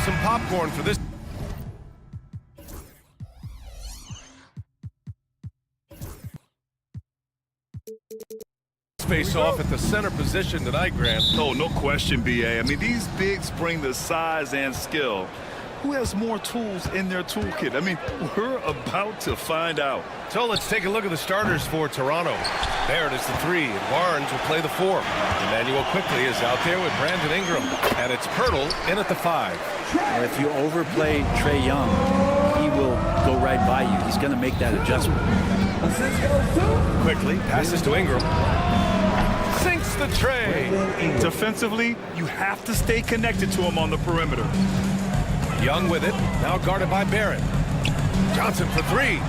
some popcorn for this. Face off at the center position tonight, Grant. Oh, no question, B.A. I mean, these bigs bring the size and skill. Who has more tools in their toolkit? I mean, we're about to find out. So let's take a look at the starters for Toronto. Barrett is the 3, and Barnes will play the 4. Emmanuel quickly is out there with Brandon Ingram, and it's Pirtle in at the 5. Well, if you overplay Trae Young, he will go right by you. He's going to make that adjustment. Quickly passes to Ingram. Sinks the tray. Defensively, you have to stay connected to him on the perimeter. Young with it, now guarded by Barrett. Johnson for 3.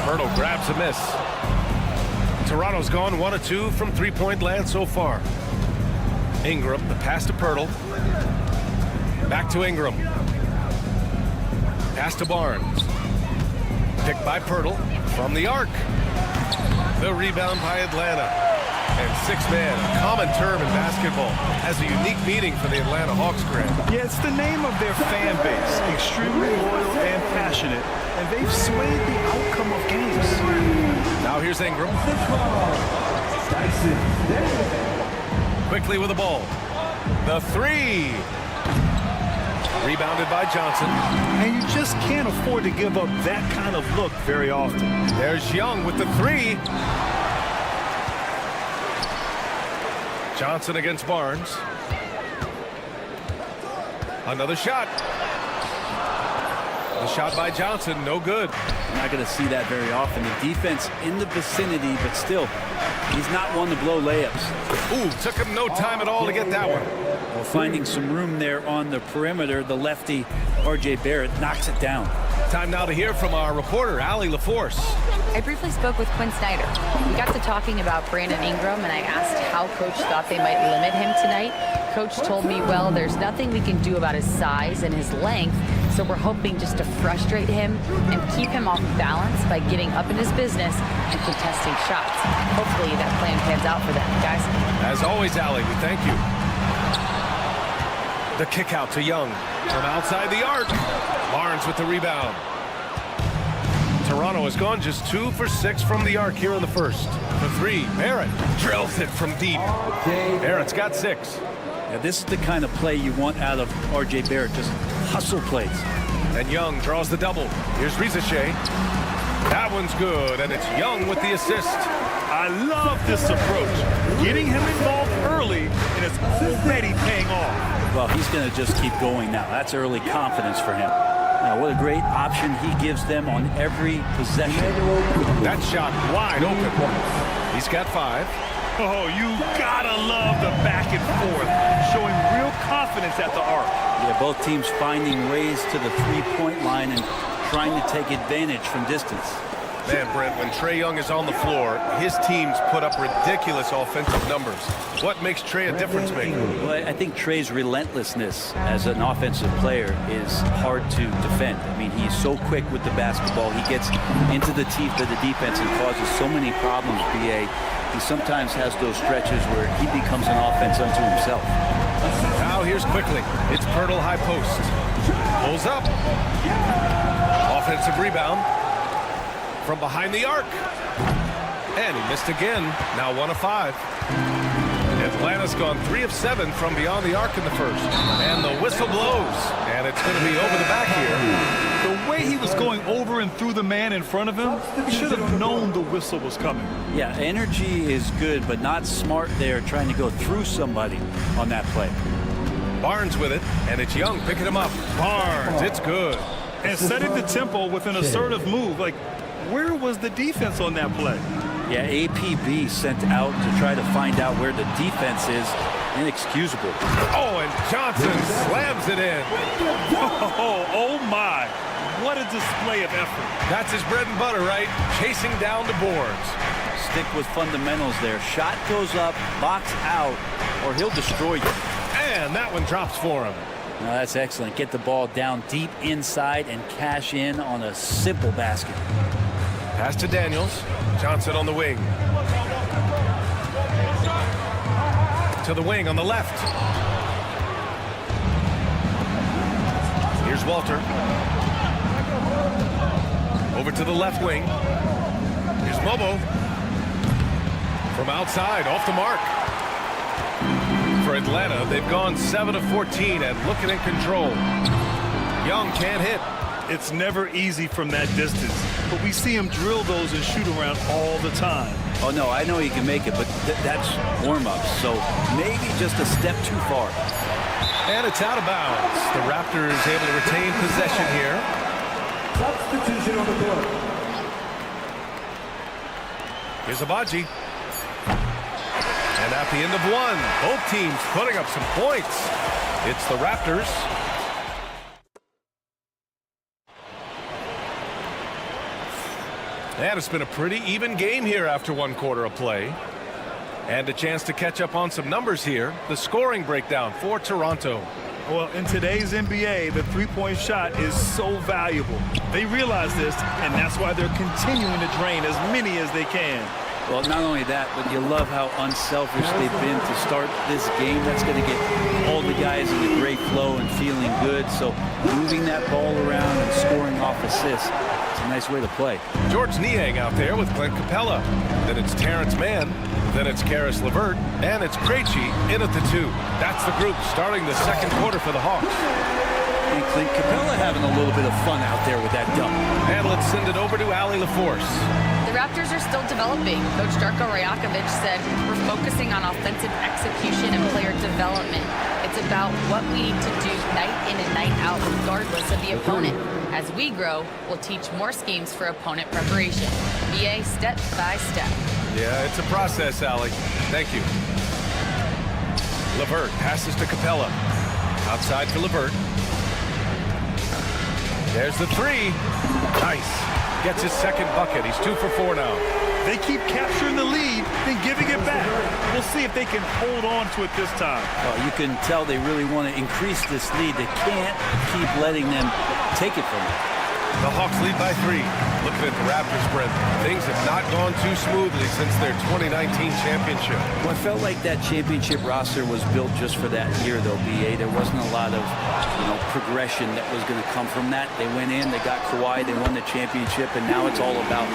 Pirtle grabs a miss. Toronto's gone 1 of 2 from three-point land so far. Ingram, the pass to Pirtle. Back to Ingram. Pass to Barnes. Picked by Pirtle from the arc. The rebound by Atlanta. And 6-man, a common term in basketball, has a unique meaning for the Atlanta Hawks, Grant. Yeah, it's the name of their fan base. Extremely loyal and passionate. And they've swayed the outcome of games. Now here's Ingram. Quickly with the ball. The 3. Rebounded by Johnson. And you just can't afford to give up that kind of look very often. There's Young with the 3. Johnson against Barnes. Another shot. The shot by Johnson, no good. You're not going to see that very often. The defense in the vicinity, but still, he's not one to blow layups. Ooh, took him no time at all to get that one. Well, finding some room there on the perimeter, the lefty, R.J. Barrett, knocks it down. Time now to hear from our reporter, Allie LaForce. I briefly spoke with Quinn Snyder. We got to talking about Brandon Ingram, and I asked how Coach thought they might limit him tonight. Coach told me, well, there's nothing we can do about his size and his length, so we're hoping just to frustrate him and keep him off balance by getting up in his business and contesting shots. Hopefully that plan pans out for them, guys. As always, Allie, we thank you. The kick out to Young from outside the arc. Barnes with the rebound. Toronto has gone just 2 for 6 from the arc here in the first. The 3, Barrett drills it from deep. Barrett's got 6. Now, this is the kind of play you want out of R.J. Barrett, just hustle plays. And Young draws the double. Here's Ricochet. That one's good, and it's Young with the assist. I love this approach. Getting him involved early, and it's already paying off. Well, he's going to just keep going now. That's early confidence for him. Now, what a great option he gives them on every possession. That shot wide open. He's got 5. Oh, you gotta love the back and forth, showing real confidence at the arc. Yeah, both teams finding ways to the three-point line and trying to take advantage from distance. Man, Brent, when Trae Young is on the floor, his teams put up ridiculous offensive numbers. What makes Trae a difference maker? Well, I think Trae's relentlessness as an offensive player is hard to defend. I mean, he's so quick with the basketball. He gets into the teeth of the defense and causes so many problems, B.A. He sometimes has those stretches where he becomes an offense unto himself. Now here's quickly. It's Pirtle high post. Pulls up. Offensive rebound. From behind the arc. And he missed again. Now 1 of 5. Atlanta's gone 3 of 7 from beyond the arc in the first. And the whistle blows. And it's going to be over the back here. The way he was going over and through the man in front of him, he should have known the whistle was coming. Yeah, energy is good, but not smart there trying to go through somebody on that play. Barnes with it. And it's Young picking him up. Barnes, it's good. And setting the tempo with an assertive move. Like, where was the defense on that play? Yeah, APB sent out to try to find out where the defense is. Inexcusable. Oh, and Johnson slams it in. Oh my. What a display of effort. That's his bread and butter, right? Chasing down the boards. Stick with fundamentals there. Shot goes up, box out, or he'll destroy you. And that one drops for him. Now that's excellent. Get the ball down deep inside and cash in on a simple basket. Pass to Daniels. Johnson on the wing. To the wing on the left. Here's Walter. Over to the left wing. Here's Momo. From outside, off the mark. For Atlanta, they've gone 7 of 14 and looking in control. Young can't hit. It's never easy from that distance, but we see him drill those and shoot around all the time. Oh, no, I know he can make it, but that's warm-up, so maybe just a step too far. And it's out of bounds. The Raptors able to retain possession here. Substitution on the court. Here's Abaji. And at the end of one, both teams putting up some points. It's the Raptors. And it's been a pretty even game here after one quarter of play. And a chance to catch up on some numbers here. The scoring breakdown for Toronto. Well, in today's NBA, the three-point shot is so valuable. They realize this, and that's why they're continuing to drain as many as they can. Well, not only that, but you love how unselfish they've been to start this game. That's going to get all the guys in a great flow and feeling good. So moving that ball around and scoring off assists, it's a nice way to play. George Niang out there with Clint Capella. Then it's Terrence Mann. Then it's Karis LeVert. And it's Krejci in at the 2. That's the group starting the second quarter for the Hawks. And Clint Capella having a little bit of fun out there with that dunk. And let's send it over to Ali LaForce. The Raptors are still developing. Coach Darko Rajakovic said we're focusing on offensive execution and player development. It's about what we need to do night in and night out regardless of the opponent. As we grow, we'll teach more schemes for opponent preparation. BA step by step. Yeah, it's a process, Ali. Thank you. LeVert passes to Capella. Outside for LeVert. There's the 3. Nice. Gets his second bucket. He's 2 for 4 now. They keep capturing the lead, then giving it back. We'll see if they can hold on to it this time. Well, you can tell they really want to increase this lead. They can't keep letting them take it from them. The Hawks lead by 3. Looking at the Raptors, Brent, things have not gone too smoothly since their 2019 championship. Well, I felt like that championship roster was built just for that year, though, BA. There wasn't a lot of, progression that was going to come from that. They went in, they got Kawhi, they won the championship, and now it's all about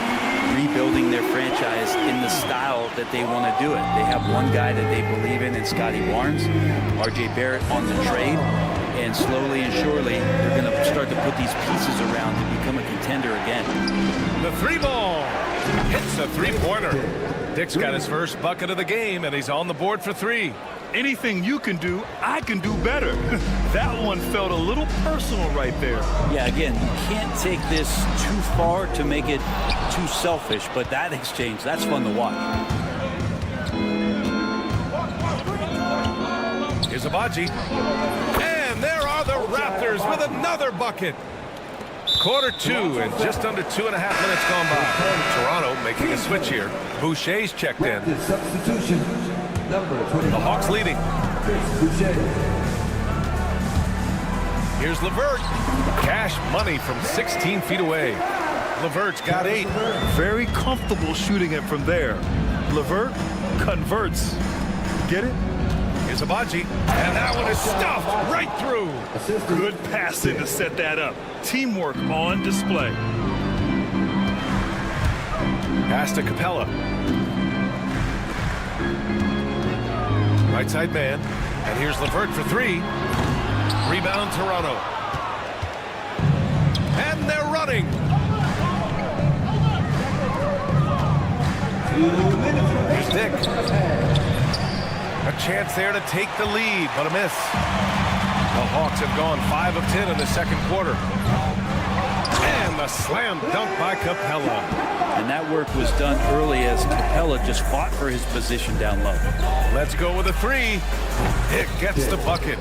rebuilding their franchise in the style that they want to do it. They have one guy that they believe in Scotty Barnes, RJ Barrett on the trade. And slowly and surely, they're going to start to put these pieces around to become a contender again. The 3 ball hits a 3-pointer. Dick's got his first bucket of the game, and he's on the board for 3. Anything you can do, I can do better. That one felt a little personal right there. Yeah, again, you can't take this too far to make it too selfish, but that exchange, that's fun to watch. Here's Abaji. And there are the Raptors with another bucket. Quarter 2 and just under 2.5 minutes gone by. Toronto making a switch here. Boucher's checked in. Substitution. Number 20. The Hawks leading. Here's LeVert. Cash money from 16 feet away. LeVert's got 8. Very comfortable shooting it from there. LeVert converts. Get it? Here's Abaji. And that one is stuffed right through. Good passing to set that up. Teamwork on display. Pass to Capella. Right side man. And here's LeVert for 3. Rebound Toronto. And they're running. Here's Dick. A chance there to take the lead, but a miss. The Hawks have gone 5 of 10 in the second quarter. And the slam dunk by Capella. And that work was done early as Capella just fought for his position down low. Let's go with a 3. Dick gets the bucket.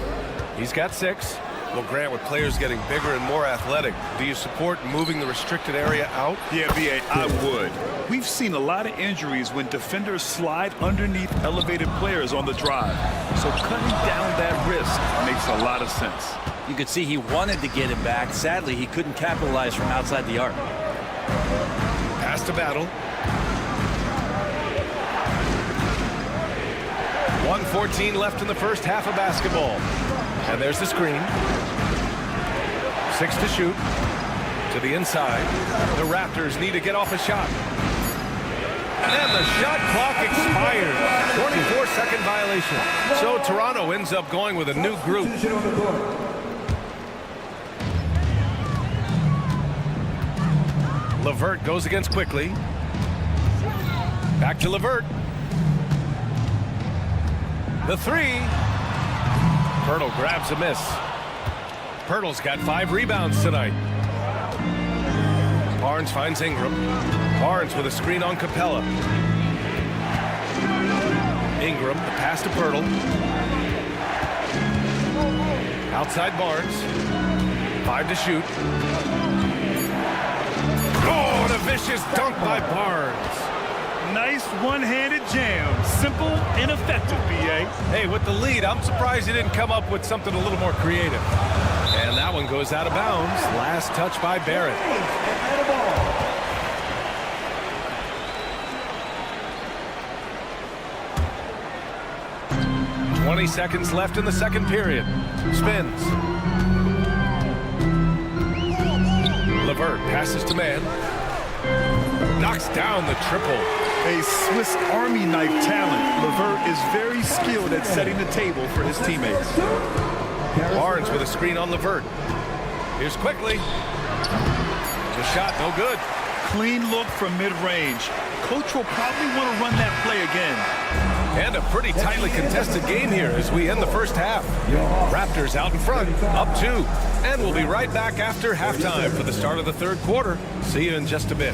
He's got 6. Well, Grant, with players getting bigger and more athletic, do you support moving the restricted area out? Yeah, B.A., I would. We've seen a lot of injuries when defenders slide underneath elevated players on the drive. So cutting down that risk makes a lot of sense. You could see he wanted to get it back. Sadly, he couldn't capitalize from outside the arc. Pass to Battle. 1:14 left in the first half of basketball. And there's the screen. 6 to shoot. To the inside. The Raptors need to get off a shot. And the shot clock expired. 24-second violation. So Toronto ends up going with a new group. Substitution on the court. LeVert goes against Quickly. Back to LeVert. The 3. Pirtle grabs a miss. Pirtle's got 5 rebounds tonight. Barnes finds Ingram. Barnes with a screen on Capella. Ingram, the pass to Pirtle. Outside Barnes. 5 to shoot. Oh, and a vicious dunk by Barnes. Nice one-handed jam. Simple and effective, B.A. Hey, with the lead, I'm surprised he didn't come up with something a little more creative. And that one goes out of bounds. Last touch by Barrett. 20 seconds left in the second period. Spins. LeVert passes to man. Knocks down the triple. A Swiss Army knife talent. LeVert is very skilled at setting the table for his teammates. Barnes with a screen on LeVert. Here's Quickly. The shot, no good. Clean look from mid-range. Coach will probably want to run that play again. And a pretty tightly contested game here as we end the first half. Raptors out in front, up 2. And we'll be right back after halftime for the start of the third quarter. See you in just a bit.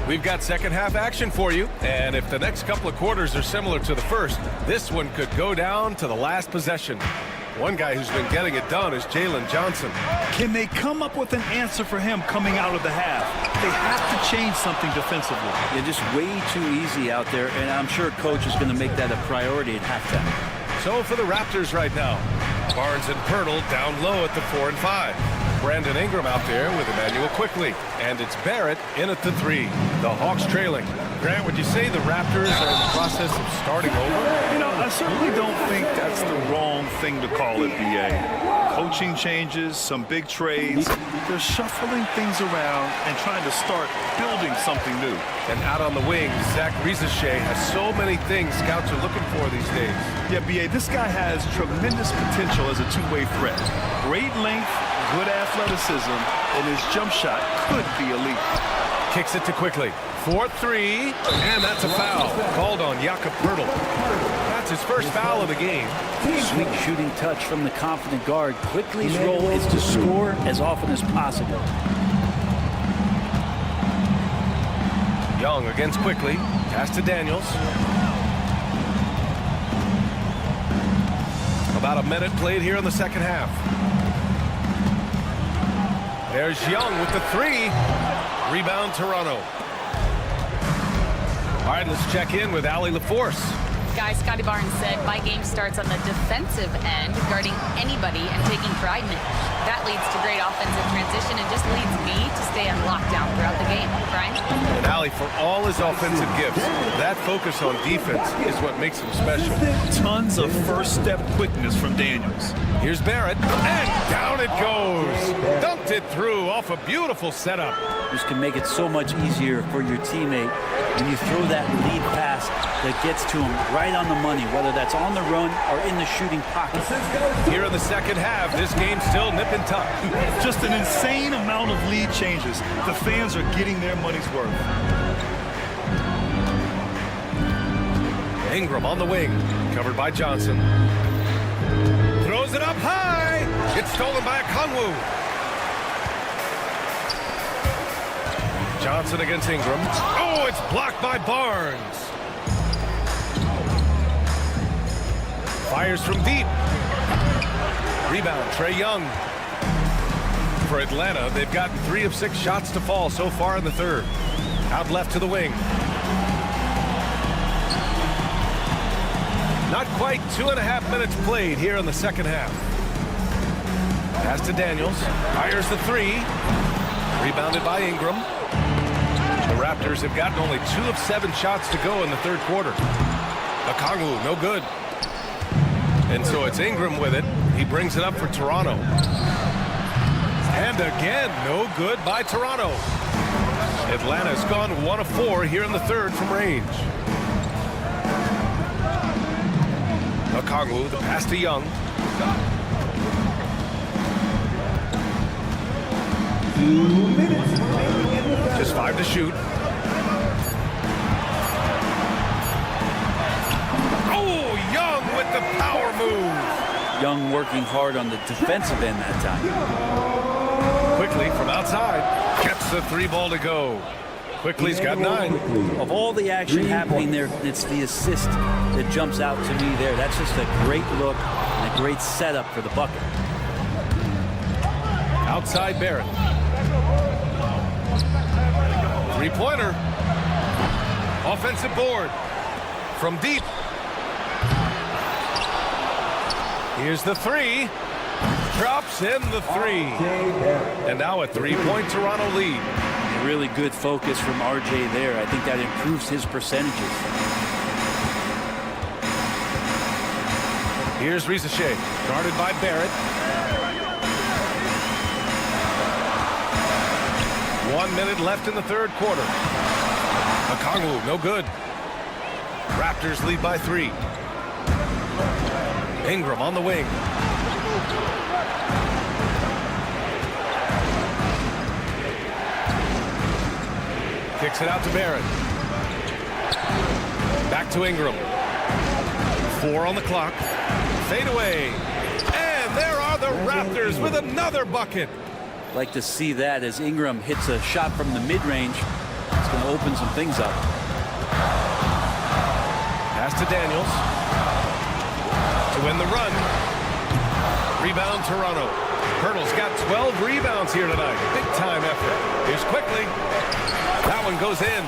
We've got second half action for you, and if the next couple of quarters are similar to the first, this one could go down to the last possession. One guy who's been getting it done is Jalen Johnson. Can they come up with an answer for him coming out of the half? They have to change something defensively. They're just way too easy out there, and I'm sure coach is going to make that a priority at halftime. So for the Raptors right now, Barnes and Pirtle down low at the 4 and 5. Brandon Ingram out there with Emmanuel Quickly. And it's Barrett in at the 3. The Hawks trailing. Grant, would you say the Raptors are in the process of starting over? You know, I certainly don't think that's the wrong thing to call it, B.A. Coaching changes, some big trades. They're shuffling things around and trying to start building something new. And out on the wing, Zach Rizachet has so many things scouts are looking for these days. Yeah, B.A., this guy has tremendous potential as a two-way threat. Great length, good athleticism, and his jump shot could be elite. Kicks it to Quickly. 4-3, and that's a foul. Called on Jakob Pirtle. That's his first foul of the game. Sweet shooting touch from the confident guard. Quickly's role is to score as often as possible. Young against Quickly. Pass to Daniels. About a minute played here in the second half. There's Young with the 3. Rebound Toronto. All right, let's check in with Allie LaForce. Guys, Scotty Barnes said, my game starts on the defensive end, guarding anybody and taking pride in it. That leads to great offensive transition and just leads me to stay on lockdown throughout the game. Brian? And Allie, for all his offensive gifts, that focus on defense is what makes him special. Tons of first-step quickness from Daniels. Here's Barrett, and down it goes. Dunked it through off a beautiful setup. This can make it so much easier for your teammate when you throw that lead pass that gets to him right on the money, whether that's on the run or in the shooting pocket. Here in the second half, this game's still nip and tuck. Just an insane amount of lead changes. The fans are getting their money's worth. Ingram on the wing, covered by Johnson. Throws it up high. It's stolen by Okongwu. Johnson against Ingram. Oh, it's blocked by Barnes. Fires from deep. Rebound, Trae Young. For Atlanta, they've gotten 3 of 6 shots to fall so far in the third. Out left to the wing. Not quite 2.5 minutes played here in the second half. Pass to Daniels. Fires the three. Rebounded by Ingram. The Raptors have gotten only 2 of 7 shots to go in the third quarter. Okongwu, no good. And so it's Ingram with it. He brings it up for Toronto. And again, no good by Toronto. Atlanta's gone 1 of 4 here in the third from range. Okongwu, the pass to Young. Just 5 to shoot. Oh, Young with the power move. Young working hard on the defensive end that time. Quickly from outside. Gets the 3 ball to go. Quickly's got 9. Of all the action happening there, it's the assist that jumps out to me there. That's just a great look and a great setup for the bucket. Outside Barrett. 3-pointer. Offensive board. From deep. Here's the 3. Drops in the 3. And now a 3-point Toronto lead. A really good focus from RJ there. I think that improves his percentages. Here's Rizachet, guarded by Barrett. 1 minute left in the third quarter. Okongwu, no good. Raptors lead by 3. Ingram on the wing. Kicks it out to Barrett. Back to Ingram. 4 on the clock. Fade away. And there are the Raptors with another bucket. Like to see that as Ingram hits a shot from the mid-range. It's going to open some things up. Pass to Daniels. To win the run. Rebound Toronto. Hurdle's got 12 rebounds here tonight. Big time effort. Here's quickly. That one goes in.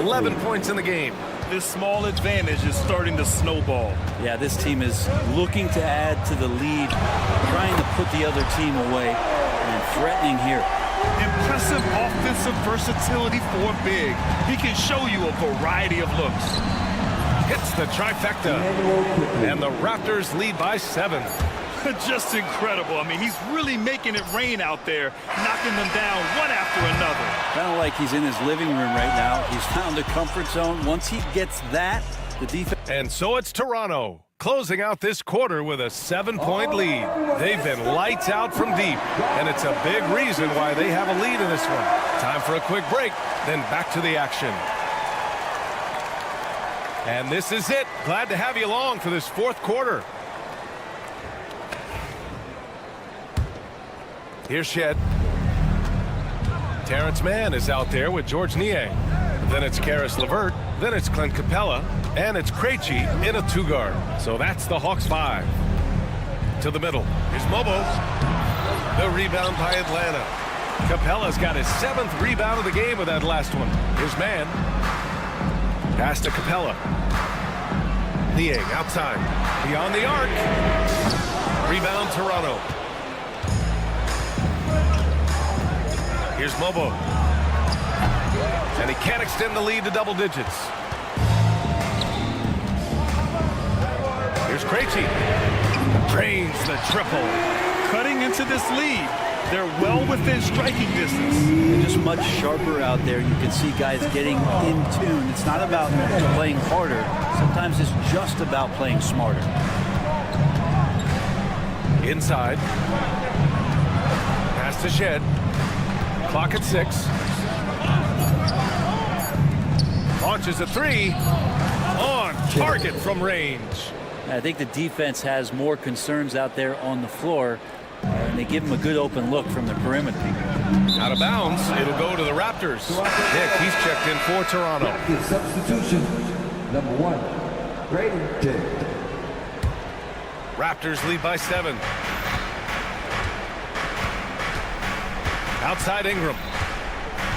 11 points in the game. This small advantage is starting to snowball. Yeah, this team is looking to add to the lead, trying to put the other team away, and threatening here. Impressive offensive versatility for big. He can show you a variety of looks. Hits the trifecta. And the Raptors lead by 7. Just incredible. I mean, he's really making it rain out there, knocking them down one after another. Kind of like he's in his living room right now. He's found a comfort zone. Once he gets that, the defense... And so it's Toronto, closing out this quarter with a 7-point lead. They've been lights out from deep, and it's a big reason why they have a lead in this one. Time for a quick break, then back to the action. And this is it. Glad to have you along for this fourth quarter. Here's Shed. Terrence Mann is out there with George Niang. Then it's Karis LeVert. Then it's Clint Capella. And it's Krejci in a 2-guard. So that's the Hawks 5. To the middle. Here's Mobo. The rebound by Atlanta. Capella's got his 7th rebound of the game with that last one. Here's Mann. Pass to Capella. Niang outside. Beyond the arc. Rebound Toronto. Here's Mobo. And he can't extend the lead to double digits. Here's Krejci. Drains the triple. Cutting into this lead. They're well within striking distance. They're just much sharper out there. You can see guys getting in tune. It's not about playing harder. Sometimes it's just about playing smarter. Inside. Pass to Shed. Clock at 6. Launches a 3. On target from range. I think the defense has more concerns out there on the floor, and they give him a good open look from the perimeter. Out of bounds. It'll go to the Raptors. Nick, he's checked in for Toronto. Substitution, number 1, Brady Dick. Raptors lead by 7. Outside Ingram.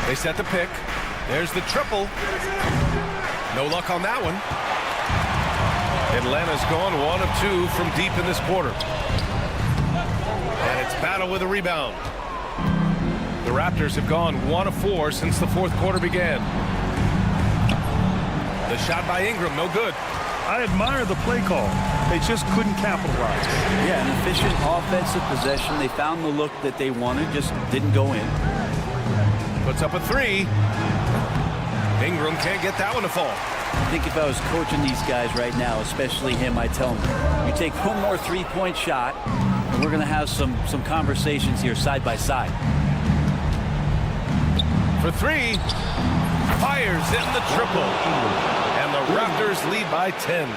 They set the pick. There's the triple. No luck on that one. Atlanta's gone 1 of 2 from deep in this quarter. And It's Battle with a rebound. The Raptors have gone 1 of 4 since the fourth quarter began. The shot by Ingram, no good. I admire the play call. They just couldn't capitalize. Yeah, an efficient offensive possession. They found the look that they wanted, just didn't go in. Puts up a 3. Ingram can't get that one to fall. I think if I was coaching these guys right now, especially him, I'd tell him, you take one more three-point shot, and we're going to have some conversations here side by side. For 3. Fires in the triple. And the Raptors lead by 10.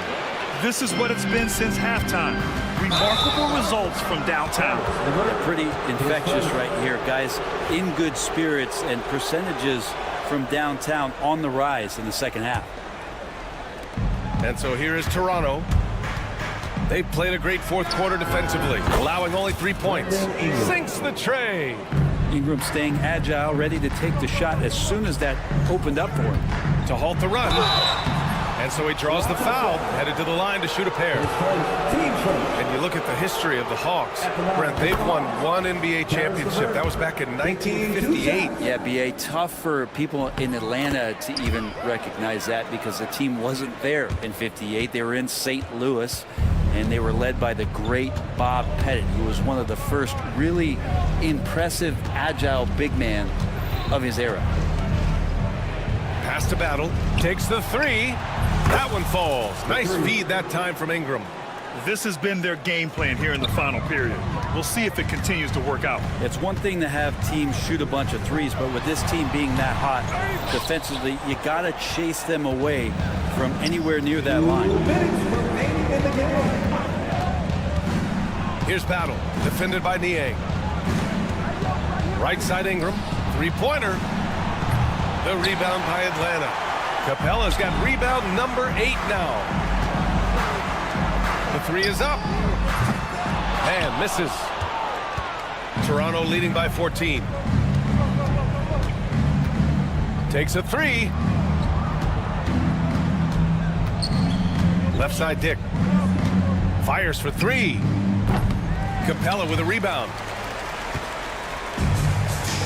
This is what it's been since halftime. Remarkable results from downtown. They're pretty infectious right here, guys. In good spirits, and percentages from downtown on the rise in the second half. And so here is Toronto. They played a great fourth quarter defensively, allowing only 3 points. Sinks the tray. Ingram staying agile, ready to take the shot as soon as that opened up for him. To halt the run. And so he draws the foul, headed to the line to shoot a pair. And you look at the history of the Hawks. Brent, they've won 1 NBA championship. That was back in 1958. Yeah, B.A., tough for people in Atlanta to even recognize that because the team wasn't there in 58. They were in St. Louis, and they were led by the great Bob Pettit, who was one of the first really impressive, agile big man of his era. Pass to Battle. Takes the 3. That one falls. Nice feed that time from Ingram. This has been their game plan here in the final period. We'll see if it continues to work out. It's one thing to have teams shoot a bunch of threes, but with this team being that hot defensively, you got to chase them away from anywhere near that line. Here's Battle, defended by Niang. Right side Ingram, 3-pointer. The rebound by Atlanta. Capella's got rebound number 8 now. The 3 is up. And misses. Toronto leading by 14. Takes a 3. Left side Dick. Fires for 3. Capella with a rebound.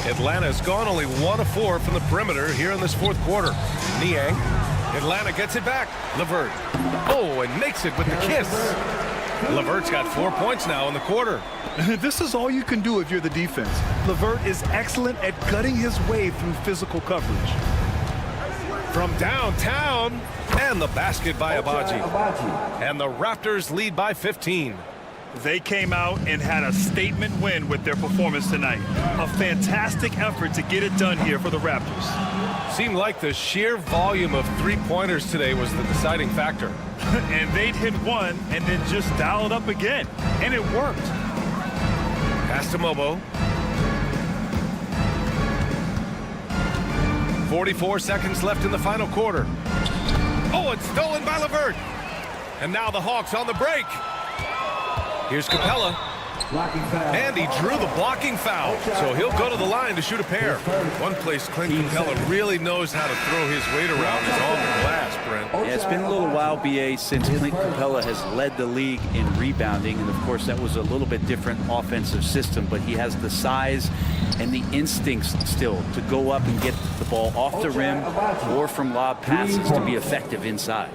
Atlanta's gone only 1 of 4 from the perimeter here in this fourth quarter. Niang. Atlanta gets it back. LeVert. Oh, and makes it with the kiss. LeVert's got 4 points now in the quarter. This is all you can do if you're the defense. LeVert is excellent at gutting his way through physical coverage. From downtown, and the basket by Abaji. And the Raptors lead by 15. They came out and had a statement win with their performance tonight. A fantastic effort to get it done here for the Raptors. Seemed like the sheer volume of 3-pointers today was the deciding factor. And they'd hit one and then just dial it up again. And it worked. Pass to Mobo. 44 seconds left in the final quarter. Oh, it's stolen by LeVert. And now the Hawks on the break. Here's Capella. And he drew the blocking foul. So he'll go to the line to shoot a pair. One place Clint Capella really knows how to throw his weight around is on the glass, Brent. Yeah, it's been a little while, B.A., since Clint Capella has led the league in rebounding. And, of course, that was a little bit different offensive system. But he has the size and the instincts still to go up and get the ball off the rim or from lob passes to be effective inside.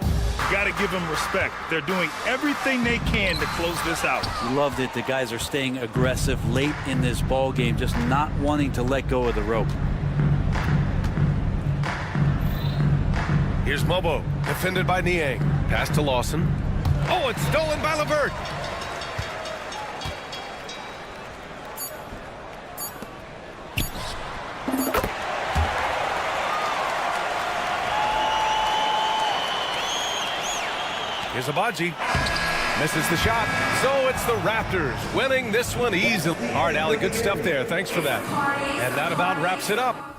Got to give them respect. They're doing everything they can to close this out. Loved it. The guys are staying aggressive late in this ball game, just not wanting to let go of the rope. Here's Mobo, defended by Niang. Pass to Lawson. Oh, it's stolen by LeVert. Here's Abaji. Misses the shot. So it's the Raptors winning this one easily. All right, Allie, good stuff there. Thanks for that. And that about wraps it up.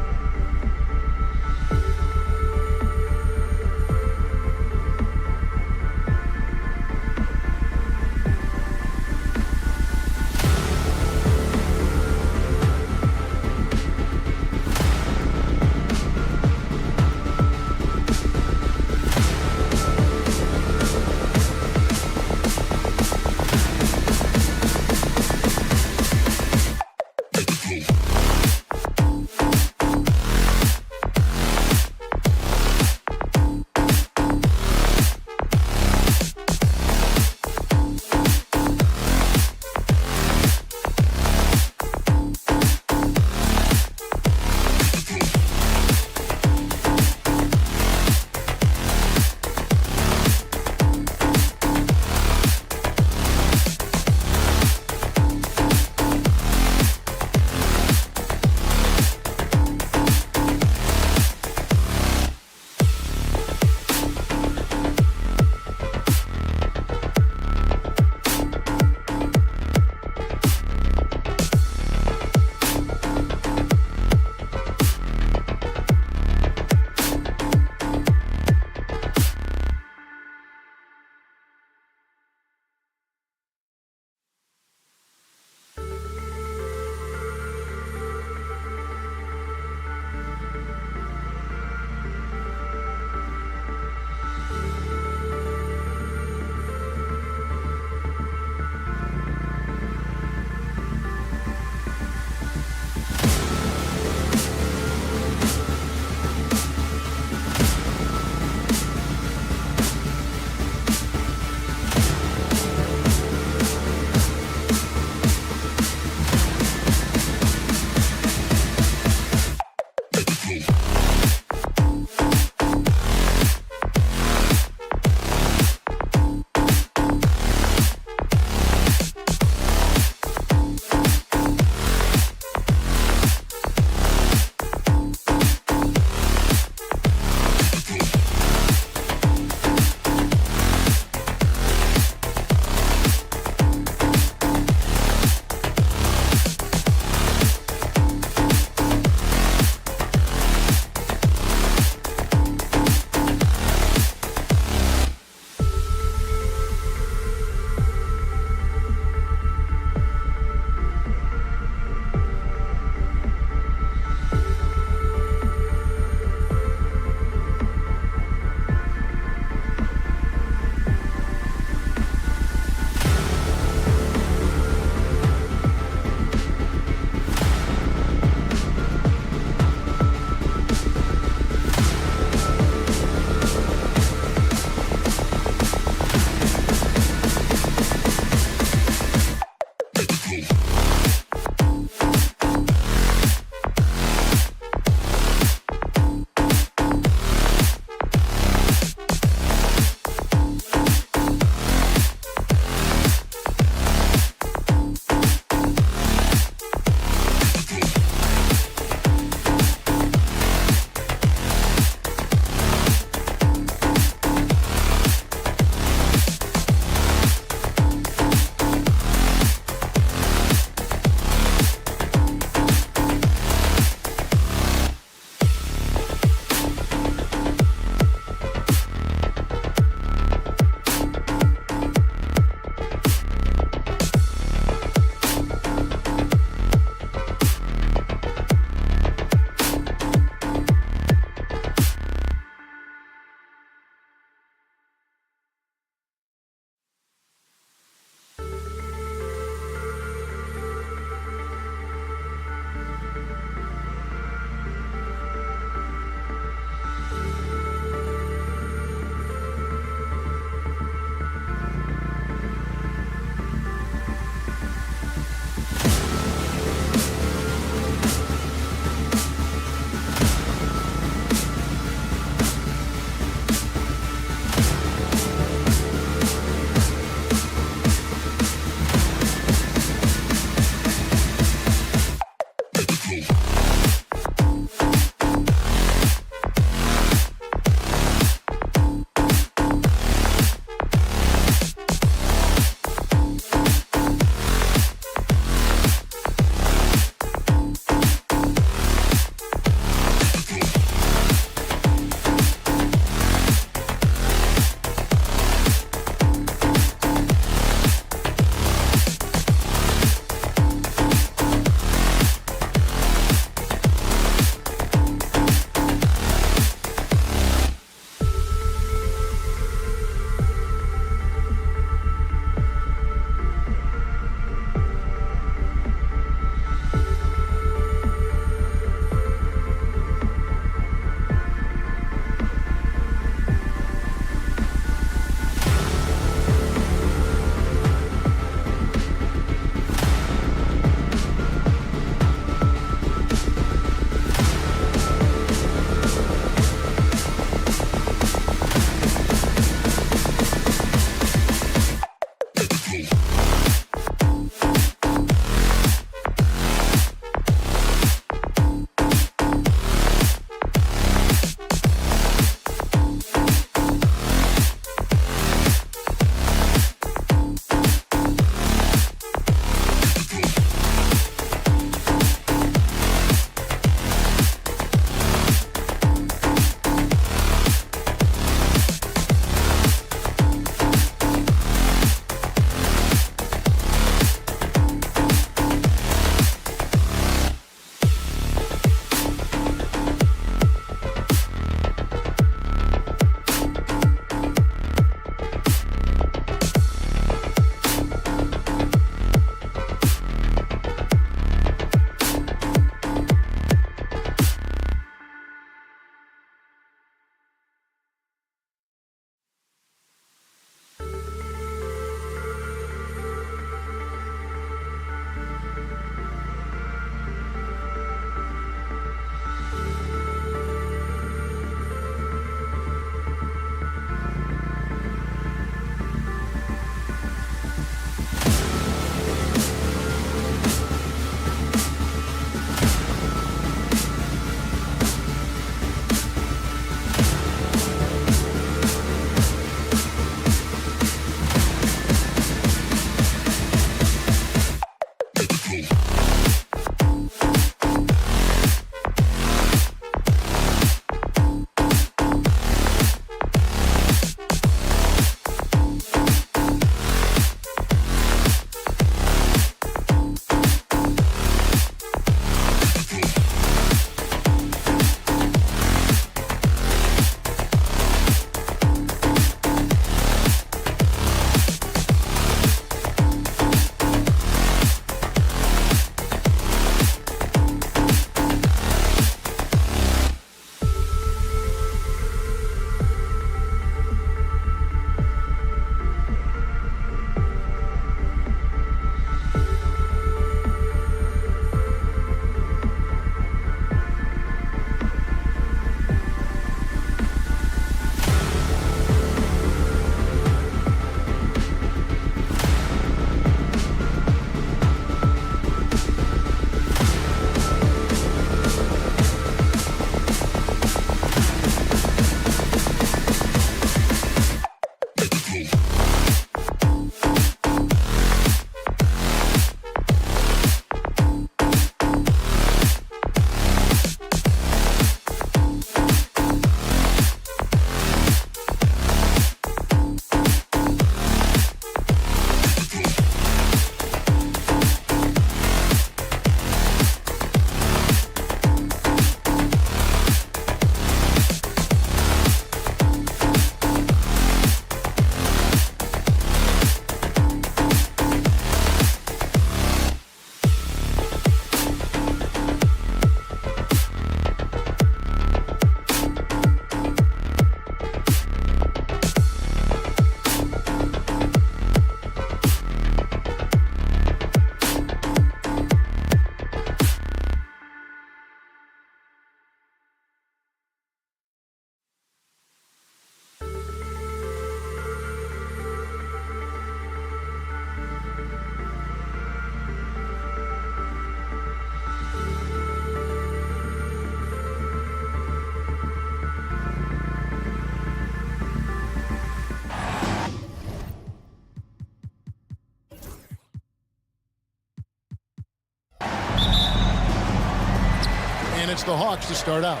it's the Hawks to start out.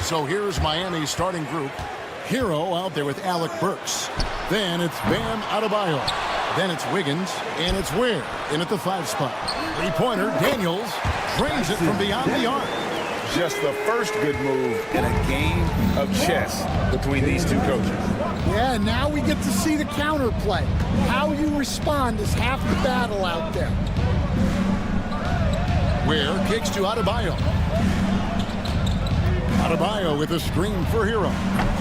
So here's Miami's starting group. Hero out there with Alec Burks. Then it's Bam Adebayo. Then it's Wiggins, and it's Ware in at the 5 spot. Three-pointer, Daniels drains it from beyond the arc. Just the first good move in a game of chess between these two coaches. Yeah, now we get to see the counterplay. How you respond is half the battle out there. Ware kicks to Adebayo. Adebayo with a screen for Hero.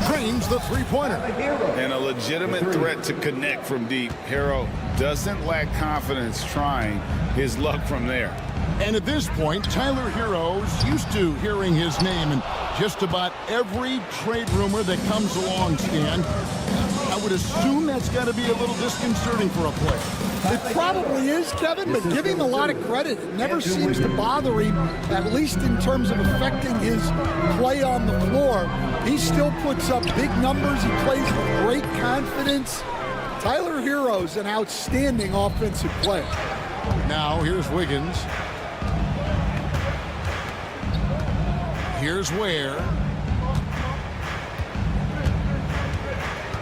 Drains the three-pointer. And a legitimate threat to connect from deep. Hero doesn't lack confidence trying his luck from there. And at this point, Tyler Hero's used to hearing his name in just about every trade rumor that comes along, Stan. I would assume that's got to be a little disconcerting for a player. It probably is, Kevin, but give him a lot of credit. It never seems to bother him, at least in terms of affecting his play on the floor. He still puts up big numbers. He plays with great confidence. Tyler Hero's an outstanding offensive player. Now here's Wiggins. Here's Ware.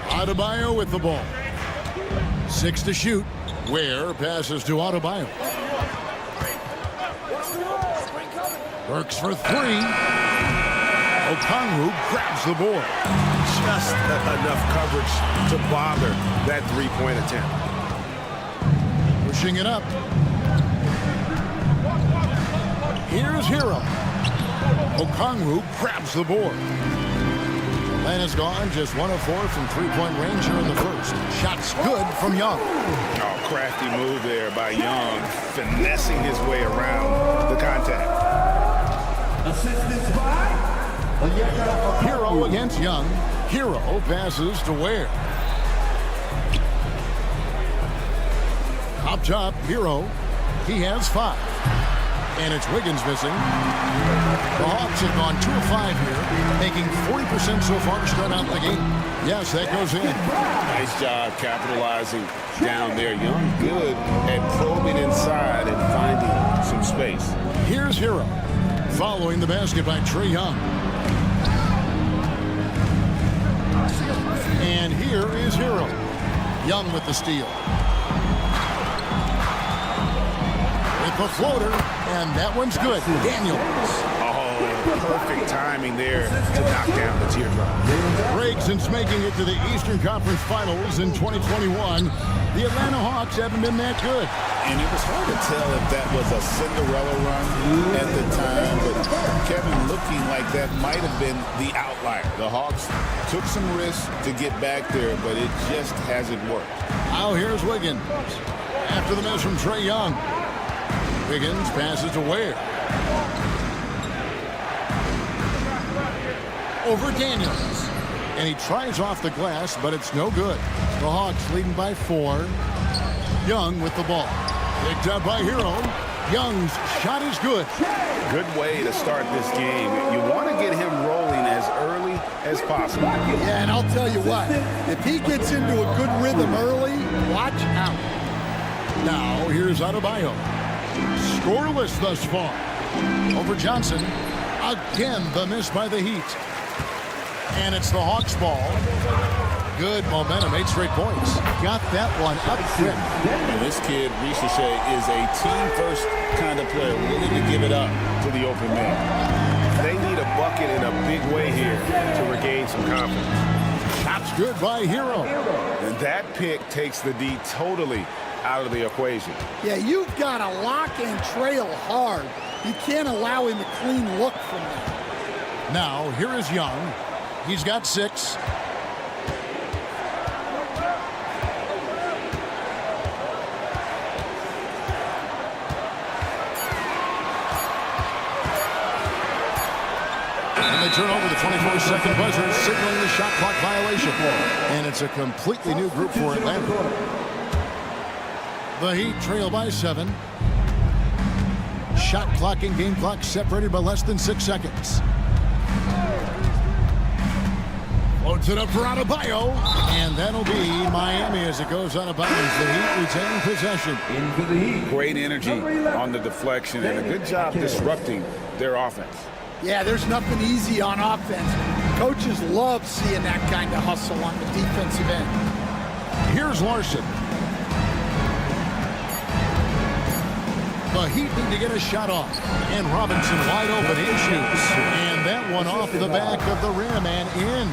Adebayo with the ball. 6 to shoot. Ware passes to Adebayo. Works for 3. Okongwu grabs the board. Just enough coverage to bother that three-point attempt. Pushing it up. Here's Hero. Okongwu grabs the board. Atlanta's gone just 1 of 4 from three-point range here in the first. Shot's good from Young. Oh, crafty move there by Young, finessing his way around the contact. Assistance by Hero against Young. Hero passes to Ware. Up top, Hero. He has 5. And it's Wiggins missing. The Hawks have gone 2 of 5 here, making 40% so far to start out the game. Yes, that goes in. Nice job capitalizing down there. Young good at probing inside and finding some space. Here's Hero. Following the basket by Trae Young. And here is Hero. Young with the steal. With the floater, and that one's good. Daniels. Oh, perfect timing there to knock down the teardrop. Break since making it to the Eastern Conference Finals in 2021. The Atlanta Hawks haven't been that good. And it was hard to tell if that was a Cinderella run at the time, but Kevin looking like that might have been the outlier. The Hawks took some risks to get back there, but it just hasn't worked. Now here's Wiggins. After the miss from Trae Young. Wiggins passes to Ware. Over Daniels. And he tries off the glass, but it's no good. The Hawks leading by 4. Young with the ball. Picked up by Hero. Young's shot is good. Good way to start this game. You want to get him rolling as early as possible. Yeah, and I'll tell you what, if he gets into a good rhythm early, watch out. Now here's Adebayo. Scoreless thus far. Over Johnson. Again, the miss by the Heat. And it's the Hawks ball. Good momentum, 8 straight points. Got that one up quick. And this kid, Ricochet, is a team-first kind of player, willing to give it up to the open man. They need a bucket in a big way here to regain some confidence. Shot's good by Hero. And that pick takes the D totally out of the equation. Yeah, you've got to lock and trail hard. You can't allow him a clean look from that. Now, here is Young. He's got 6. And they turn over the 24-second buzzer, signaling the shot clock violation. And it's a completely new group for Atlanta. The Heat trail by 7. Shot clock and game clock separated by less than 6 seconds. Loads it up for Adebayo. And that'll be Miami as it goes out of bounds. The Heat retaining possession. in for the Heat. Great energy on the deflection and a good job disrupting their offense. Yeah, there's nothing easy on offense. Coaches love seeing that kind of hustle on the defensive end. Here's Larson. The Heat need to get a shot off. And Robinson wide open. He shoots. And that one off the back of the rim and in.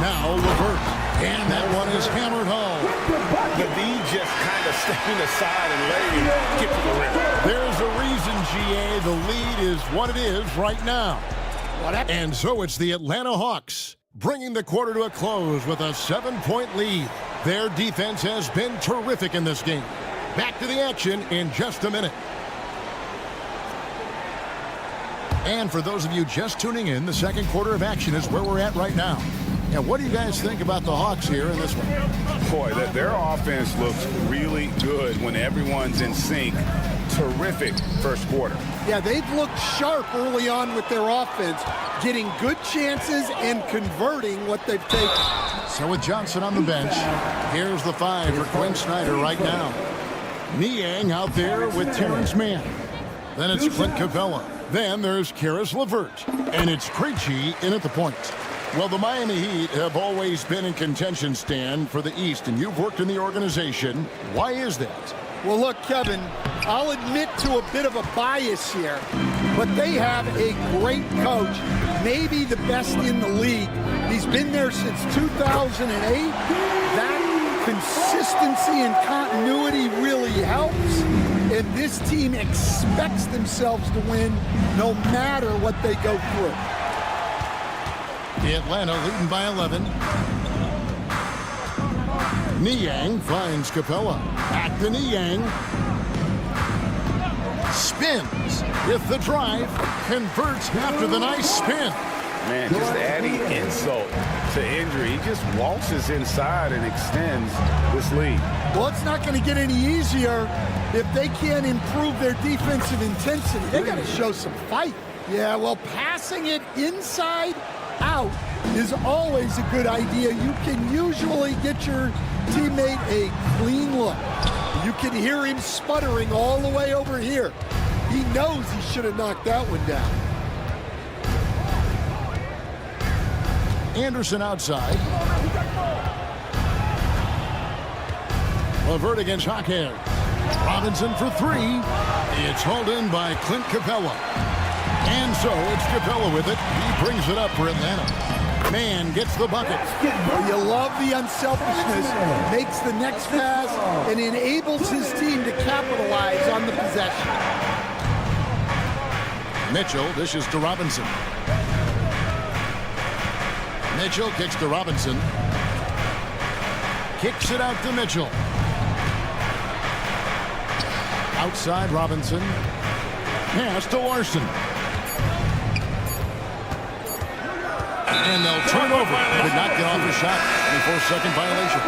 Now LeVert. And that one is hammered home. The D just kind of stepping aside and letting him get to the rim. There's a reason, GA. The lead is what it is right now. And so it's the Atlanta Hawks bringing the quarter to a close with a 7-point lead. Their defense has been terrific in this game. Back to the action in just a minute. And for those of you just tuning in, the second quarter of action is where we're at right now. And what do you guys think about the Hawks here in this one? Boy, their offense looks really good when everyone's in sync. Terrific first quarter. Yeah, they've looked sharp early on with their offense, getting good chances and converting what they've taken. So with Johnson on the bench, here's the 5 for Quinn Snyder right now. Niang out there with Terrence Mann. Then it's Clint Capella. Then there's Karis LeVert. And it's Krejci in at the point. Well, the Miami Heat have always been in contention, Stan, for the East, and you've worked in the organization. Why is that? Well, look, Kevin, I'll admit to a bit of a bias here, but they have a great coach, maybe the best in the league. He's been there since 2008. That consistency and continuity really helps, and this team expects themselves to win no matter what they go through. Atlanta leading by 11. Niang finds Capella. Back to Niang. Spins with the drive. Converts after the nice spin. Man, just adding insult to injury. He just waltzes inside and extends this lead. Well, it's not going to get any easier if they can't improve their defensive intensity. They got to show some fight. Yeah, well, passing it inside out is always a good idea. You can usually get your teammate a clean look. You can hear him sputtering all the way over here. He knows he should have knocked that one down. Anderson outside. LeVert against Hawkhead. Robinson for 3. It's hauled in by Clint Capella. And so it's Capella with it. He brings it up for Atlanta. Man gets the bucket. You love the unselfishness. Makes the next pass and enables his team to capitalize on the possession. Mitchell dishes to Robinson. Mitchell kicks to Robinson. Kicks it out to Mitchell. Outside Robinson. Pass to Larson. And they'll turn over. Did not get off the shot. 24-second violation.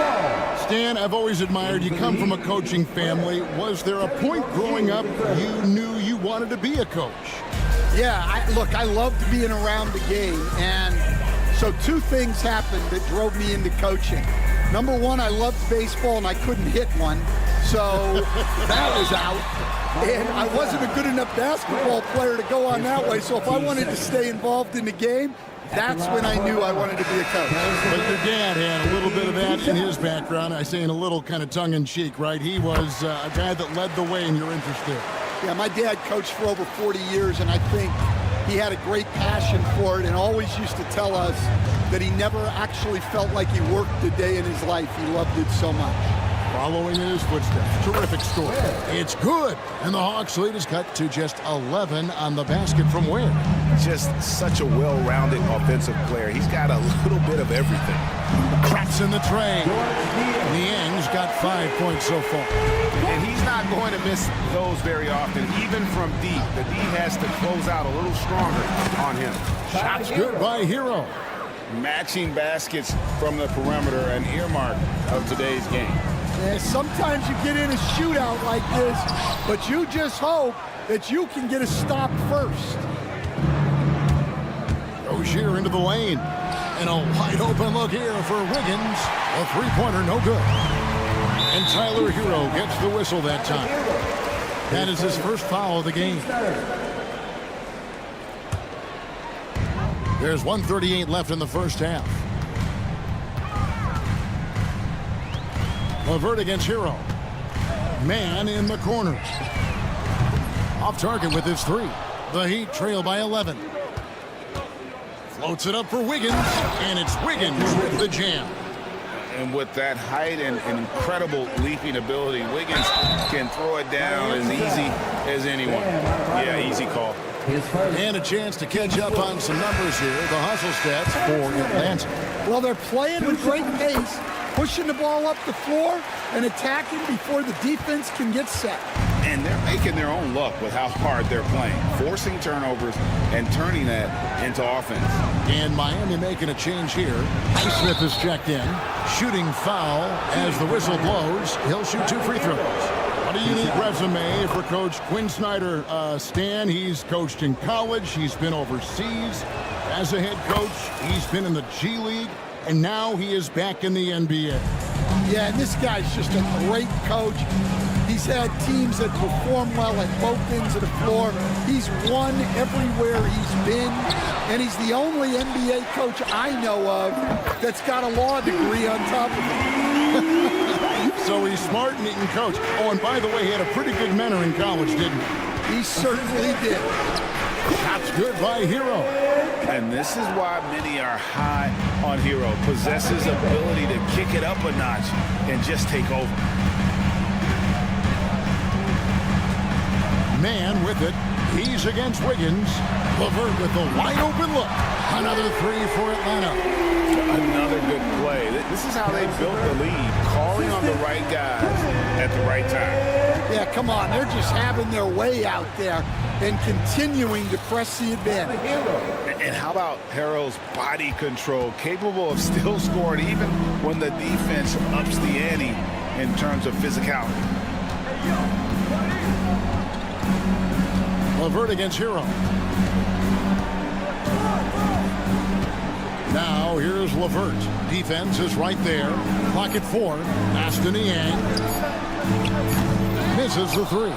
Stan, I've always admired you. Come from a coaching family. Was there a point growing up you knew you wanted to be a coach? Yeah, look, I loved being around the game. And so 2 things happened that drove me into coaching. Number 1, I loved baseball and I couldn't hit one. So that was out. And I wasn't a good enough basketball player to go on that way. So if I wanted to stay involved in the game, that's when I knew I wanted to be a coach. But your dad had a little bit of that in his background. I say in a little kind of tongue-in-cheek, right? He was a guy that led the way in your interest there. Yeah, my dad coached for over 40 years, and I think he had a great passion for it and always used to tell us that he never actually felt like he worked a day in his life. He loved it so much. Following in his footsteps. Terrific story. It's good. And the Hawks lead is cut to just 11 on the basket from where? Just such a well-rounded offensive player. He's got a little bit of everything. Cracks in the tray. Niang's got 5 points so far. And he's not going to miss those very often, even from deep. The D has to close out a little stronger on him. Shots good by Hero. Matching baskets from the perimeter, an earmark of today's game. Yeah, sometimes you get in a shootout like this, but you just hope that you can get a stop first. Rozier into the lane. And a wide open look here for Wiggins. A three-pointer, no good. And Tyler Hero gets the whistle that time. That is his first foul of the game. There's 1:38 left in the first half. LeVert against Hero. Man in the corner. Off target with his three. The Heat trail by 11. Floats it up for Wiggins, and it's Wiggins with the jam. And with that height and incredible leaping ability, Wiggins can throw it down as easy as anyone. Yeah, easy call. And a chance to catch up on some numbers here. The hustle stats for Atlanta. Well, they're playing with great pace, pushing the ball up the floor and attacking before the defense can get set. And they're making their own luck with how hard they're playing, forcing turnovers and turning that into offense. And Miami making a change here. Highsmith is checked in. Shooting foul as the whistle blows. He'll shoot 2 free throws. What a unique resume for Coach Quinn Snyder. Stan, he's coached in college. He's been overseas as a head coach. He's been in the G League. And now he is back in the NBA. Yeah, and this guy's just a great coach. He's had teams that perform well at both ends of the floor. He's won everywhere he's been. And he's the only NBA coach I know of that's got a law degree on top of it. So he's smart and he can coach. Oh, and by the way, he had a pretty good mentor in college, didn't he? He certainly did. Shots good by Hero. And this is why many are high on Hero. Possesses ability to kick it up a notch and just take over. Man with it. He's against Wiggins. LeVert with a wide open look. Another three for Atlanta. Another good play. This is how they built the lead. Calling on the right guys at the right time. Yeah, come on. They're just having their way out there and continuing to press the advantage. And how about Harrell's body control, capable of still scoring even when the defense ups the ante in terms of physicality. LeVert against Hero. Now here's LeVert. Defense is right there. Clock at 4. Aston Yang misses the three.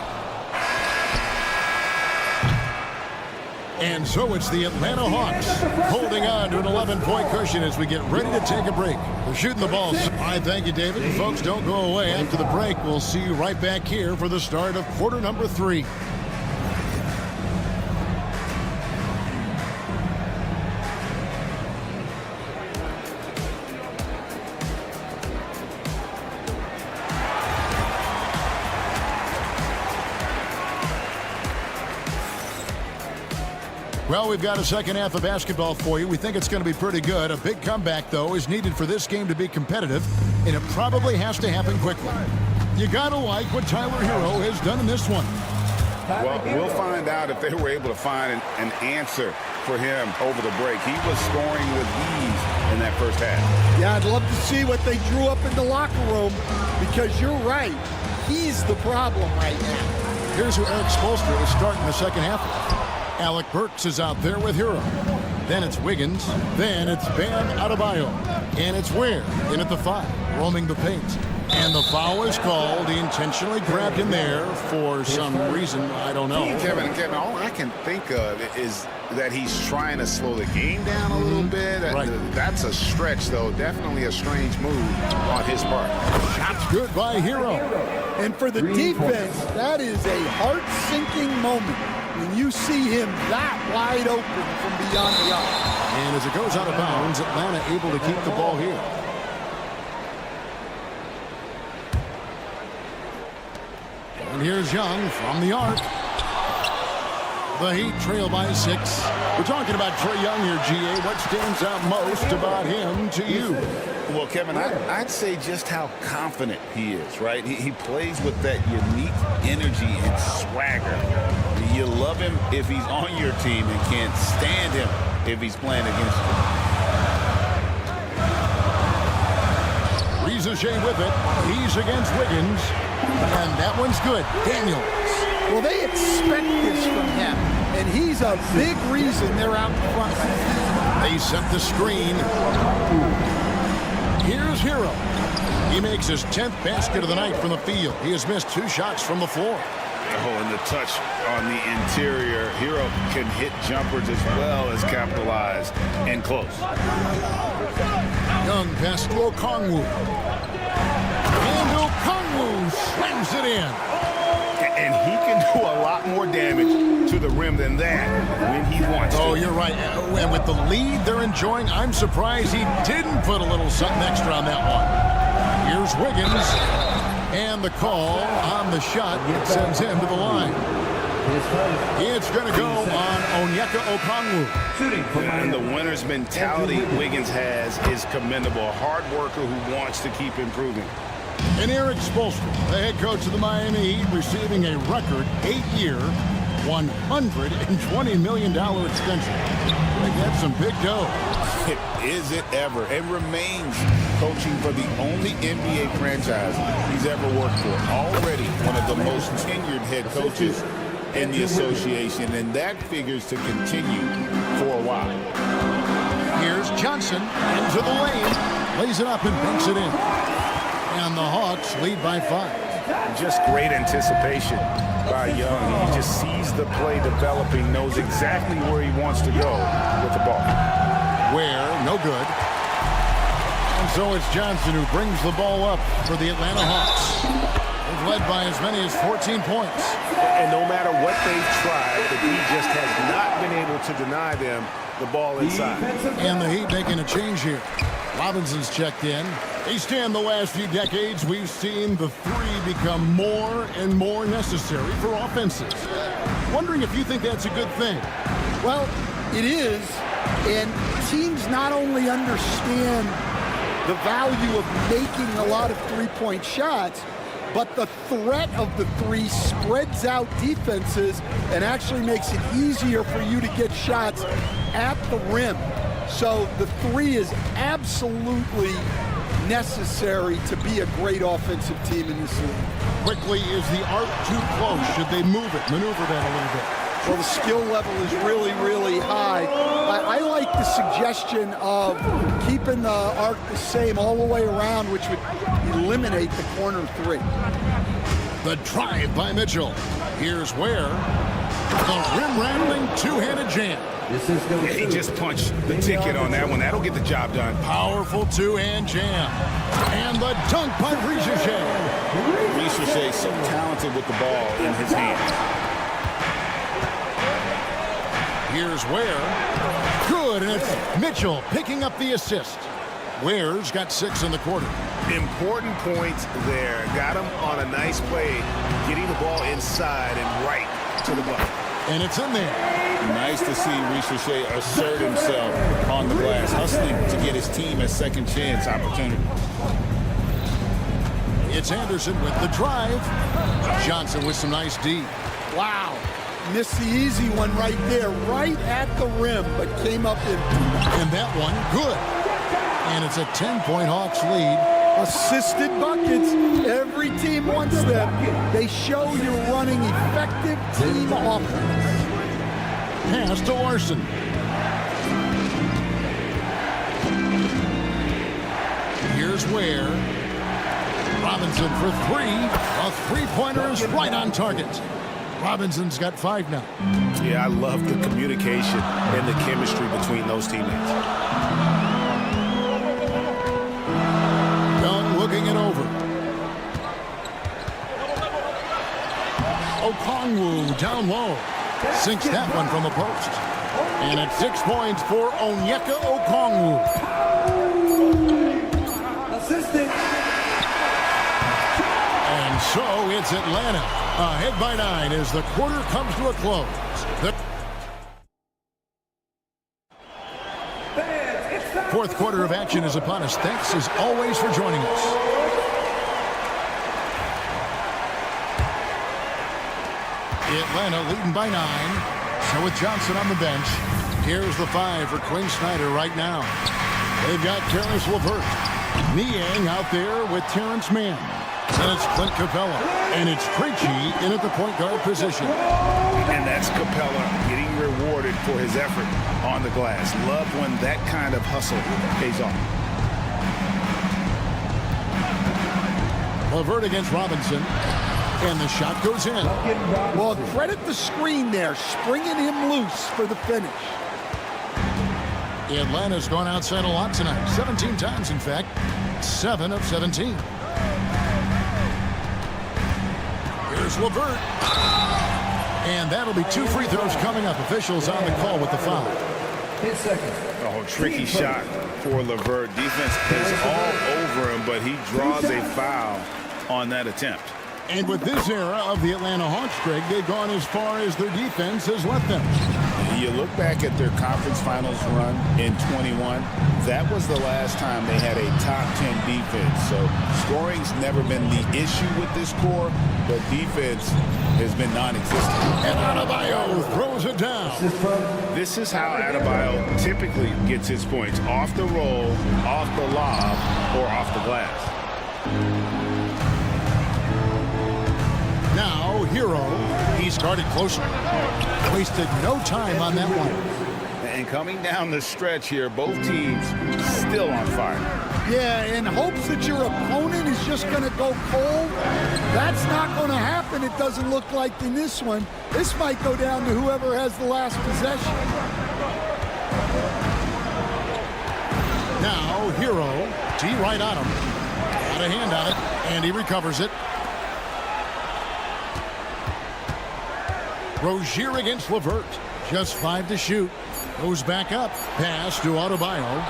And so it's the Atlanta Hawks holding on to an 11-point cushion as we get ready to take a break. They're shooting the ball. I thank you, David. And folks, don't go away. After the break, we'll see you right back here for the start of quarter number 3. Well, we've got a second half of basketball for you. We think it's going to be pretty good. A big comeback, though, is needed for this game to be competitive, and it probably has to happen quickly. You got to like what Tyler Hero has done in this one. Well, we'll find out if they were able to find an answer for him over the break. He was scoring with ease in that first half. Yeah, I'd love to see what they drew up in the locker room because you're right. He's the problem right now. Here's who Eric Spoelstra is starting the second half with. Alec Burks is out there with Hero. Then it's Wiggins. Then it's Bam Adebayo. And it's Ware in at the 5, roaming the paint. And the foul is called. He intentionally grabbed him there for some reason. I don't know. Kevin, all I can think of is that he's trying to slow the game down a little bit. Right. That's a stretch, though. Definitely a strange move on his part. Shots good by Hero. And for the defense, that is a heart-sinking moment when you see him that wide open from beyond the arc. And as it goes out of bounds, Atlanta able to keep the ball here. And here's Young from the arc. The Heat trail by 6. We're talking about Trae Young here, GA. What stands out most about him to you? Well, Kevin, I'd say just how confident he is, right? He plays with that unique energy and swagger. You love him if he's on your team and can't stand him if he's playing against you. Ricochet with it. He's against Wiggins. And that one's good. Daniels. Well, they expect this from him, and he's a big reason they're out in front. They set the screen. Here's Hero. He makes his 10th basket of the night from the field. He has missed 2 shots from the floor. Oh, and the touch on the interior. Hero can hit jumpers as well as capitalize and close. Young pass to Okongwu. And Okongwu slams it in. And he can do a lot more damage to the rim than that when he wants to. Oh, you're right. And with the lead they're enjoying, I'm surprised he didn't put a little something extra on that one. Here's Wiggins. And the call on the shot sends him to the line. It's going to go on Onyeka Okongwu. And the winner's mentality Wiggins has is commendable. A hard worker who wants to keep improving. And Eric Spoelstra, the head coach of the Miami Heat, receiving a record 8-year, $120 million extension. I think that's some big dough. Is it ever? And remains coaching for the only NBA franchise he's ever worked for. Already one of the most tenured head coaches in the association, and that figures to continue for a while. Here's Johnson into the lane, lays it up and banks it in. And the Hawks lead by 5. Just great anticipation by Young. He just sees the play developing, knows exactly where he wants to go with the ball. Where, no good. And so it's Johnson who brings the ball up for the Atlanta Hawks. They've led by as many as 14 points. And no matter what they've tried, the Heat just has not been able to deny them the ball inside. And the Heat making a change here. Robinson's checked in. Each time the last few decades, we've seen the three become more and more necessary for offenses. Wondering if you think that's a good thing. Well, it is, and teams not only understand the value of making a lot of three-point shots, but the threat of the three spreads out defenses and actually makes it easier for you to get shots at the rim. So the three is absolutely necessary to be a great offensive team in this league. Quickly, is the arc too close? Should they move it, maneuver that a little bit? Well, the skill level is really, really high. I like the suggestion of keeping the arc the same all the way around, which would eliminate the corner three. The drive by Mitchell. Here's Ware. The rim-rattling two-handed jam. He just punched the ticket on that one. That'll get the job done. Powerful two-hand jam. And the dunk by Ricochet. Ricochet so talented with the ball in his hands. Here's Ware. Good, and it's Mitchell picking up the assist. Ware's got 6 in the quarter. Important points there. Got him on a nice play, getting the ball inside and right to the bucket. And it's in there. Nice to see Ricochet assert himself on the glass, hustling to get his team a second chance opportunity. It's Anderson with the drive. Johnson with some nice D. Wow. Missed the easy one right there, right at the rim, but came up empty. And that one, good. And it's a 10-point Hawks lead. Assisted buckets. Every team wants them. They show you're running effective team offense. Pass to Larson. Here's Ware. Robinson for 3. A three-pointer is right on target. Robinson's got 5 now. Yeah, I love the communication and the chemistry between those teammates. Young looking it over. Okongwu down low. Sinks that one from the post. And it's 6 points for Onyeka Okongwu. Assistant. And so it's Atlanta ahead by 9 as the quarter comes to a close. The fourth quarter of action is upon us. Thanks as always for joining us. Atlanta leading by 9. So with Johnson on the bench, here's the 5 for Quinn Snyder right now. They've got Terrence LeVert. Niang out there with Terrence Mann. And it's Clint Capella. And it's Krejci in at the point guard position. And that's Capella getting rewarded for his effort on the glass. Love when that kind of hustle pays off. LeVert against Robinson. And the shot goes in. Well, credit the screen there, springing him loose for the finish. Atlanta's gone outside a lot tonight. 17 times, in fact. 7 of 17. Here's LeVert. And that'll be 2 free throws coming up. Officials on the call with the foul. 10 seconds. Oh, tricky shot for LeVert. Defense is all over him, but he draws a foul on that attempt. And with this era of the Atlanta Hawks, Greg, they've gone as far as their defense has let them. You look back at their conference finals run in 21, that was the last time they had a top 10 defense. So scoring's never been the issue with this core, but defense has been non-existent. And Adebayo throws it down. This is how Adebayo typically gets his points: off the roll, off the lob, or off the glass. Now, Hero. He's guarded closer. Wasted no time on that one. And coming down the stretch here, both teams still on fire. Yeah, in hopes that your opponent is just going to go cold. That's not going to happen, it doesn't look like in this one. This might go down to whoever has the last possession. Now, Hero. T right on him. Got a hand on it, and he recovers it. Rozier against LeVert. Just 5 to shoot. Goes back up. Pass to Adebayo.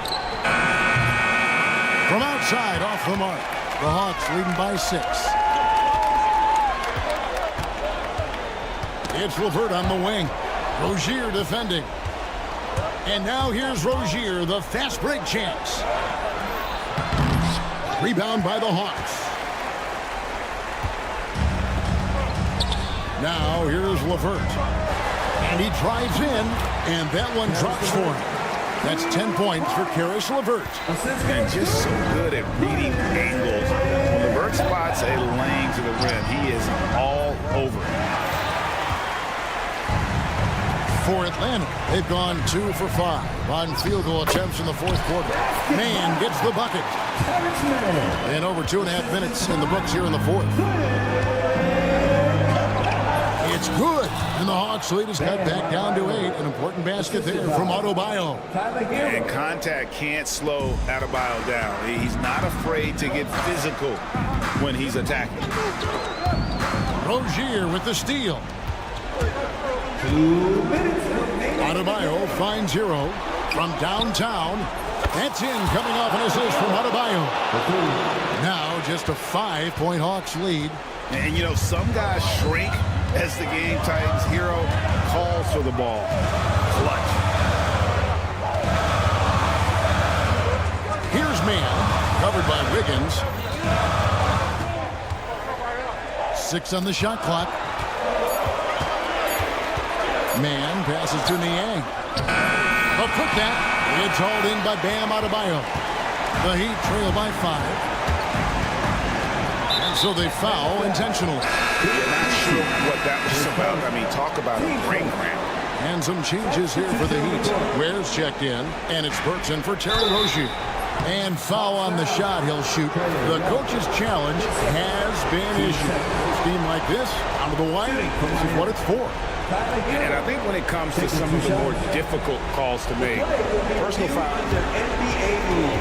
From outside, off the mark. The Hawks leading by 6. It's LeVert on the wing. Rozier defending. And now here's Rozier, the fast break chance. Rebound by the Hawks. Now here's LeVert. And he drives in, and that one drops for him. That's 10 points for Caris LeVert. And just so good at reading angles. When LeVert spots a lane to the rim, he is all over it. For Atlanta, they've gone 2 for 5 on field goal attempts in the 4th quarter. Man gets the bucket. And over 2.5 minutes in the books here in the 4th. It's good, and the Hawks lead is cut back down to 8. An important basket there from Adebayo. And contact can't slow Adebayo down. He's not afraid to get physical when he's attacking. Rozier with the steal. 2 minutes. Adebayo finds Hero from downtown. That's in, coming off an assist from Adebayo. Now just a 5-point Hawks lead. And, you know, some guys shrink as the game tightens. Hero calls for the ball. Clutch. Here's Man, covered by Wiggins. 6 on the shot clock. Man passes to Niang. A putback. It's hauled in by Bam Adebayo. The Heat trail by 5. And so they foul intentionally. You're not sure what that was about. I mean, talk about a brain cramp. And some changes here for the Heat. Ware's checked in, and it's Burks in for Terry Rozier. And foul on the shot he'll shoot. The coach's challenge has been issued. A scheme like this, out of the wire, this is what it's for. And I think when it comes to some of the more difficult calls to make, personal foul. NBA rule.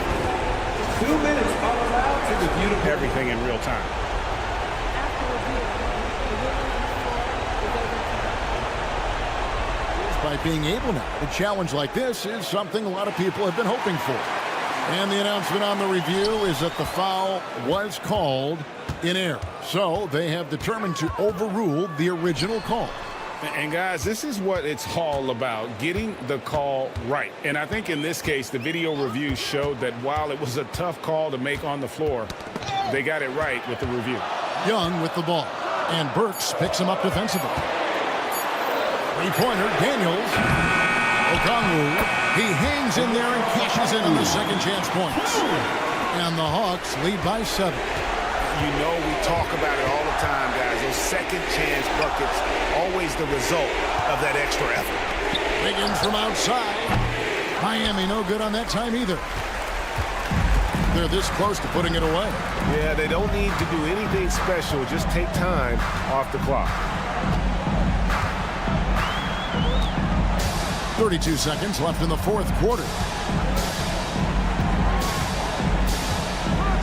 2 minutes are allowed to review Everything in real time. By being able now, a challenge like this is something a lot of people have been hoping for. And the announcement on the review is that the foul was called in error. So they have determined to overrule the original call. And guys, this is what it's all about, getting the call right. And I think in this case, the video review showed that while it was a tough call to make on the floor, they got it right with the review. Young with the ball. And Burks picks him up defensively. Three-pointer, Daniels. Okongwu. He hangs in there and cashes in on the second chance points. And the Hawks lead by 7. You know we talk about it all the time, guys. Those second chance buckets, always the result of that extra effort. Wiggins from outside. Miami no good on that time either. They're this close to putting it away. Yeah, they don't need to do anything special. Just take time off the clock. 32 seconds left in the fourth quarter.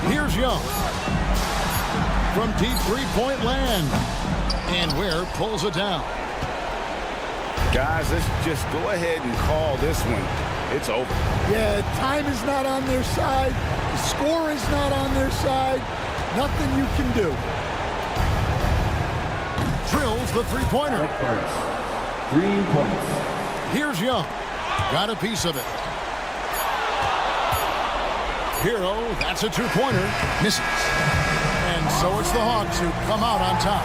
Here's Young. From deep three-point land. And Ware pulls it down. Guys, let's just go ahead and call this one. It's over. Yeah, time is not on their side. The score is not on their side. Nothing you can do. Drills the three-pointer. 3 points. Here's Young. Got a piece of it. Hero, that's a two-pointer. Misses. And so it's the Hawks who come out on top.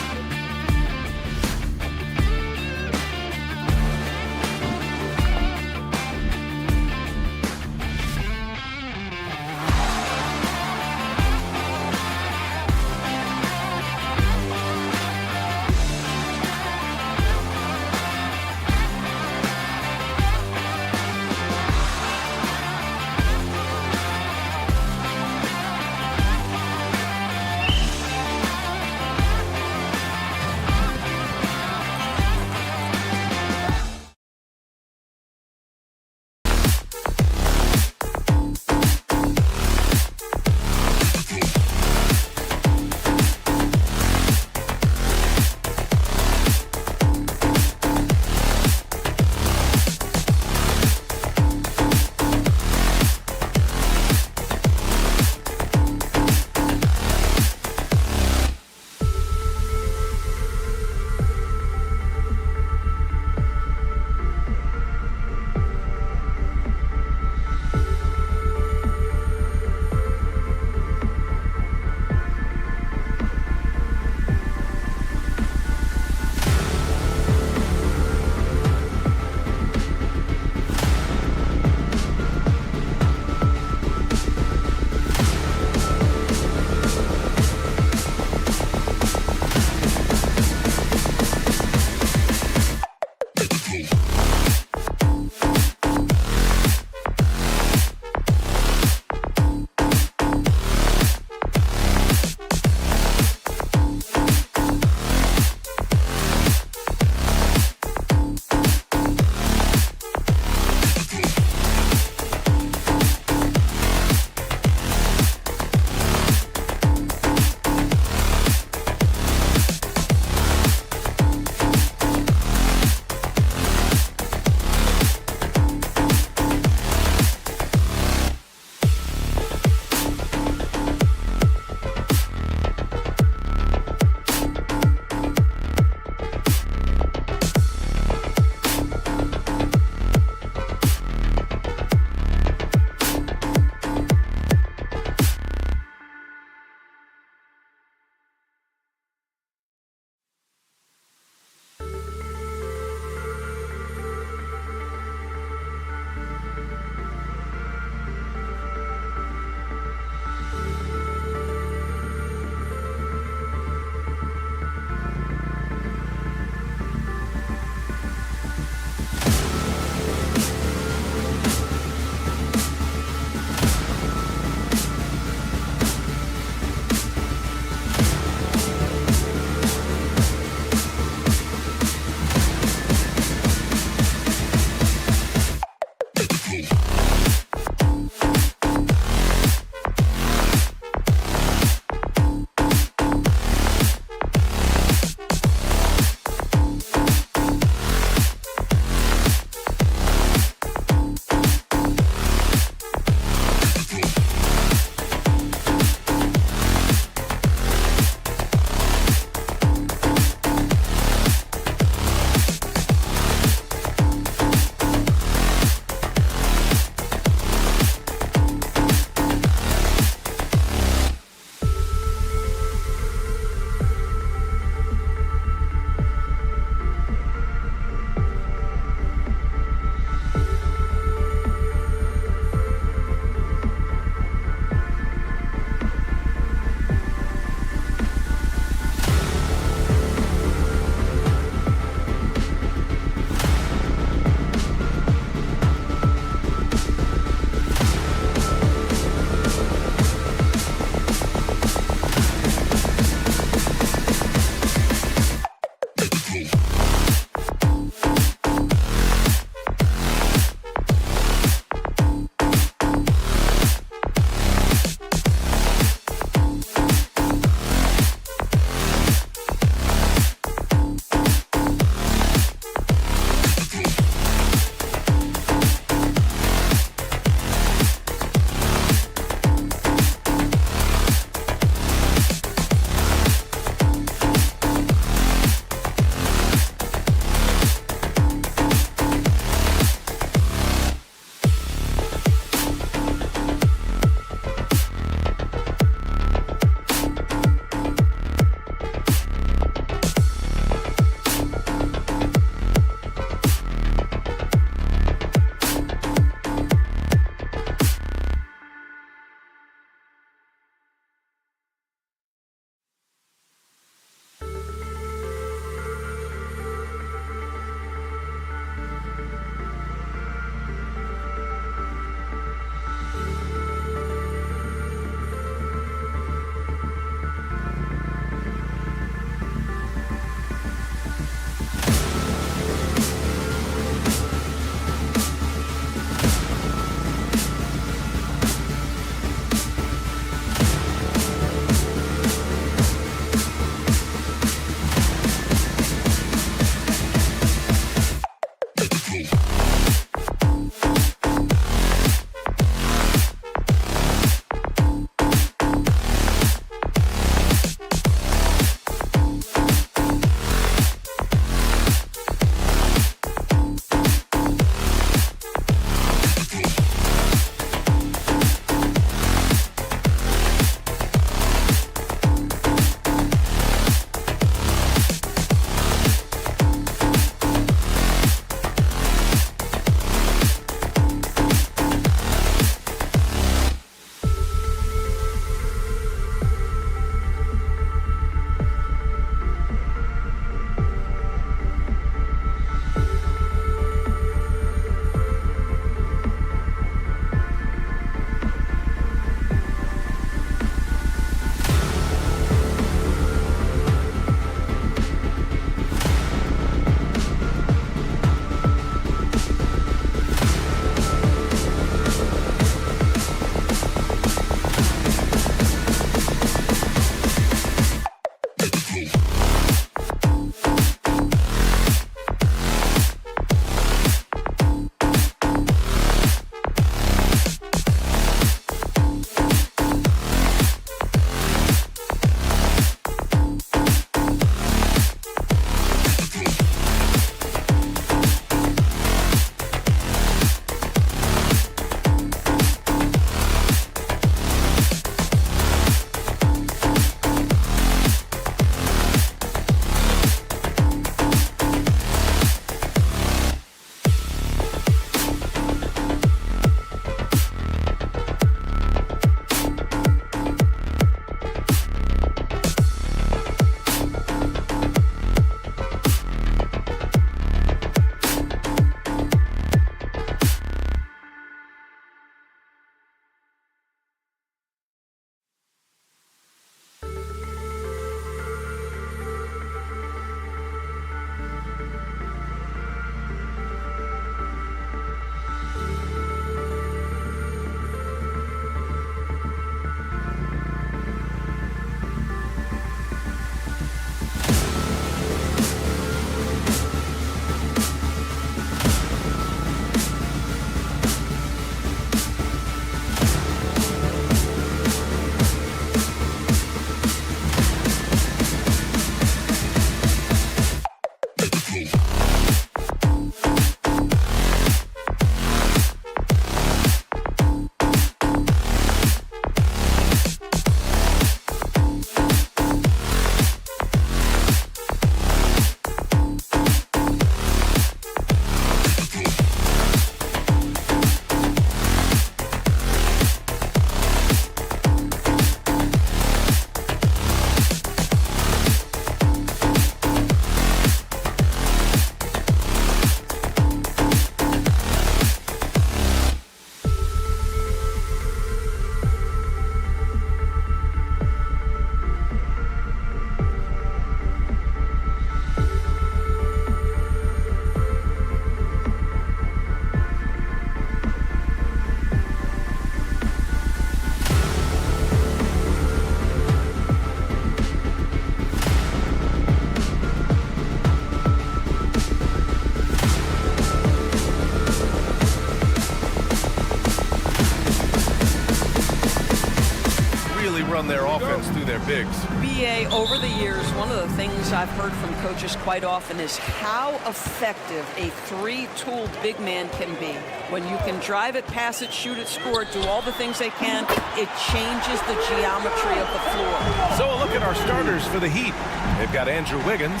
run their offense through their bigs. BA, over the years, one of the things I've heard from coaches quite often is how effective a three-tooled big man can be. When you can drive it, pass it, shoot it, score it, do all the things they can, it changes the geometry of the floor. So a look at our starters for the Heat. They've got Andrew Wiggins.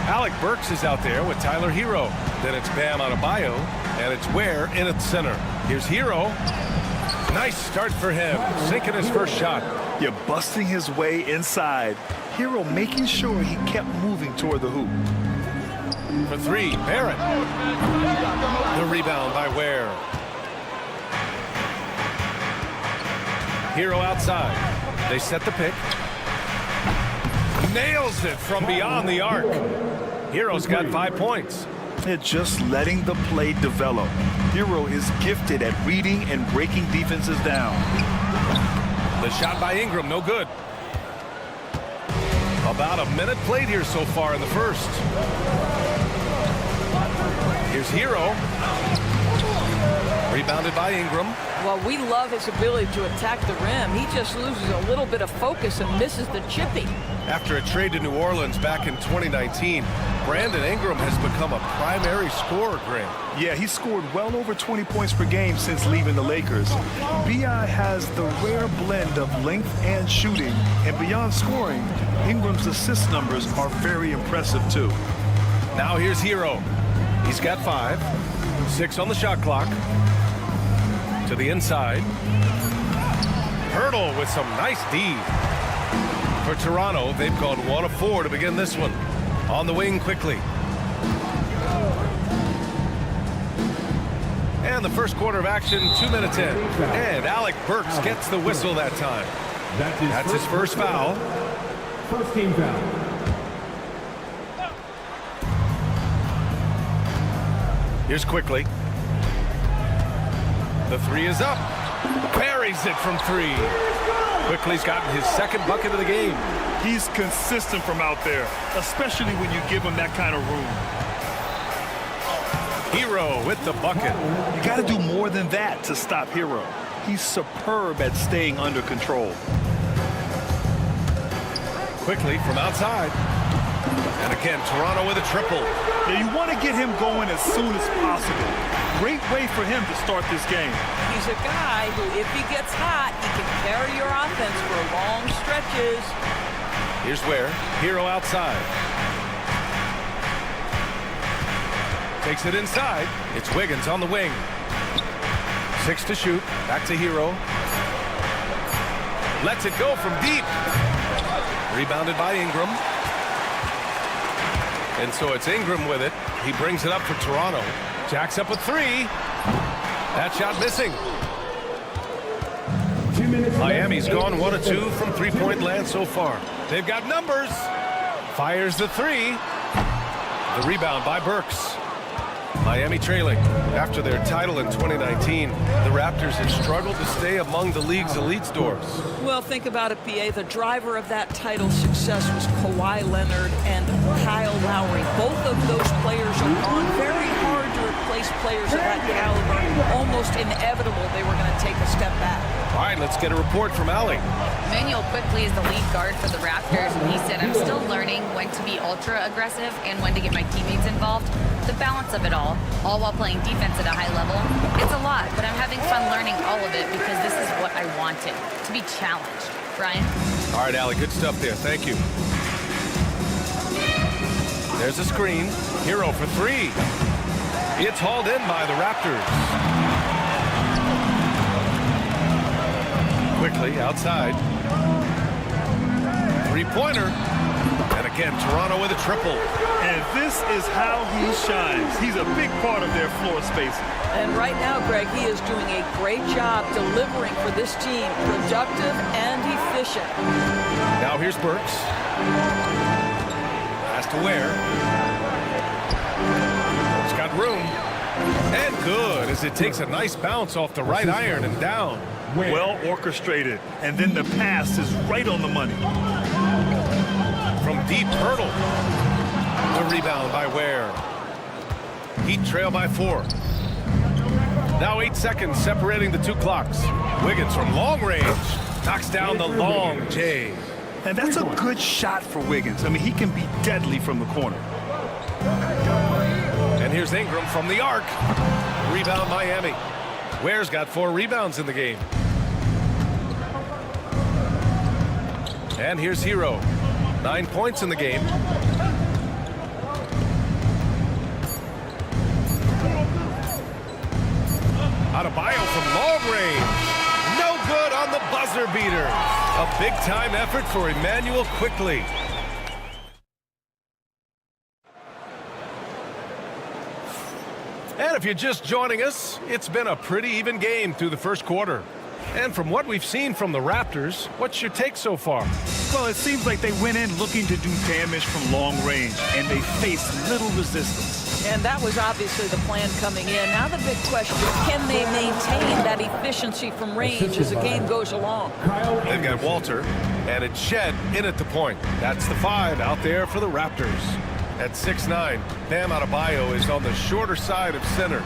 Alec Burks is out there with Tyler Hero. Then it's Bam Adebayo, and it's Ware in at center. Here's Hero. Nice start for him, sinking his first shot. You're busting his way inside. Hero making sure he kept moving toward the hoop. For three, Barrett. The rebound by Ware. Hero outside. They set the pick. Nails it from beyond the arc. Hero's got 5 points. They're just letting the play develop. Hero is gifted at reading and breaking defenses down. The shot by Ingram, no good. About a minute played here so far in the first. Here's Hero. Rebounded by Ingram. Well, we love his ability to attack the rim. He just loses a little bit of focus and misses the chippy. After a trade to New Orleans back in 2019, Brandon Ingram has become a primary scorer, Greg. Yeah, he scored well over 20 points per game since leaving the Lakers. B.I. has the rare blend of length and shooting, and beyond scoring, Ingram's assist numbers are very impressive too. Now here's Hero. He's got 5. 6 on the shot clock. To the inside. Hurdle with some nice D. For Toronto, they've gone 1 of 4 to begin this one. On the wing quickly. And the first quarter of action, 2 minutes in. And Alec Burks gets the whistle that time. That's his first foul. First team foul. Here's Quickly. The 3 is up. Buries it from 3. Quickly's gotten his second bucket of the game. He's consistent from out there, especially when you give him that kind of room. Hero with the bucket. You got to do more than that to stop Hero. He's superb at staying under control. Quickly from outside. And again, Toronto with a triple. Yeah, you want to get him going as soon as possible. Great way for him to start this game. He's a guy who, if he gets hot, he can carry your offense for long stretches. Here's Ware. Hero outside. Takes it inside. It's Wiggins on the wing. 6 to shoot. Back to Hero. Lets it go from deep. Rebounded by Ingram. And so it's Ingram with it. He brings it up for Toronto. Jacks up with 3. That shot missing. 2 minutes. Miami's gone 1 of 2 from three-point land so far. They've got numbers. Fires the 3. The rebound by Burks. Miami trailing. After their title in 2019, the Raptors have struggled to stay among the league's elite stars. Well, think about it, BA. The driver of that title success was Kawhi Leonard and Kyle Lowry. Both of those players are gone. Very hard to replace players of that caliber. Almost inevitable they were going to take a step back. All right, let's get a report from Allie. Manuel Quickly is the lead guard for the Raptors, and he said, I'm still learning when to be ultra aggressive and when to get my teammates involved. The balance of it all while playing defense at a high level. It's a lot, but I'm having fun learning all of it because this is what I wanted, to be challenged. Brian? All right, Allie, good stuff there. Thank you. There's a screen. Hero for 3. It's hauled in by the Raptors. Quickly outside. 3-pointer. And again, Toronto with a triple. And this is how he shines. He's a big part of their floor spacing. And right now, Greg, he is doing a great job delivering for this team. Productive and efficient. Now here's Burks. Has to Ware. It's got room. And good, as it takes a nice bounce off the right iron and down. Well orchestrated. And then the pass is right on the money. From deep, Hurdle. The rebound by Ware. Heat trail by 4. Now 8 seconds separating the 2 clocks. Wiggins from long range. Knocks down the long J. And that's a good shot for Wiggins. I mean, he can be deadly from the corner. And here's Ingram from the arc. Rebound Miami. Ware's got 4 rebounds in the game. And here's Hero. 9 points in the game. Adebayo from long range. No good on the buzzer beater. A big-time effort for Emmanuel quickly. And if you're just joining us, it's been a pretty even game through the first quarter. And from what we've seen from the Raptors, what's your take so far? Well, it seems like they went in looking to do damage from long range, and they faced little resistance. And that was obviously the plan coming in. Now the big question is, can they maintain that efficiency from range as the game goes along? They've got Walter, and it's Shed in at the point. That's the 5 out there for the Raptors. At 6'9", Bam Adebayo is on the shorter side of centers.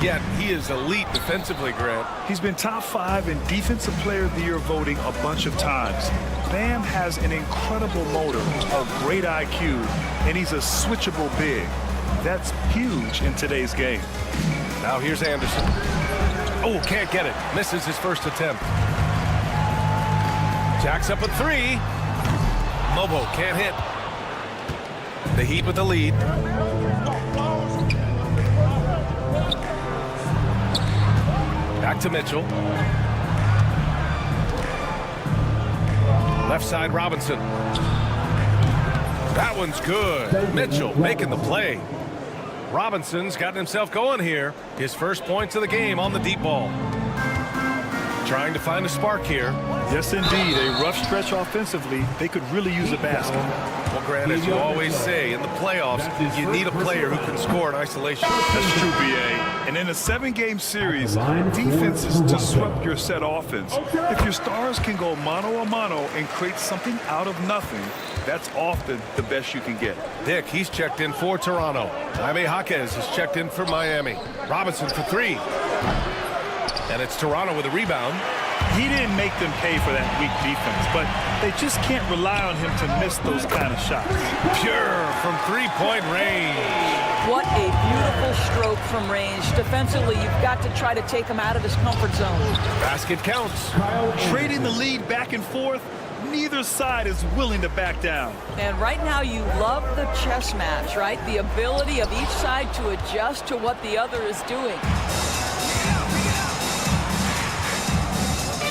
Yet he is elite defensively, Grant. He's been top 5 in Defensive Player of the Year voting a bunch of times. Bam has an incredible motor, a great IQ, and he's a switchable big. That's huge in today's game. Now here's Anderson. Oh, can't get it. Misses his first attempt. Jacks up a 3. Mobo can't hit. The Heat with the lead. Back to Mitchell. Left side Robinson. That one's good. Mitchell making the play. Robinson's gotten himself going here. His first points of the game on the deep ball. Trying to find a spark here. Yes, indeed. A rough stretch offensively. They could really use a basket. Well, Grant, as you always say, in the playoffs, you need a player who can score in isolation. That's true, B.A. And in a 7-game series, defense is disrupt your set offense. If your stars can go mano-a-mano and create something out of nothing, that's often the best you can get. Dick, he's checked in for Toronto. Jaime Jaquez has checked in for Miami. Robinson for 3. And it's Toronto with a rebound. He didn't make them pay for that weak defense, but they just can't rely on him to miss those kind of shots. Pure from 3-point range. What a beautiful stroke from range. Defensively, you've got to try to take him out of his comfort zone. Basket counts. Trading the lead back and forth, neither side is willing to back down. And right now you love the chess match, right? The ability of each side to adjust to what the other is doing.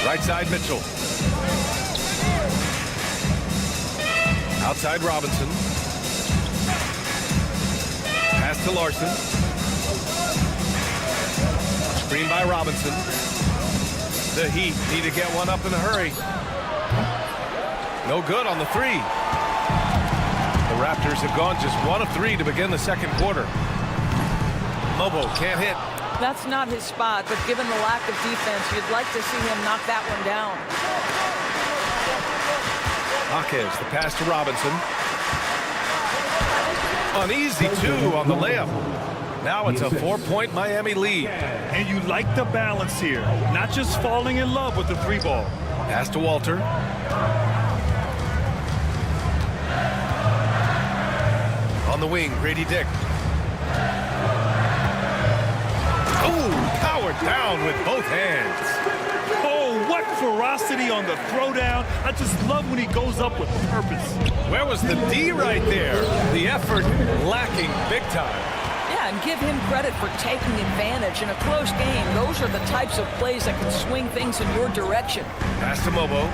Right side Mitchell. Outside Robinson. Pass to Larson. Screen by Robinson. The Heat need to get one up in a hurry. No good on the 3. The Raptors have gone just 1 of 3 to begin the second quarter. Mobo can't hit. That's not his spot, but given the lack of defense, you'd like to see him knock that one down. Jaquez, the pass to Robinson. Uneasy 2 on the layup. Now it's a 4-point Miami lead. And you like the balance here, not just falling in love with the 3 ball. Pass to Walter. On the wing, Grady Dick. Oh, powered down with both hands. Oh, what ferocity on the throwdown. I just love when he goes up with purpose. Where was the D right there? The effort lacking big time. Yeah, and give him credit for taking advantage in a close game. Those are the types of plays that can swing things in your direction. Pass to Mobo.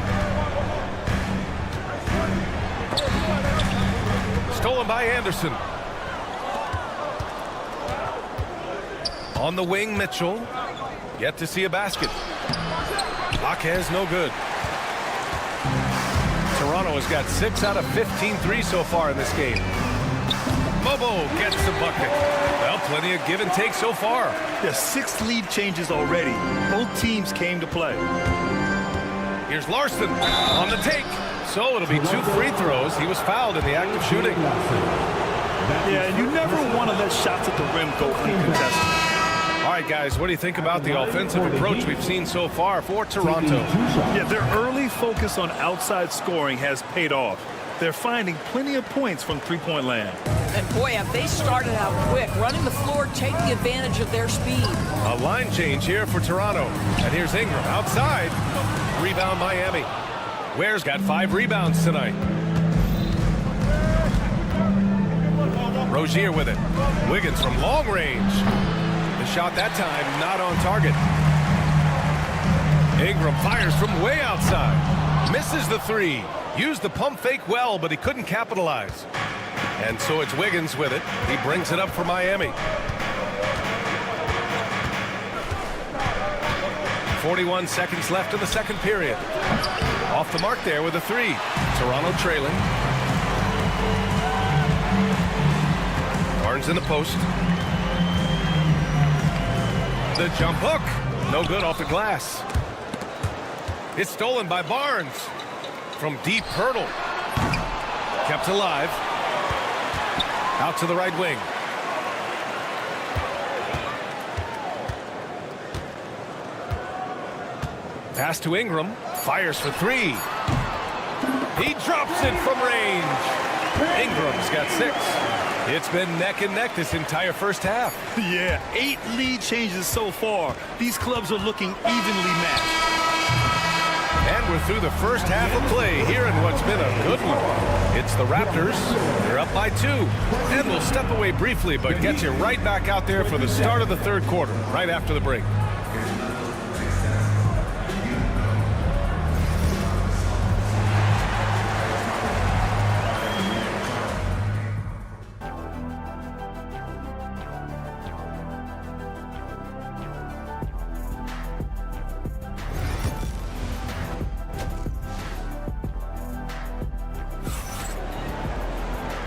Stolen by Anderson. On the wing, Mitchell. Yet to see a basket. Jaquez, no good. Toronto has got 6 out of 15 threes so far in this game. Mobo gets the bucket. Well, plenty of give and take so far. Yeah, 6 lead changes already. Both teams came to play. Here's Larson on the take. So it'll be 2 free throws. He was fouled in the act of shooting. Yeah, and you never want to let shots at the rim go uncontested. All right, guys, what do you think about the offensive approach we've seen so far for Toronto? Yeah, their early focus on outside scoring has paid off. They're finding plenty of points from three-point land. And boy, have they started out quick, running the floor, taking advantage of their speed. A line change here for Toronto. And here's Ingram outside. Rebound Miami. Ware's got 5 rebounds tonight. Rozier with it. Wiggins from long range. The shot that time not on target. Ingram fires from way outside. Misses the 3. Used the pump fake well, but he couldn't capitalize. And so it's Wiggins with it. He brings it up for Miami. 41 seconds left in the second period. Off the mark there with a 3. Toronto trailing. Barnes in the post. The jump hook. No good off the glass. It's stolen by Barnes. From deep, Pirtle. Kept alive. Out to the right wing. Pass to Ingram. Fires for 3. He drops it from range. Ingram's got 6. It's been neck and neck this entire first half. Yeah, 8 lead changes so far. These clubs are looking evenly matched. And we're through the first half of play here in what's been a good one. It's the Raptors. They're up by 2. And we'll step away briefly, but get you right back out there for the start of the third quarter, right after the break.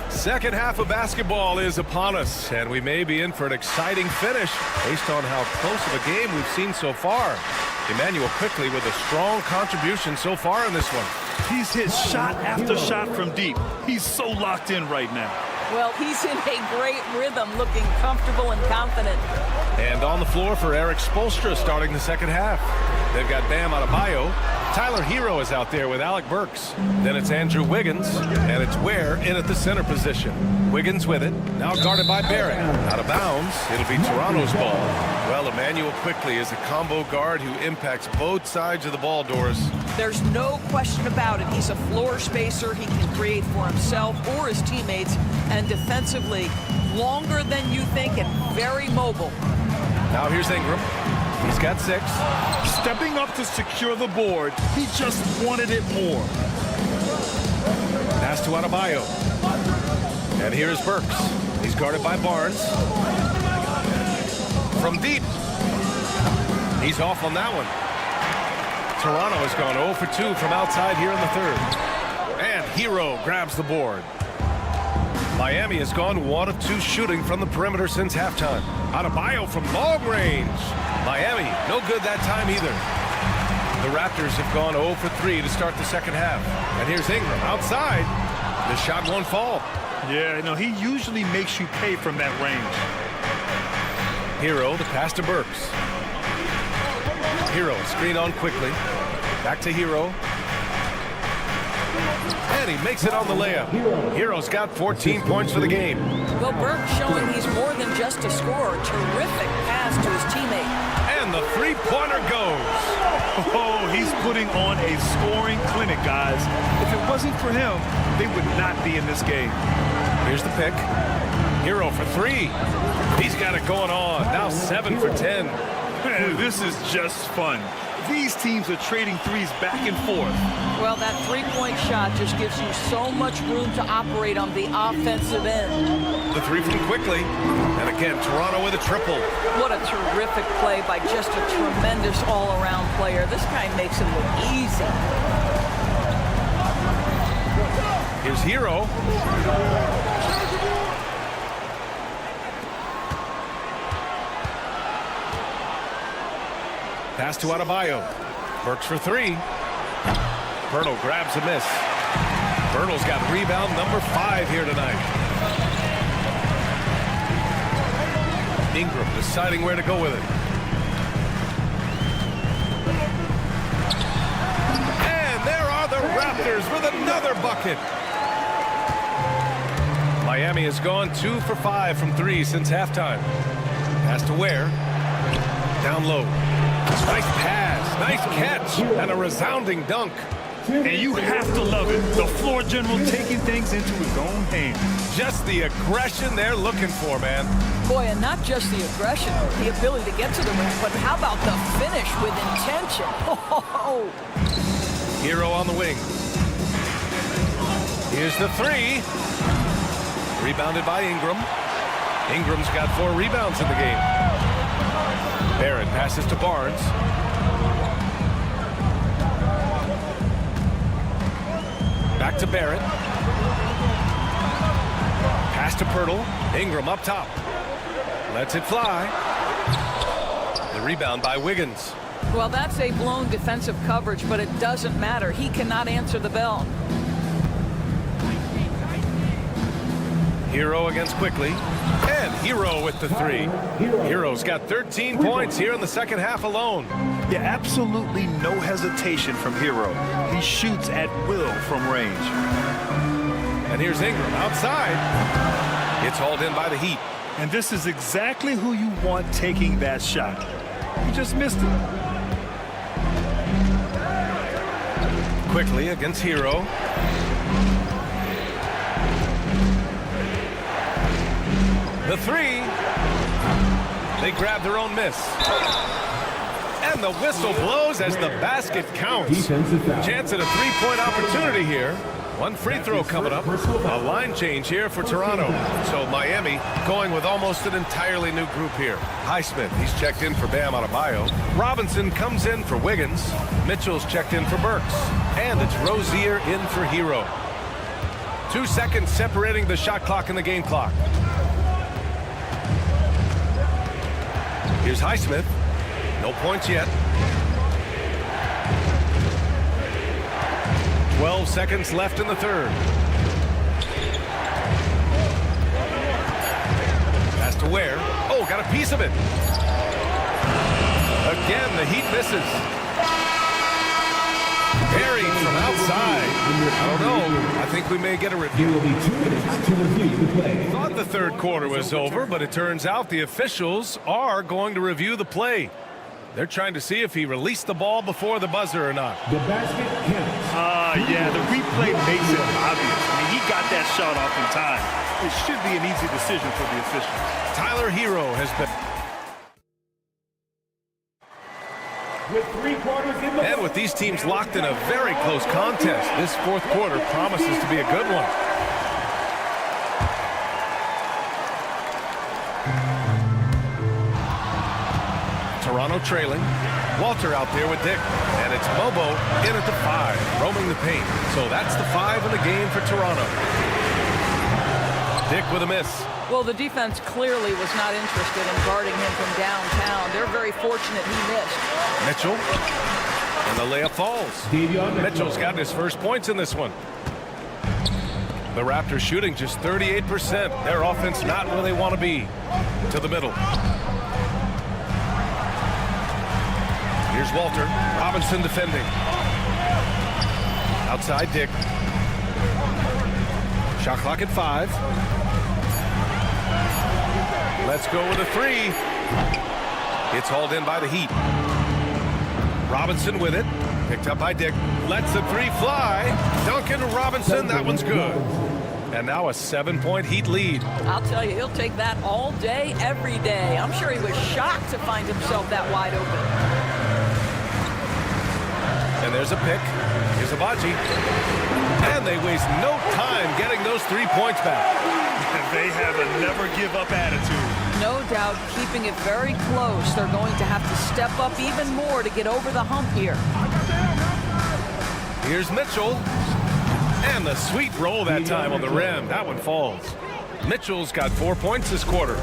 Second half of basketball is upon us, and we may be in for an exciting finish based on how close of a game we've seen so far. Emmanuel quickly with a strong contribution so far in this one. He's hit shot after shot from deep. He's so locked in right now. Well, he's in a great rhythm, looking comfortable and confident. And on the floor for Eric Spoelstra starting the second half. They've got Bam Adebayo. Tyler Hero is out there with Alec Burks. Then it's Andrew Wiggins, and it's Ware in at the center position. Wiggins with it, now guarded by Barrett. Out of bounds, it'll be Toronto's ball. Well, Emmanuel quickly is a combo guard who impacts both sides of the ball, Doris. There's no question about it. He's a floor spacer. He can create for himself or his teammates, and defensively, longer than you think and very mobile. Now here's Ingram. He's got 6. Stepping up to secure the board, he just wanted it more. Pass to Adebayo. And here's Burks. He's guarded by Barnes. From deep. He's off on that one. Toronto has gone 0 for 2 from outside here in the third. And Hero grabs the board. Miami has gone 1 of 2 shooting from the perimeter since halftime. Adebayo from long range. Miami, no good that time either. The Raptors have gone 0 for 3 to start the second half. And here's Ingram outside. The shot won't fall. Yeah, no, he usually makes you pay from that range. Hero, the pass to Burks. Hero, screen on quickly. Back to Hero. And he makes it on the layup. Hero's got 14 points for the game. Well, Burke showing he's more than just a scorer. Terrific pass to his teammate. And the three-pointer goes. Oh, he's putting on a scoring clinic, guys. If it wasn't for him, they would not be in this game. Here's the pick. Hero for 3. He's got it going on. Now 7 for 10. Man, this is just fun. These teams are trading threes back and forth. Well, that three-point shot just gives you so much room to operate on the offensive end. The 3 from quickly. And again, Toronto with a triple. What a terrific play by just a tremendous all-around player. This guy makes it look easy. Here's Hero. Pass to Adebayo. Burks for 3. Pirtle grabs a miss. Pirtle's got rebound number 5 here tonight. Ingram deciding where to go with it. And there are the Raptors with another bucket. Miami has gone 2 for 5 from 3 since halftime. Pass to Ware. Down low. Nice pass, nice catch, and a resounding dunk. And you have to love it. The floor general taking things into his own hands. Just the aggression they're looking for, man. Boy, and not just the aggression, the ability to get to the rim, but how about the finish with intention? Oh. Hero on the wing. Here's the 3. Rebounded by Ingram. Ingram's got 4 rebounds in the game. Barrett passes to Barnes. Back to Barrett. Pass to Pirtle. Ingram up top. Lets it fly. The rebound by Wiggins. Well, that's a blown defensive coverage, but it doesn't matter. He cannot answer the bell. Hero against Quickly. And Hero with the 3. Hero's got 13 points here in the second half alone. Yeah, absolutely no hesitation from Hero. He shoots at will from range. And here's Ingram outside. It's hauled in by the Heat. And this is exactly who you want taking that shot. He just missed it. Quickly against Hero. The 3. They grab their own miss. And the whistle blows as the basket counts. Chance at a 3-point opportunity here. 1 free throw coming up. A line change here for Toronto. So Miami going with almost an entirely new group here. Highsmith, he's checked in for Bam Adebayo. Robinson comes in for Wiggins. Mitchell's checked in for Burks. And it's Rozier in for Hero. 2 seconds separating the shot clock and the game clock. Here's Highsmith. No points yet. 12 seconds left in the third. Pass to Ware. Oh, got a piece of it. Again, the Heat misses. Buried from outside. I don't know. I think we may get a review. There will be 2 minutes to review the play. Thought the third quarter was over, but it turns out the officials are going to review the play. They're trying to see if he released the ball before the buzzer or not. The basket counts. Yeah, the replay makes it obvious. I mean, he got that shot off in time. It should be an easy decision for the officials. Tyler Hero has been... With 3 quarters in the... And with these teams locked in a very close contest, this fourth quarter promises to be a good one. Toronto trailing. Walter out there with Dick. And it's Mobo in at the 5, roaming the paint. So that's the 5 in the game for Toronto. Dick with a miss. Well, the defense clearly was not interested in guarding him from downtown. They're very fortunate he missed. Mitchell. And the layup falls. Mitchell's gotten his first points in this one. The Raptors shooting just 38%. Their offense not where they want to be. To the middle. Here's Walter. Robinson defending. Outside Dick. Shot clock at 5. Let's go with a 3. It's hauled in by the Heat. Robinson with it. Picked up by Dick. Lets the 3 fly. Duncan Robinson. That one's good. And now a 7-point Heat lead. I'll tell you, he'll take that all day, every day. I'm sure he was shocked to find himself that wide open. And there's a pick. Here's Abaji. And they waste no time getting those 3 points back. They have a never-give-up attitude. No doubt keeping it very close. They're going to have to step up even more to get over the hump here. Here's Mitchell. And the sweet roll that time on the rim. That one falls. Mitchell's got 4 points this quarter.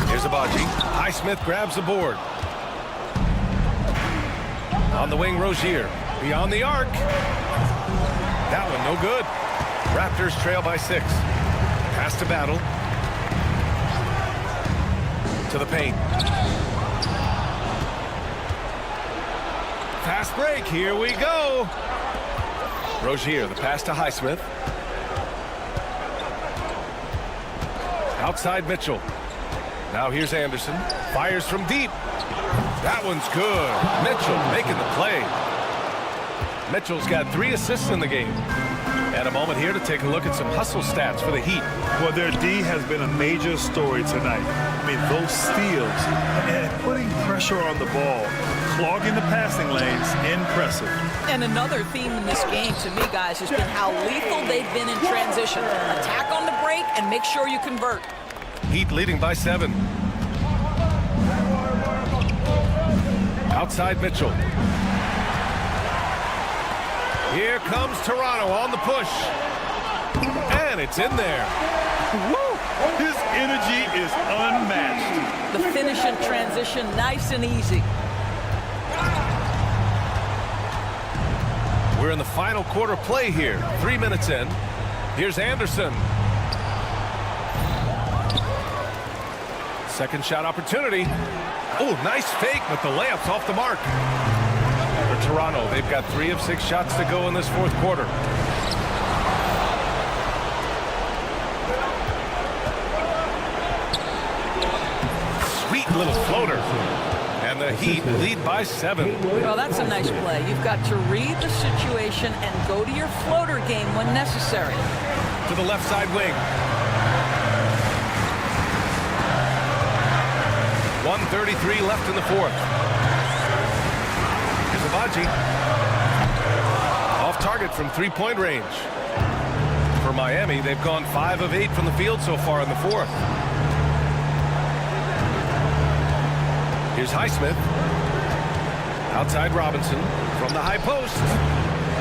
Here's Abaji. Highsmith grabs the board. On the wing, Rozier. Beyond the arc. That one no good. Raptors trail by 6. Pass to Battle. to the paint. Fast break, here we go. Rozier, the pass to Highsmith. Outside Mitchell. Now here's Anderson. Fires from deep. That one's good. Mitchell making the play. Mitchell's got 3 assists in the game. And a moment here to take a look at some hustle stats for the Heat. Well, their D has been a major story tonight. I mean, those steals and putting pressure on the ball, clogging the passing lanes, impressive. And another theme in this game to me, guys, has been how lethal they've been in transition. Attack on the break and make sure you convert. Heat leading by 7. Outside Mitchell. Here comes Toronto on the push. And it's in there. Woo! His energy is unmatched. The finish in transition, nice and easy. We're in the final quarter play here. 3 minutes in. Here's Anderson. Second shot opportunity. Oh, nice fake, but the layup's off the mark. For Toronto, they've got 3 of 6 shots to go in this 4th quarter. Sweet little floater. And the Heat lead by 7. Well, that's a nice play. You've got to read the situation and go to your floater game when necessary. To the left side wing. 1:33 left in the 4th. Here's Abaji. Off target from 3-point range. For Miami, they've gone 5 of 8 from the field so far in the 4th. Here's Highsmith. Outside Robinson from the high post.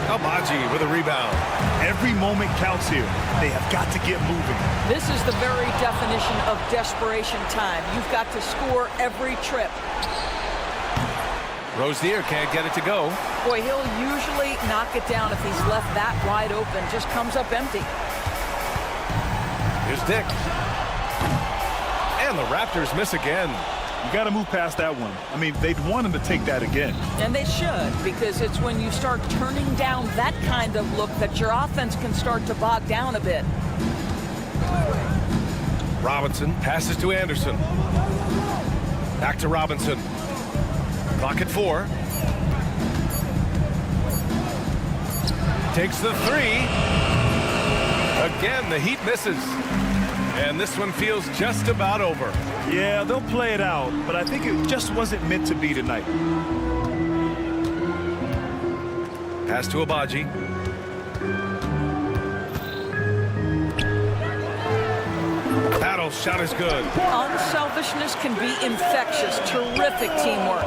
Abaji with a rebound. Every moment counts here. They have got to get moving. This is the very definition of desperation time. You've got to score every trip. Rozier can't get it to go. Boy, he'll usually knock it down if he's left that wide open. Just comes up empty. Here's Dick. And the Raptors miss again. You got to move past that one. I mean, they'd want him to take that again. And they should, because it's when you start turning down that kind of look that your offense can start to bog down a bit. Robinson passes to Anderson. Back to Robinson. Clock at 4. Takes the 3. Again, the Heat misses. And this one feels just about over. Yeah, they'll play it out, but I think it just wasn't meant to be tonight. Pass to Abaji. Battle shot is good. Unselfishness can be infectious. Terrific teamwork.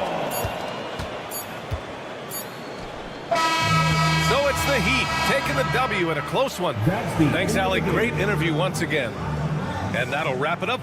So it's the Heat taking the W in a close one. Thanks, Allie. Great interview once again. And that'll wrap it up.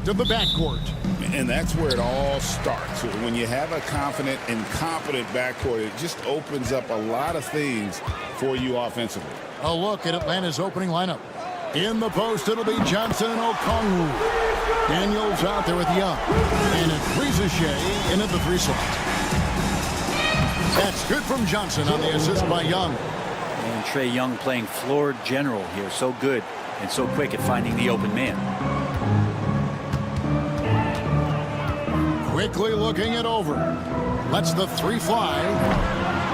to the backcourt. And that's where it all starts. When you have a confident and competent backcourt, it just opens up a lot of things for you offensively. A look at Atlanta's opening lineup. In the post, it'll be Johnson and Okongwu. Daniels out there with Young. And it's Rizichet in at the 3 slot. That's good from Johnson on the assist by Young. And Trae Young playing floor general here. So good and so quick at finding the open man. Quickly looking it over. Lets the 3 fly.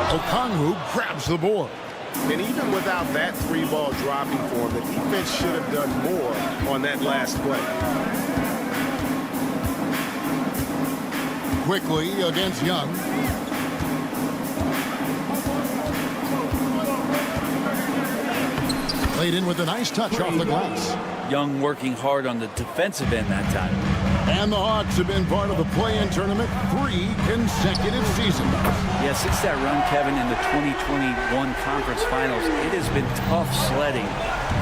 Okongwu grabs the board. And even without that 3-ball dropping for him, the defense should have done more on that last play. Quickly against Young. Played in with a nice touch off the glass. Young working hard on the defensive end that time. And the Hawks have been part of the play-in tournament 3 consecutive seasons. Yeah, since that run, Kevin, in the 2021 conference finals, it has been tough sledding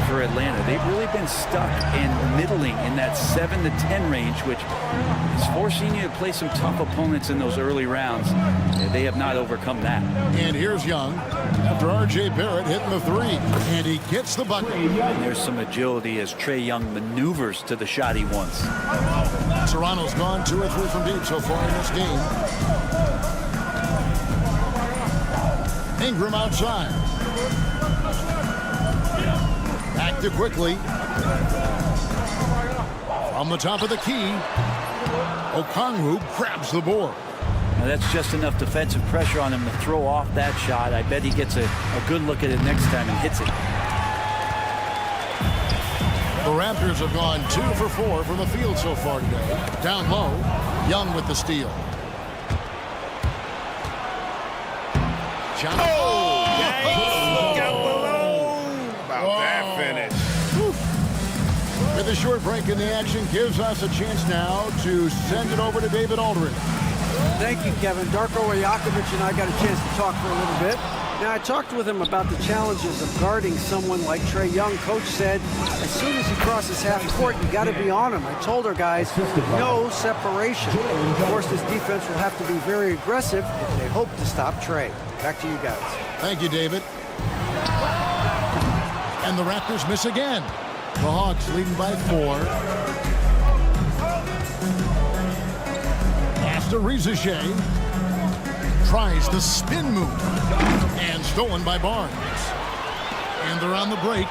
for Atlanta. They've really been stuck and middling in that 7 to 10 range, which is forcing you to play some tough opponents in those early rounds. They have not overcome that. And here's Young after R.J. Barrett hitting the 3. And he gets the bucket. And there's some agility as Trae Young maneuvers to the shot he wants. Serrano's gone 2 or 3 from deep so far in this game. Ingram outside. Back to quickly. From the top of the key, Okongwu grabs the board. Now that's just enough defensive pressure on him to throw off that shot. I bet he gets a good look at it next time and hits it. The Raptors have gone 2 for 4 from the field so far today. Down low, Young with the steal. Johnson. That finish. With a short break in the action gives us a chance now to send it over to David Aldridge. Thank you, Kevin. Darko Rajakovic and I got a chance to talk for a little bit. Now, I talked with him about the challenges of guarding someone like Trae Young. Coach said, as soon as he crosses half court, you got to be on him. I told our guys, no separation. Of course, this defense will have to be very aggressive if they hope to stop Trae. Back to you guys. Thank you, David. And the Raptors miss again. The Hawks leading by 4. Pass to Rizichet. Tries the spin move. And stolen by Barnes. And they're on the break.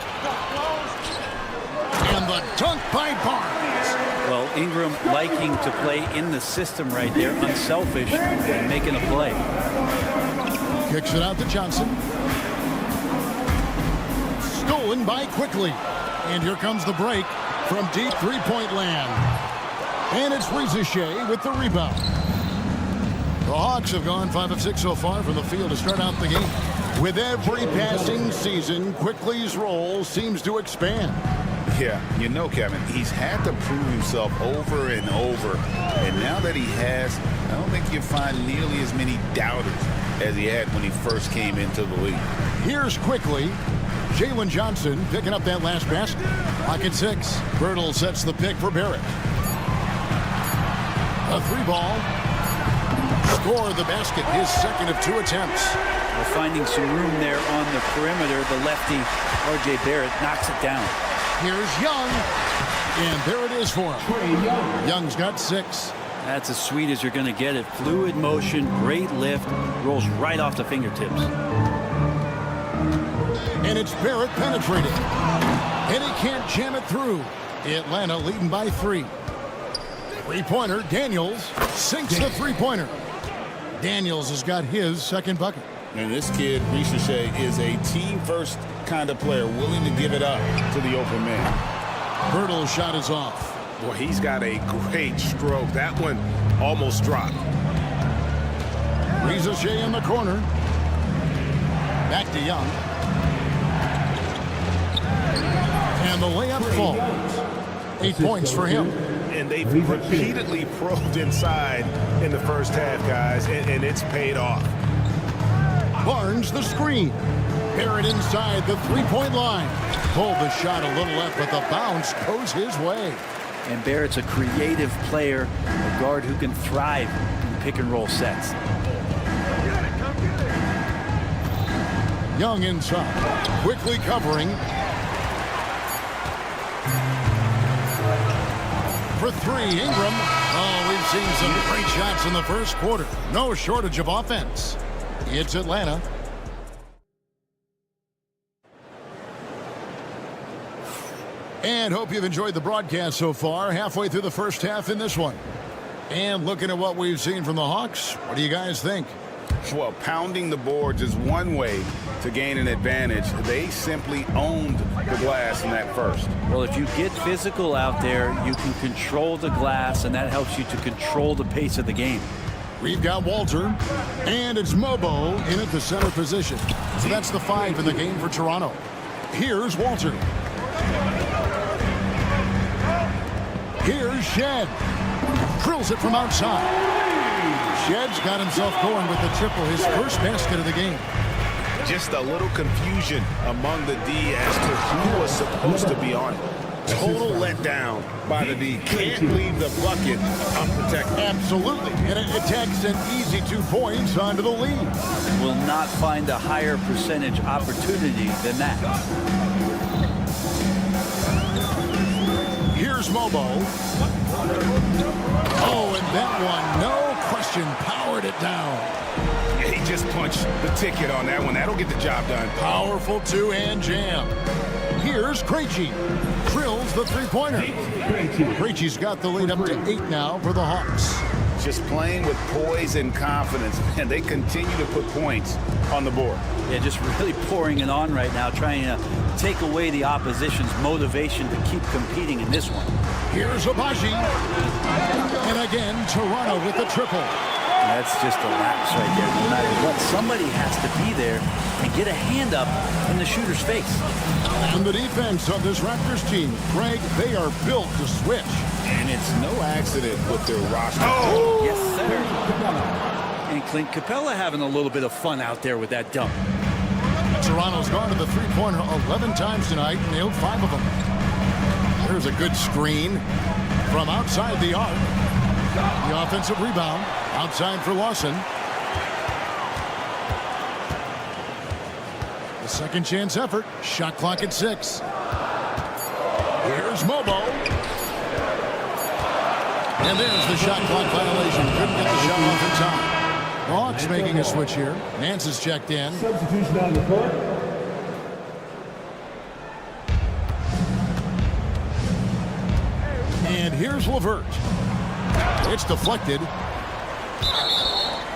And the dunk by Barnes. Well, Ingram liking to play in the system right there, unselfish, and making a play. Kicks it out to Johnson. Stolen by Quickly. And here comes the break from deep 3-point land. And it's Rizichet with the rebound. The Hawks have gone 5 of 6 so far from the field to start out the game. With every passing season, Quickly's role seems to expand. Yeah, you know, Kevin, he's had to prove himself over and over. And now that he has, I don't think you'll find nearly as many doubters as he had when he first came into the league. Here's Quickly. Jalen Johnson picking up that last basket. Pocket 6. Bertle sets the pick for Barrett. A 3-ball. Score the basket, his second of 2 attempts. We're finding some room there on the perimeter. The lefty, R.J. Barrett, knocks it down. Here's Young. And there it is for him. Young's got 6. That's as sweet as you're going to get it. Fluid motion, great lift, rolls right off the fingertips. And it's Barrett penetrating. And he can't jam it through. Atlanta leading by 3. 3-pointer, Daniels sinks the 3-pointer. Daniels has got his second bucket. And this kid, Rizichet, is a team-first kind of player, willing to give it up to the open man. Bertle's shot is off. Boy, he's got a great stroke. That one almost dropped. Rizichet in the corner. Back to Young. And the layup falls. 8 points for him. And they've repeatedly probed inside in the first half, guys, and it's paid off. Barnes the screen. Barrett inside the 3-point line. Pulled the shot a little left, but the bounce goes his way. And Barrett's a creative player, a guard who can thrive in pick-and-roll sets. Young inside, quickly covering. For three, Ingram. Oh, we've seen some great shots in the first quarter. No shortage of offense. It's Atlanta. And hope you've enjoyed the broadcast so far. Halfway through the first half in this one. And looking at what we've seen from the Hawks, what do you guys think? Well, pounding the boards is one way to gain an advantage. They simply owned the glass in that first. Well, if you get physical out there, you can control the glass, and that helps you to control the pace of the game. We've got Walter, and it's Mobo in at the center position. So that's the 5 in the game for Toronto. Here's Walter. Here's Shed. Drills it from outside. Shed's got himself going with the triple, his first basket of the game. Just a little confusion among the D as to who was supposed to be on it. Total letdown by the D. Can't leave the bucket unprotected. Absolutely. And it takes an easy 2 points onto the lead. Will not find a higher percentage opportunity than that. Here's Mobo. Oh, and that one, no question, powered it down. Yeah, he just punched the ticket on that one. That'll get the job done. Powerful two-hand jam. Here's Krejci. Drills the three-pointer. Krejci's got the lead up to 8 now for the Hawks. Just playing with poise and confidence, and they continue to put points on the board. Yeah, just really pouring it on right now, trying to take away the opposition's motivation to keep competing in this one. Here's Abaji. And again, Toronto with the triple. That's just a lapse right there. No matter what, somebody has to be there and get a hand up in the shooter's face. And the defense of this Raptors team, Greg, they are built to switch. And it's no accident with their roster. Oh, yes, sir. And Clint Capella having a little bit of fun out there with that dunk. Toronto's gone to the three-pointer 11 times tonight, nailed 5 of them. There's a good screen from outside the arc. The offensive rebound outside for Lawson. The second chance effort. Shot clock at 6. Here's Mobo. And there's the shot clock violation. Couldn't get the shot off in time. The Hawks making a switch here. Nance is checked in. Substitution on the court. And here's LeVert. It's deflected.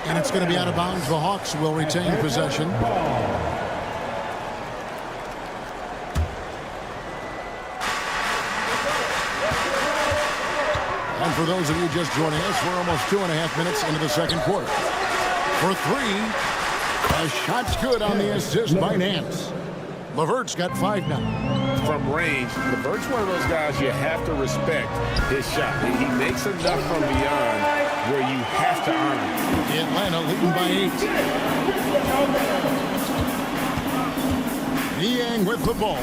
And it's going to be out of bounds. The Hawks will retain possession. And for those of you just joining us, we're almost 2.5 minutes into the second quarter. For 3, a shot's good on the assist by Nance. LeVert's got 5 now. From range, LeVert's one of those guys you have to respect his shot. He makes enough from beyond where you have to honor him. Atlanta leading by 8. Niang with the ball.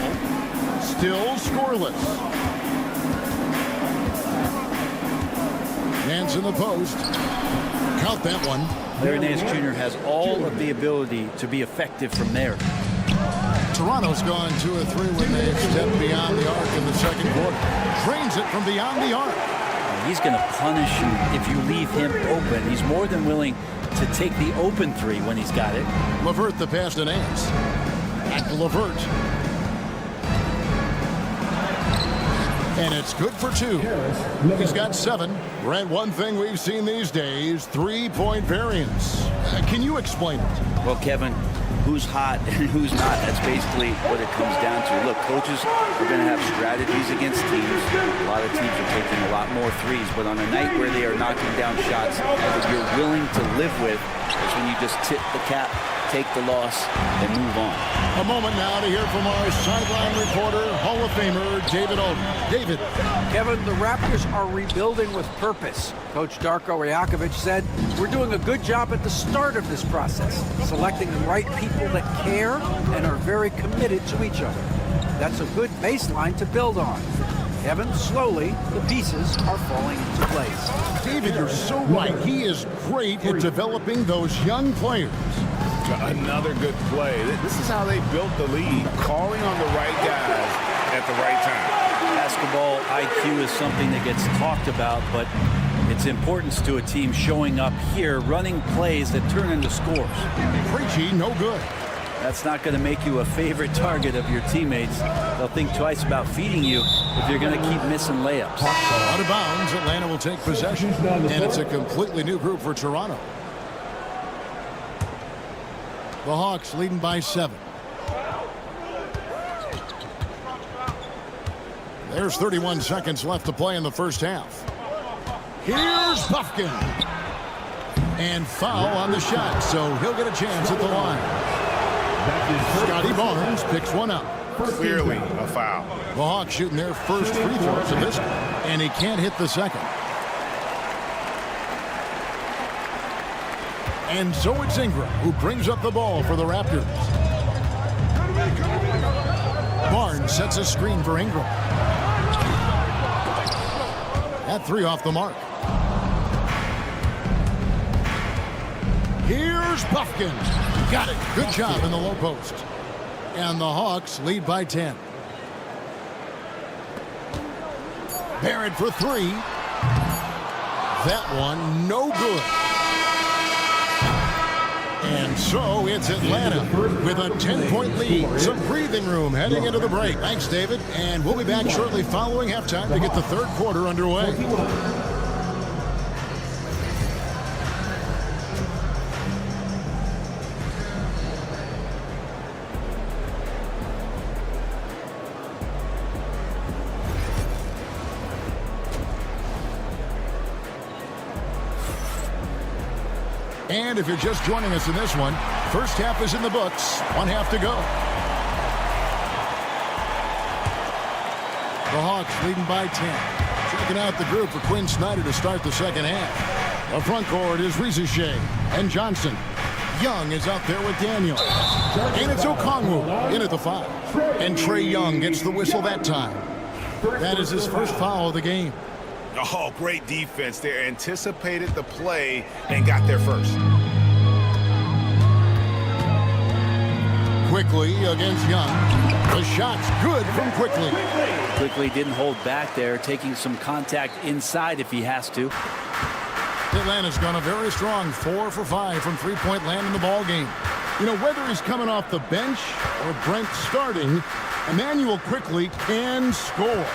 Still scoreless. Nance in the post. Count that one. Larry Nance Jr. has all of the ability to be effective from there. Toronto's gone 2 or 3 when they step beyond the arc in the second quarter. Drains it from beyond the arc. He's going to punish you if you leave him open. He's more than willing to take the open 3 when he's got it. LeVert the pass to Nance. Back to LeVert. And it's good for 2. He's got 7. Brett, one thing we've seen these days, 3-point variance. Can you explain it? Well, Kevin, who's hot and who's not, that's basically what it comes down to. Look, coaches are going to have strategies against teams. A lot of teams are taking a lot more threes, but on a night where they are knocking down shots that you're willing to live with, is when you just tip the cap, take the loss, and move on. A moment now to hear from our sideline reporter, Hall of Famer David Oden. David. Kevin, the Raptors are rebuilding with purpose. Coach Darko Rajakovic said, we're doing a good job at the start of this process, selecting the right people that care and are very committed to each other. That's a good baseline to build on. Kevin, slowly, the pieces are falling into place. David, you're so right. He is great at developing those young players. Another good play. This is how they built the lead, calling on the right guys at the right time. Basketball IQ is something that gets talked about, but its importance to a team showing up here, running plays that turn into scores. Preachy, no good. That's not going to make you a favorite target of your teammates. They'll think twice about feeding you if you're going to keep missing layups. Out of bounds, Atlanta will take possession, and it's a completely new group for Toronto. The Hawks leading by 7. There's 31 seconds left to play in the first half. Here's Buffkin. And foul on the shot, so he'll get a chance at the line. Scotty Barnes picks one up. Clearly a foul. The Hawks shooting their first free throws of this, and he can't hit the second. And so it's Ingram who brings up the ball for the Raptors. Barnes sets a screen for Ingram. That 3 off the mark. Here's Buffkin. Got it. Good job in the low post. And the Hawks lead by 10. Barrett for 3. That one no good. And so it's Atlanta with a 10-point lead. Some breathing room heading into the break. Thanks, David. And we'll be back shortly following halftime to get the third quarter underway. And if you're just joining us in this one, first half is in the books. 1 half to go. The Hawks leading by 10. Checking out the group for Quinn Snyder to start the second half. The front court is Rizachet and Johnson. Young is out there with Daniel. And it's Okongwu in at the 5. And Trae Young gets the whistle that time. That is his first foul of the game. Oh, great defense there. Anticipated the play and got there first. Quickly against Young. The shot's good from Quickly. Quickly didn't hold back there, taking some contact inside if he has to. Atlanta's gone a very strong 4 for 5 from three-point land in the ball game. You know, whether he's coming off the bench or Brent starting, Emmanuel Quickly can score.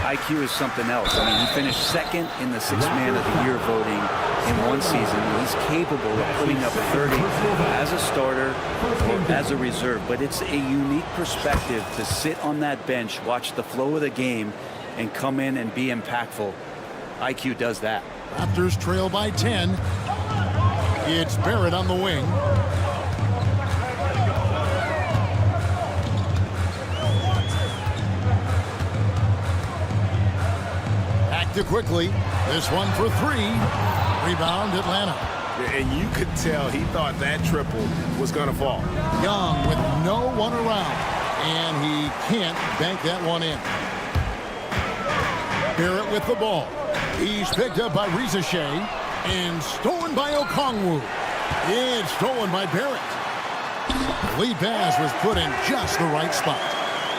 IQ is something else. I mean, he finished second in the Sixth Man of the Year voting in one season. He's capable of putting up 30 as a starter or as a reserve. But it's a unique perspective to sit on that bench, watch the flow of the game, and come in and be impactful. IQ does that. Raptors trail by 10. It's Barrett on the wing. To Quickly. This one for 3. Rebound Atlanta. And you could tell he thought that triple was going to fall. Young with no one around. And he can't bank that one in. Barrett with the ball. He's picked up by Rizachet. And stolen by Okongwu. It's stolen by Barrett. The lead pass was put in just the right spot.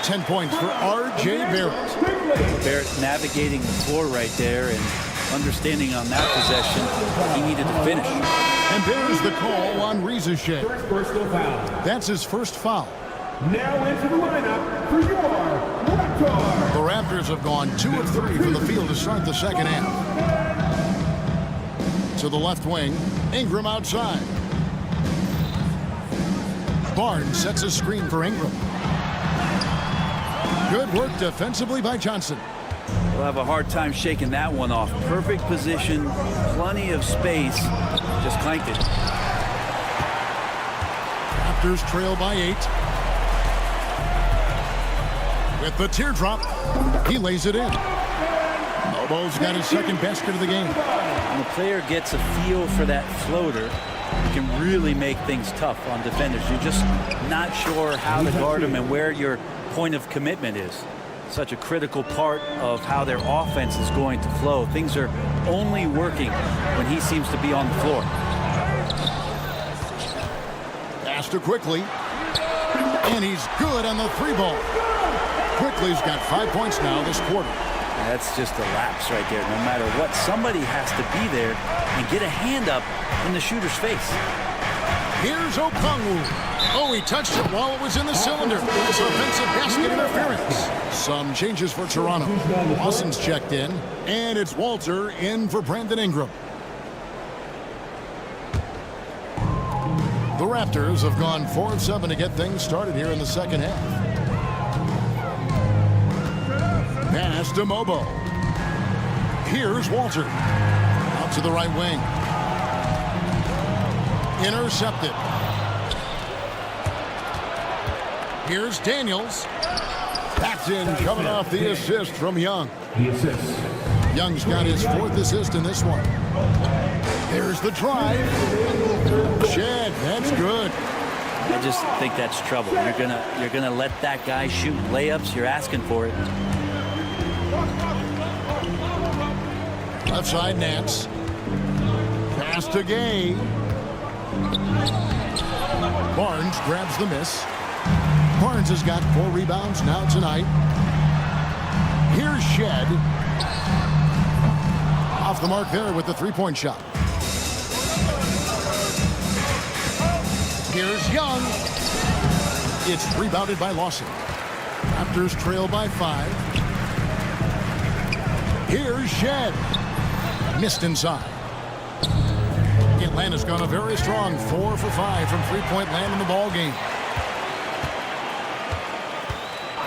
10 points for R.J. Barrett. Barrett navigating the floor right there and understanding on that possession he needed to finish. And there's the call on Rizachet. That's his first foul. Now into the lineup for your Raptors. The Raptors have gone 2 of 3 from the field to start the second half. To the left wing, Ingram outside. Barnes sets a screen for Ingram. Good work defensively by Johnson. We'll have a hard time shaking that one off. Perfect position, plenty of space. Just clanked it. Raptors trail by 8. With the teardrop, he lays it in. Lobo's got his second basket of the game. When the player gets a feel for that floater, you can really make things tough on defenders. You're just not sure how to guard them and where your point of commitment is. such a critical part of how their offense is going to flow. Things are only working when he seems to be on the floor. Pass to Quickly. And he's good on the 3-ball. Quickly's got 5 points now this quarter. That's just a lapse right there. No matter what, somebody has to be there and get a hand up in the shooter's face. Here's Okongwu. Oh, he touched it while it was in the cylinder. It's offensive basket interference. Some changes for Toronto. Lawson's checked in, and it's Walter in for Brandon Ingram. The Raptors have gone 4 of 7 to get things started here in the second half. Pass to Mobo. Here's Walter. Out to the right wing. Intercepted. Here's Daniels. Backed in, coming off the assist from Young. The assist. Young's got his 4th assist in this one. There's the drive. Shed, that's good. I just think that's trouble. You're gonna let that guy shoot layups. You're asking for it. Left side, Nance. Pass to Gay. Barnes grabs the miss. Barnes has got 4 rebounds now tonight. Here's Shed. Off the mark there with the 3-point shot. Here's Young. It's rebounded by Lawson. Raptors trail by 5. Here's Shed. Missed inside. Atlanta's gone a very strong 4 for 5 from 3-point land in the ball game.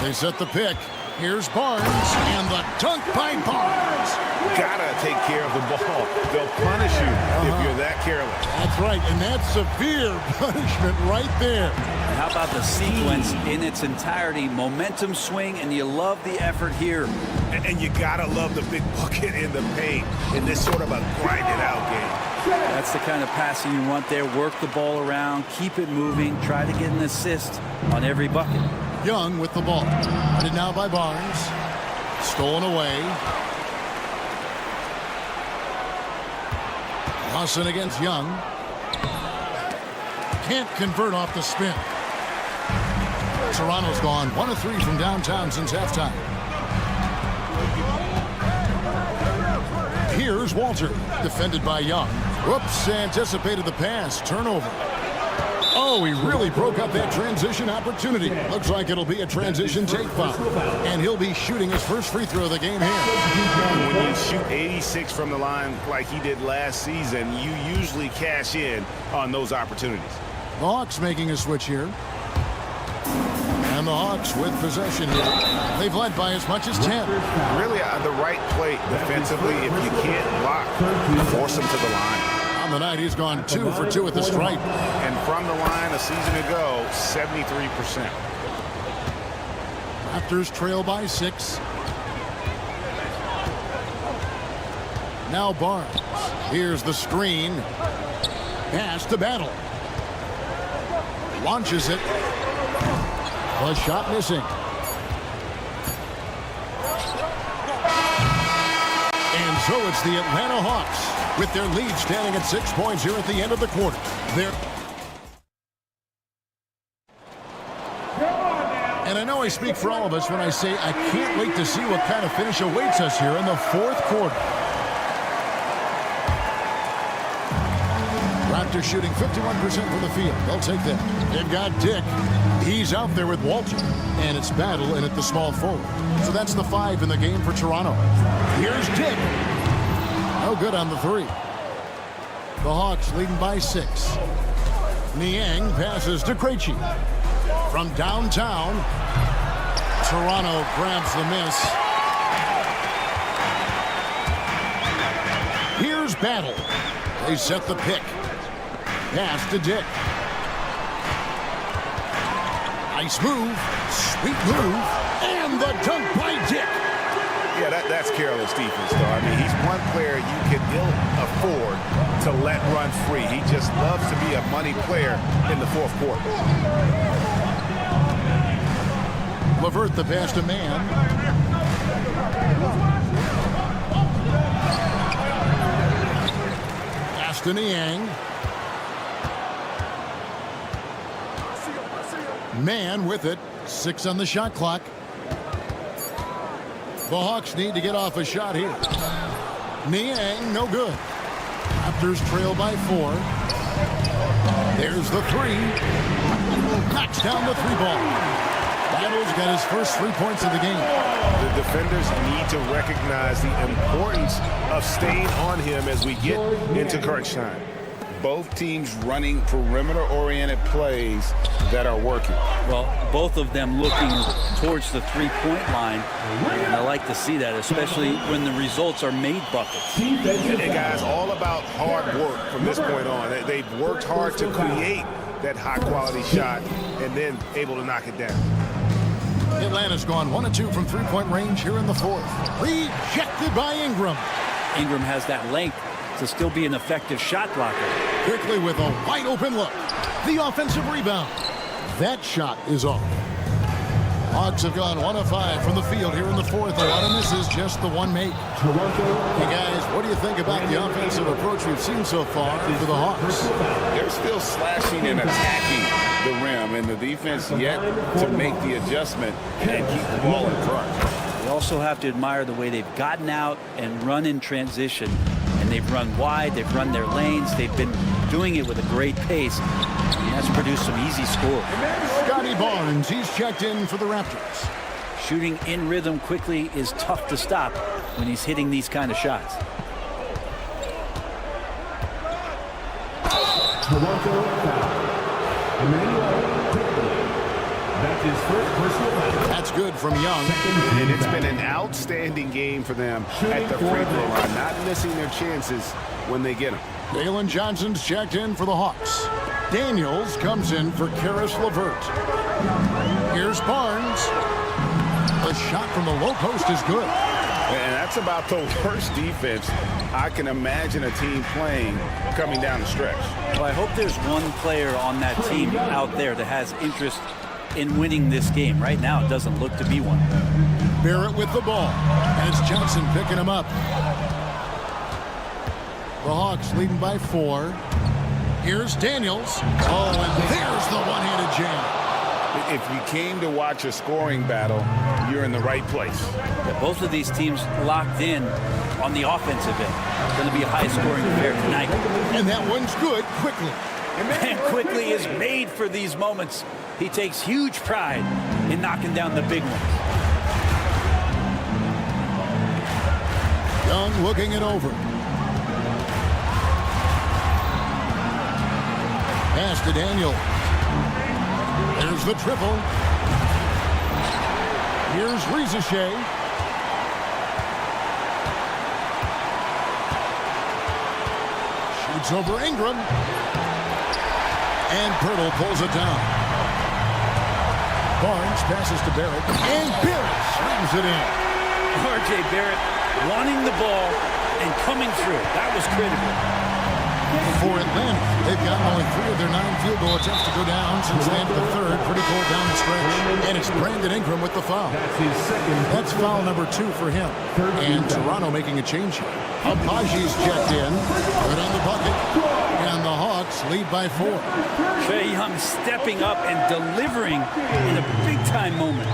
They set the pick. Here's Barnes, and the dunk by Barnes. Gotta take care of the ball. They'll punish you if you're that careless. That's right, and that's severe punishment right there. And how about the sequence in its entirety? Momentum swing, and you love the effort here. And you gotta love the big bucket in the paint in this sort of a grinded-out game. That's the kind of passing you want there. Work the ball around, keep it moving, try to get an assist on every bucket. Young with the ball. Guarded now by Barnes. Stolen away. Lawson against Young. Can't convert off the spin. Toronto's gone 1 of 3 from downtown since halftime. Here's Walter. Defended by Young. Whoops, anticipated the pass. Turnover. Oh, he really broke up that transition opportunity. Looks like it'll be a transition take foul. And he'll be shooting his first free throw of the game here. When you shoot 86 from the line like he did last season, you usually cash in on those opportunities. The Hawks making a switch here. And the Hawks with possession here. They've led by as much as 10. Really the right play defensively. If you can't block, force them to the line. On the night, he's gone 2 for 2 at the stripe. And from the line a season ago, 73%. Raptors trail by 6. Now Barnes. Here's the screen. Pass to Battle. Launches it. The shot missing. And so it's the Atlanta Hawks with their lead standing at 6 points here at the end of the quarter. And I know I speak for all of us when I say I can't wait to see what kind of finish awaits us here in the 4th quarter. Raptors shooting 51% from the field. They'll take that. They've got Dick. He's out there with Walter. And it's Battle in at the small forward. So that's the 5 in the game for Toronto. Here's Dick. No good on the 3. The Hawks leading by 6. Niang passes to Krejci. From downtown, Toronto grabs the miss. Here's Battle. They set the pick. Pass to Dick. Nice move. Sweet move. And the dunk by Dick. Yeah, that's careless defense, though. I mean, he's one player you can ill afford to let run free. He just loves to be a money player in the 4th quarter. LeVert the pass to Man. Pass to Niang. Man with it. 6 on the shot clock. The Hawks need to get off a shot here. Niang, no good. Raptors trail by 4. There's the 3. Knocks down the 3-ball. Battle's got his first 3 points of the game. The defenders need to recognize the importance of staying on him as we get into crunch time. Both teams running perimeter-oriented plays that are working. Well, both of them looking towards the three-point line, and I like to see that, especially when the results are made buckets. And guys, all about hard work from this point on. They've worked hard to create that high-quality shot and then able to knock it down. Atlanta's gone 1 of 2 from three-point range here in the 4th. Rejected by Ingram. Ingram has that length to still be an effective shot blocker. Quickly with a wide-open look. The offensive rebound. That shot is off. Hawks have gone 1 of 5 from the field here in the 4th. A lot of misses, just the 1 make. Hey guys, what do you think about the offensive approach we've seen so far for the Hawks? They're still slashing and attacking the rim, and the defense yet to make the adjustment and keep the ball in front. We also have to admire the way they've gotten out and run in transition. And they've run wide, they've run their lanes, they've been doing it with a great pace. And that's produced some easy scores. Scotty Barnes, he's checked in for the Raptors. Shooting in rhythm quickly is tough to stop when he's hitting these kind of shots. Toronto foul. That's his first personal foul. That's good from Young. And it's been an outstanding game for them at the free throw line, not missing their chances when they get them. Dalen Johnson's checked in for the Hawks. Daniels comes in for Karis LeVert. Here's Barnes. The shot from the low post is good. And that's about the worst defense I can imagine a team playing coming down the stretch. Well, I hope there's one player on that team out there that has interest in winning this game. Right now, it doesn't look to be one. Barrett with the ball. And it's Johnson picking him up. The Hawks leading by 4. Here's Daniels. Oh, and there's the one-handed jam. If you came to watch a scoring battle, you're in the right place. Yeah, both of these teams locked in on the offensive end. It's going to be a high-scoring affair tonight. And that one's good. Quickly. And Quickly is made for these moments. He takes huge pride in knocking down the big ones. Young looking it over. Pass to Daniel. There's the triple. Here's Rizichet. Shoots over Ingram. And Pirtle pulls it down. Barnes passes to Barrett. And Barrett swings it in. R.J. Barrett wanting the ball and coming through. That was critical. For Atlanta, they've gotten only 3 of their 9 field goal attempts to go down since the end of the 3rd. Pretty cold down the stretch. And it's Brandon Ingram with the foul. That's foul number 2 for him. And Toronto making a change here. Apaji's checked in. Good on the bucket. And the Hawks lead by 4. Trae Young stepping up and delivering in a big-time moment.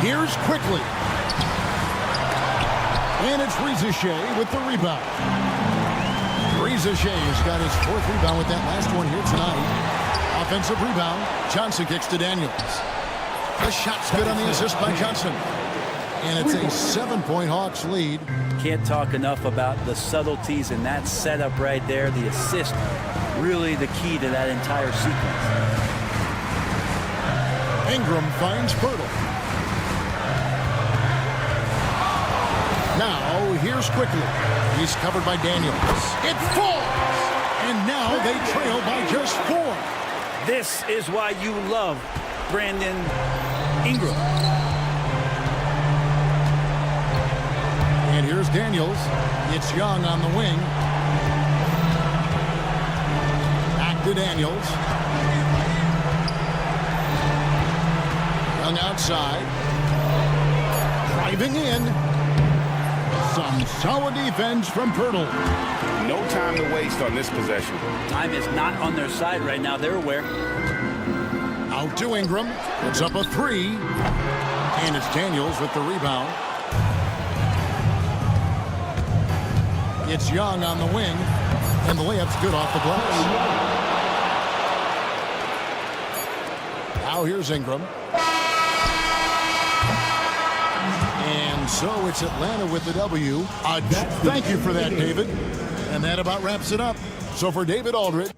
Here's Quickly. And it's Rizichet with the rebound. Rizichet's got his 4th rebound with that last one here tonight. Offensive rebound. Johnson kicks to Daniels. The shot's good on the assist by Johnson. And it's a 7-point Hawks lead. Can't talk enough about the subtleties in that setup right there. The assist, really the key to that entire sequence. Ingram finds Pirtle. Now, here's Quickly. He's covered by Daniels. It falls! And now they trail by just 4. This is why you love Brandon Ingram. And here's Daniels. It's Young on the wing. Back to Daniels. Young outside. Driving in. Some solid defense from Pirtle. No time to waste on this possession. Time is not on their side right now. They're aware. Out to Ingram. It's up a 3. And it's Daniels with the rebound. It's Young on the wing. And the layup's good off the glass. Now here's Ingram. And so it's Atlanta with the W. Thank you for that, David. And that about wraps it up. So for David Aldridge.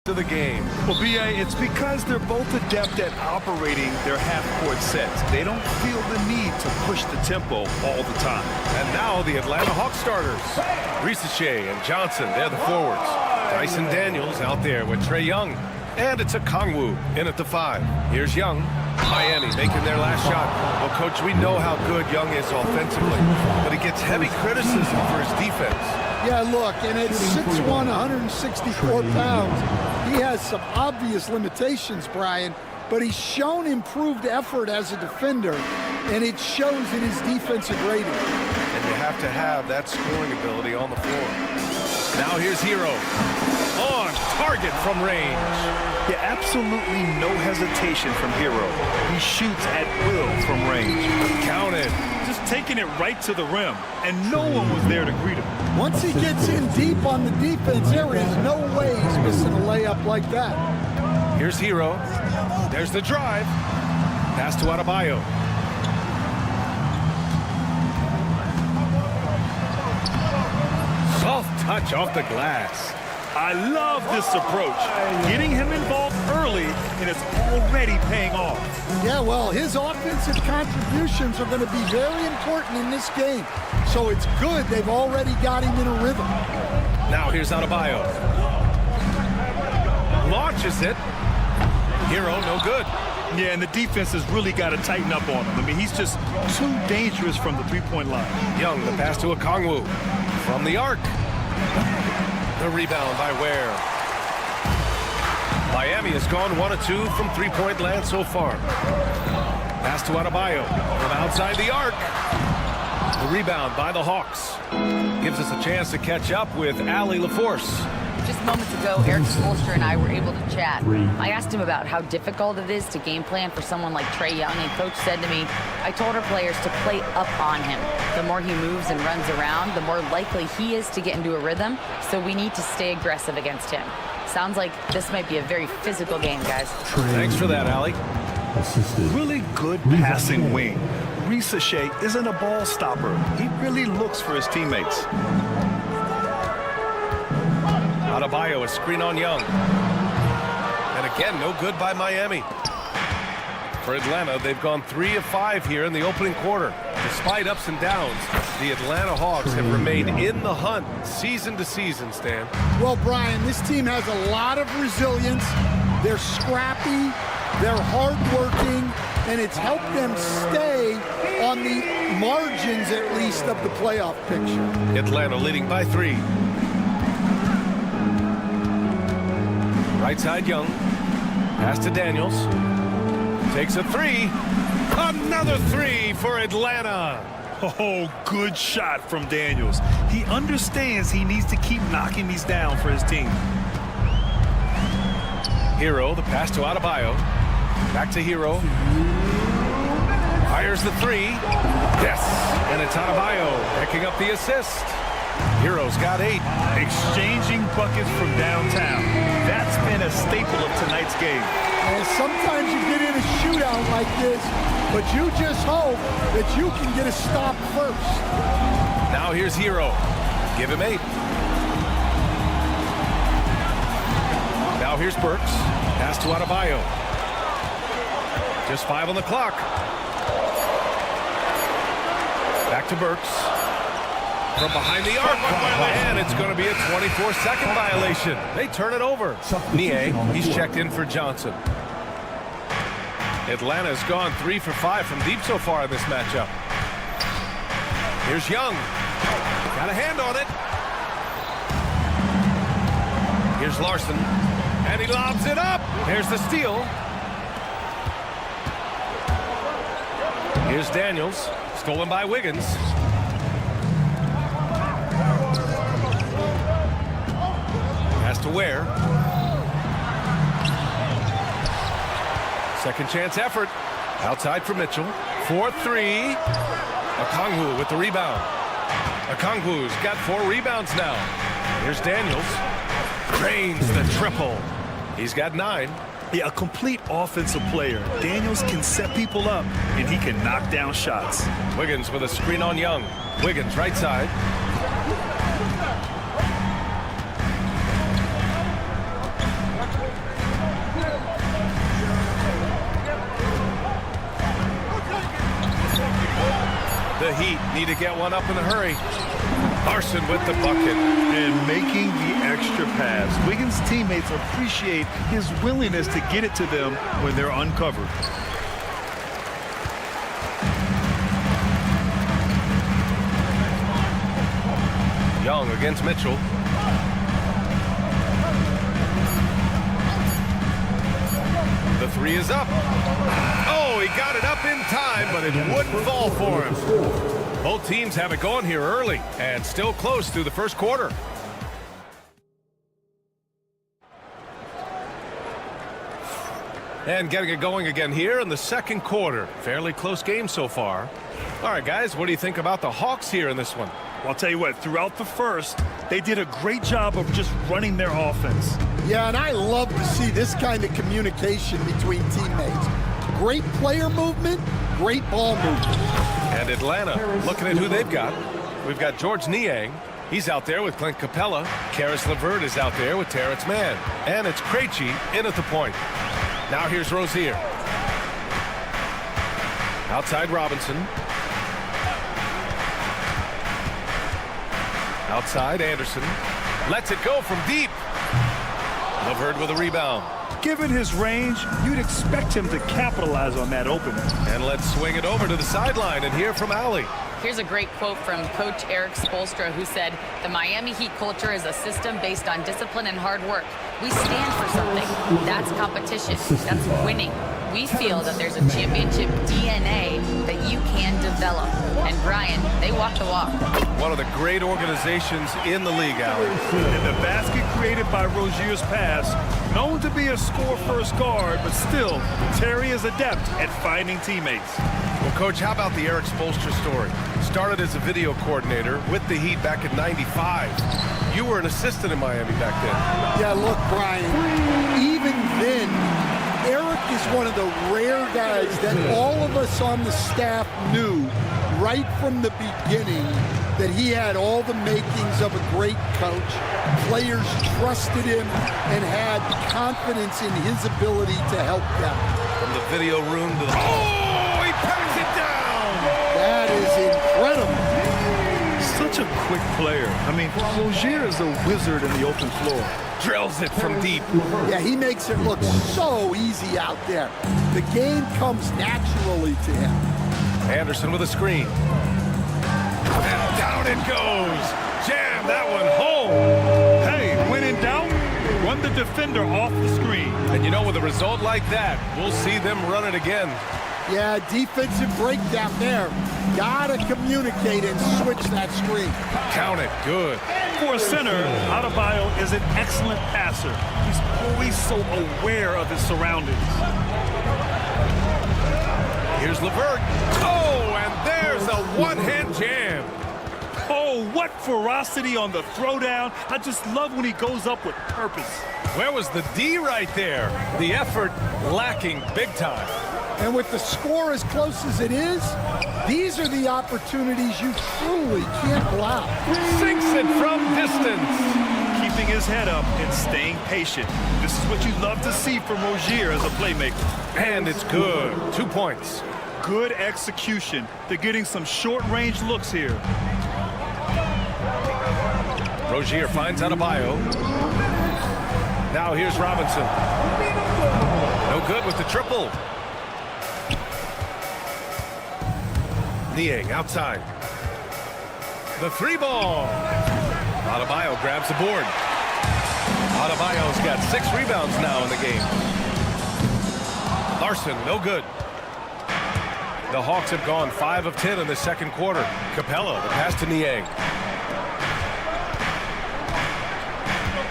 To the game. Well, B.A., it's because they're both adept at operating their half-court sets. They don't feel the need to push the tempo all the time. And now the Atlanta Hawks starters. Risachet and Johnson, they're the forwards. Dyson Daniels out there with Trae Young. And it's a Kongwu in at the 5. Here's Young. Miami making their last shot. Well, Coach, we know how good Young is offensively, but he gets heavy criticism for his defense. Yeah, look, and at 6'1", 164 pounds, he has some obvious limitations, Brian, but he's shown improved effort as a defender, and it shows in his defensive rating. And you have to have that scoring ability on the floor. Now here's Hero. On target from range. Yeah, absolutely no hesitation from Hero. He shoots at will from range. Counted. Just taking it right to the rim, and no one was there to greet him. Once he gets in deep on the defense, there is no way he's missing a layup like that. Here's Hero. There's the drive. Pass to Adebayo. Soft touch off the glass. I love this approach. Getting him involved early, and it's already paying off. Yeah, well, his offensive contributions are going to be very important in this game. So it's good they've already got him in a rhythm. Now here's Adebayo. Launches it. Hero, no good. Yeah, and the defense has really got to tighten up on him. I mean, he's just too dangerous from the three-point line. Young, the pass to Okongwu. From the arc. The rebound by Ware. Miami has gone 1 of 2 from three-point land so far. Pass to Adebayo from outside the arc. The rebound by the Hawks. Gives us a chance to catch up with Allie LaForce. Just moments ago, Eric Spoelstra and I were able to chat. I asked him about how difficult it is to game plan for someone like Trae Young, and Coach said to me, I told our players to play up on him. The more he moves and runs around, the more likely he is to get into a rhythm, so we need to stay aggressive against him. Sounds like this might be a very physical game, guys. Thanks for that, Allie. Really good passing wing. Risachet isn't a ball stopper. He really looks for his teammates. Adebayo, a screen on Young. And again, no good by Miami. For Atlanta, they've gone 3 of 5 here in the opening quarter. Despite ups and downs, the Atlanta Hawks have remained in the hunt season to season, Stan. Well, Brian, this team has a lot of resilience. They're scrappy, they're hardworking, and it's helped them stay on the margins, at least, of the playoff picture. Atlanta leading by 3. Right side Young. Pass to Daniels. Takes a 3. Another 3 for Atlanta. Oh, good shot from Daniels. He understands he needs to keep knocking these down for his team. Hero, the pass to Adebayo. Back to Hero. Fires the 3. Yes, and it's Adebayo picking up the assist. Hero's got 8. Exchanging buckets from downtown. That's been a staple of tonight's game. And sometimes you get in a shootout like this, but you just hope that you can get a stop first. Now here's Hero. Give him 8. Now here's Burks. Pass to Adebayo. Just 5 on the clock. Back to Burks. From behind the arc, and it's going to be a 24-second violation. They turn it over. Nie, he's checked in for Johnson. Atlanta's gone 3 for 5 from deep so far in this matchup. Here's Young. Got a hand on it. Here's Larson. And he lobs it up. Here's the steal. Here's Daniels. Stolen by Wiggins. Pass to Ware. Second chance effort. Outside for Mitchell. 4-3. Okongwu with the rebound. Okongwu's got 4 rebounds now. Here's Daniels. Drains the triple. He's got 9. Yeah, a complete offensive player. Daniels can set people up, and he can knock down shots. Wiggins with a screen on Young. Wiggins, right side. The Heat need to get one up in a hurry. Larson with the bucket. And making the extra pass. Wiggins' teammates appreciate his willingness to get it to them when they're uncovered. Young against Mitchell. The 3 is up. Oh, he got it up in time, but it wouldn't fall for him. Both teams have it going here early and still close through the first quarter. And getting it going again here in the second quarter. Fairly close game so far. All right, guys, what do you think about the Hawks here in this one? Well, I'll tell you what, throughout the first, they did a great job of just running their offense. Yeah, and I love to see this kind of communication between teammates. Great player movement, great ball movement. And Atlanta, looking at who they've got. We've got George Niang. He's out there with Clint Capella. Karis LeVert is out there with Terrence Mann. And it's Krejci in at the point. Now here's Rozier. Outside Robinson. Outside Anderson. Lets it go from deep. LeVert with a rebound. Given his range, you'd expect him to capitalize on that opening. And let's swing it over to the sideline and hear from Allie. Here's a great quote from Coach Eric Spoelstra, who said, "The Miami Heat culture is a system based on discipline and hard work. We stand for something. That's competition. That's winning. We feel that there's a championship DNA that you can develop." And Brian, they walk the walk. One of the great organizations in the league, Allie. And the basket created by Rozier's pass, known to be a score-first guard, but still, Terry is adept at finding teammates. Well, Coach, how about the Eric Spoelstra story? Started as a video coordinator with the Heat back in '95. You were an assistant in Miami back then. Yeah, look, Brian, even then, Eric is one of the rare guys that all of us on the staff knew right from the beginning that he had all the makings of a great coach. Players trusted him and had confidence in his ability to help them. From the video room to the... Oh, he pats it down! That is incredible. Such a quick player. I mean, Rozier is a wizard in the open floor. Drills it from deep. Yeah, he makes it look so easy out there. The game comes naturally to him. Anderson with a screen. And down it goes. Jam that one home. Hey, when in doubt, run the defender off the screen. And you know, with a result like that, we'll see them run it again. Yeah, defensive breakdown there. Gotta communicate and switch that screen. Count it. Good. For a center, Adebayo is an excellent passer. He's always so aware of his surroundings. Here's LeVert. Oh, and there's a one-hand jam. Oh, what ferocity on the throwdown. I just love when he goes up with purpose. Where was the D right there? The effort lacking big time. And with the score as close as it is, these are the opportunities you truly can't block. Sinks it from distance. Keeping his head up and staying patient. This is what you love to see from Rozier as a playmaker. And it's good. 2 points. Good execution. They're getting some short-range looks here. Rozier finds Adebayo. Now here's Robinson. No good with the triple. Niang outside. The 3-ball. Adebayo grabs the board. Adebayo's got 6 rebounds now in the game. Larson, no good. The Hawks have gone 5 of 10 in the second quarter. Capella, the pass to Niang.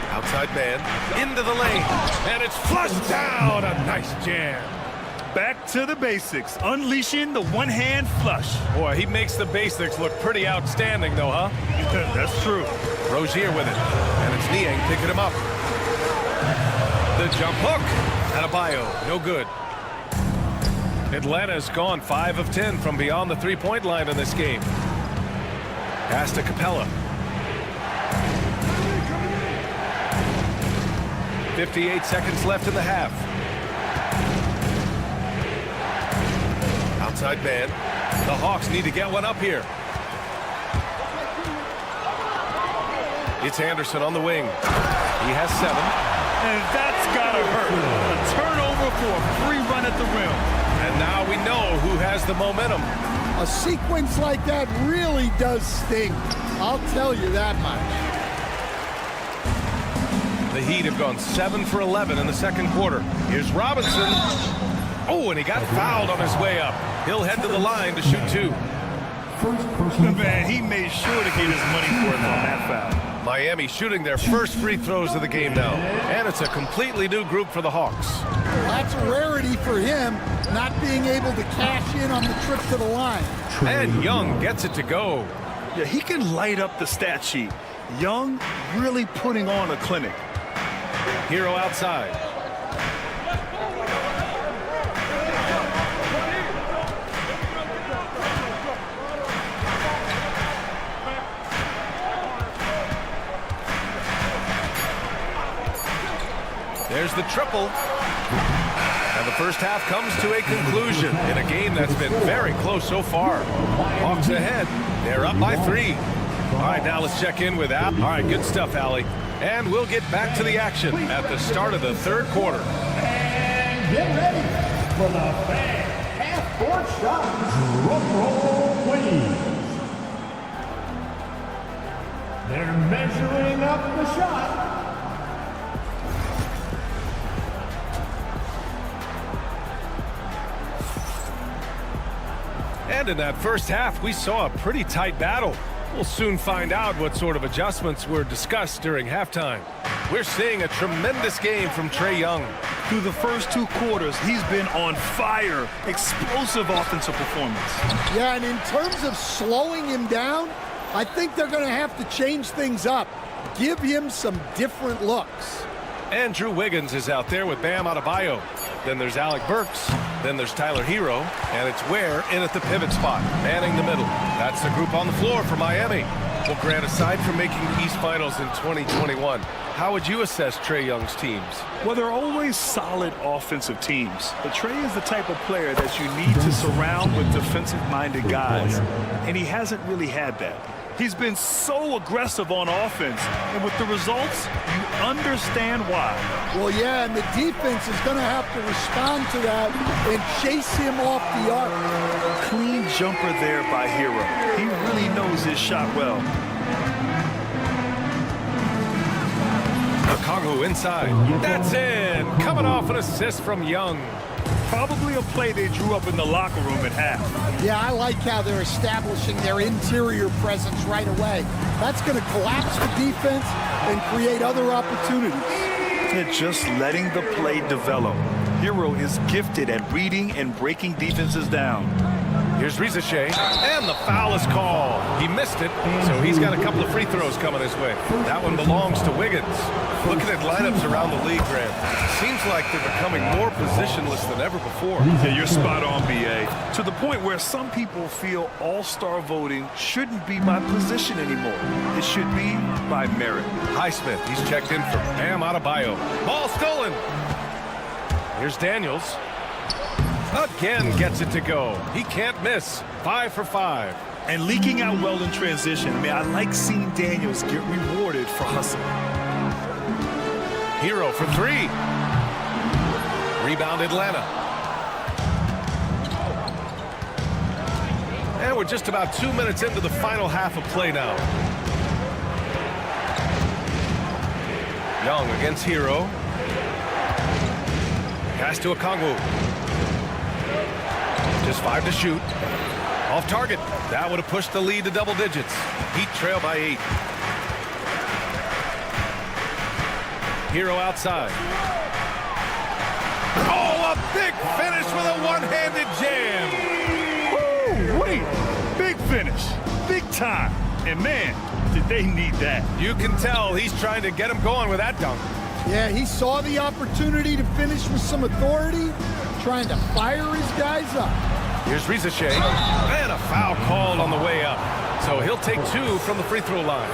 Outside man, into the lane, and it's flushed down. A nice jam. Back to the basics, unleashing the one-hand flush. Boy, he makes the basics look pretty outstanding, though, huh? That's true. Rozier with it, and It's Niang picking him up. The jump hook. Adebayo, no good. Atlanta's gone 5 of 10 from beyond the three-point line in this game. Pass to Capella. 58 seconds left in the half. Outside man. The Hawks need to get one up here. It's Anderson on the wing. He has 7. And that's gotta hurt. A turnover for a free run at the rim. And now we know who has the momentum. A sequence like that really does sting. I'll tell you that much. The Heat have gone 7 for 11 in the second quarter. Here's Robinson. Oh, and he got fouled on his way up. He'll head to the line to shoot 2. Man, he made sure to get his money for it on that foul. Miami shooting their first free throws of the game now. And it's a completely new group for the Hawks. That's a rarity for him, not being able to cash in on the trip to the line. And Young gets it to go. Yeah, he can light up the stat sheet. Young really putting on a clinic. Hero outside. There's the triple. And the first half comes to a conclusion in a game that's been very close so far. Hawks ahead. They're up by 3. All right, now let's check in with Al. All right, good stuff, Allie. And we'll get back to the action at the start of the third quarter. And get ready for the fan half-court shot. Drum roll, please. They're measuring up the shot. And in that first half, we saw a pretty tight battle. We'll soon find out what sort of adjustments were discussed during halftime. We're seeing a tremendous game from Trae Young. Through the first 2 quarters, he's been on fire. Explosive offensive performance. Yeah, and in terms of slowing him down, I think they're going to have to change things up. Give him some different looks. Andrew Wiggins is out there with Bam Adebayo. Then there's Alec Burks. Then there's Tyler Hero. And it's Ware in at the pivot spot, manning the middle. That's the group on the floor for Miami. Well, Grant, aside from making the East Finals in 2021, how would you assess Trae Young's teams? Well, they're always solid offensive teams. But Trae is the type of player that you need to surround with defensive-minded guys. And he hasn't really had that. He's been so aggressive on offense, and with the results, you understand why. Well, yeah, and the defense is going to have to respond to that and chase him off the arc. Clean jumper there by Hero. He really knows his shot well. Okongwu inside. That's in. Coming off an assist from Young. Probably a play they drew up in the locker room at half. Yeah, I like how they're establishing their interior presence right away. That's going to collapse the defense and create other opportunities. And just letting the play develop. Hero is gifted at reading and breaking defenses down. Here's Rizachet, and the foul is called. He missed it, so he's got a couple of free throws coming his way. That one belongs to Wiggins. Looking at lineups around the league, Grant, seems like they're becoming more positionless than ever before. Yeah, you're spot on, B.A. To the point where some people feel all-star voting shouldn't be by position anymore. It should be by merit. Highsmith, he's checked in for Bam Adebayo. Ball stolen. Here's Daniels. Again gets it to go. He can't miss. 5 for 5. And leaking out well in transition. I mean, I like seeing Daniels get rewarded for hustling. Hero for 3. Rebound Atlanta. And we're just about 2 minutes into the final half of play now. Young against Hero. Pass to Okongwu. Just 5 to shoot. Off target. That would have pushed the lead to double digits. Heat trail by 8. Hero outside. Oh, a big finish with a one-handed jam. Woo, wait. Big finish. Big time. And man, Did they need that? You can tell he's trying to get him going with that dunk. Yeah, he saw the opportunity to finish with some authority, trying to fire his guys up. Here's Ricochet, and a foul called on the way up. So he'll take 2 from the free throw line.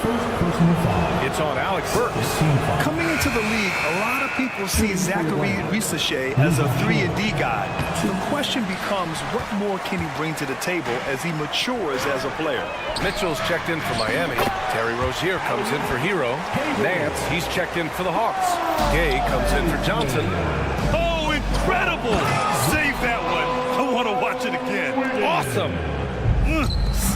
It's on Alex Burks. Coming into the league, a lot of people see Zachary Ricochet as a 3-and-D guy. The question becomes, what more can he bring to the table as he matures as a player? Mitchell's checked in for Miami. Terry Rozier comes in for Hero. Nance, he's checked in for the Hawks. Gay comes in for Johnson. Oh, incredible! Save that one. I want to watch it again. Awesome!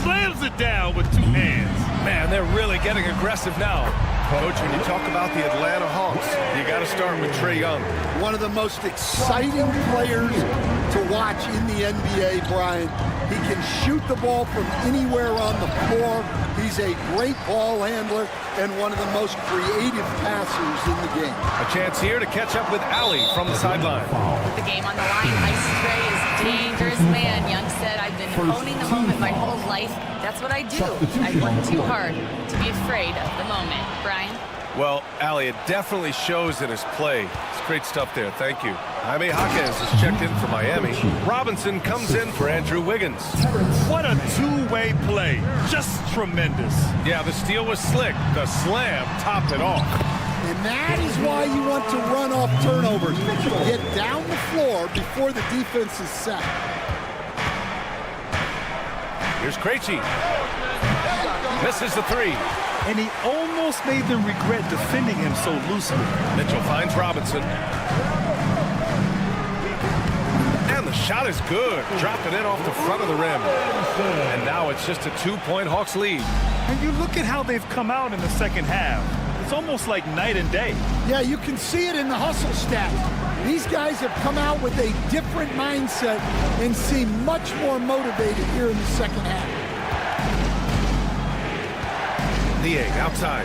Slams it down with 2 hands. Man, they're really getting aggressive now. Coach, when you talk about the Atlanta Hawks, you got to start with Trae Young. One of the most exciting players to watch in the NBA, Brian. He can shoot the ball from anywhere on the floor. He's a great ball handler and one of the most creative passers in the game. A chance here to catch up with Allie from the sideline. With the game on the line, Ice Trae is a dangerous man. Young said, I've been honing the moment my whole life. That's what I do. I work too hard to be afraid of the moment. Brian? Well, Allie, it definitely shows in his play. It's great stuff there. Thank you. Jaime Jaquez is checked in for Miami. Robinson comes in for Andrew Wiggins. What a 2-way play. Just tremendous. Yeah, the steal was slick. The slam topped it off. And that is why you want to run off turnovers. Get down the floor before the defense is set. Here's Krejci. Misses the 3. And he almost made them regret defending him so loosely. Mitchell finds Robinson. And the shot is good. Dropped it in off the front of the rim. And now it's just a 2-point Hawks lead. And you look at how they've come out in the second half. It's almost like night and day. Yeah, you can see it in the hustle stats. These guys have come out with a different mindset and seem much more motivated here in the second half. Niang outside.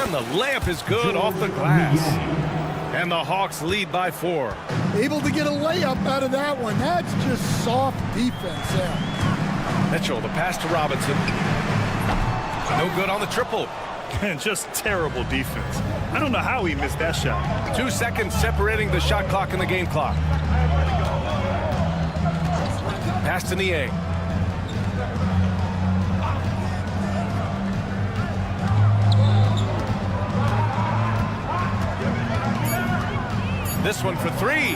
And the layup is good off the glass. And the Hawks lead by 4. Able to get a layup out of that one. That's just soft defense there. Mitchell, the pass to Robinson. No good on the triple. And just terrible defense. I don't know how he missed that shot. 2 seconds separating the shot clock and the game clock. Pass to Niang. This one for 3.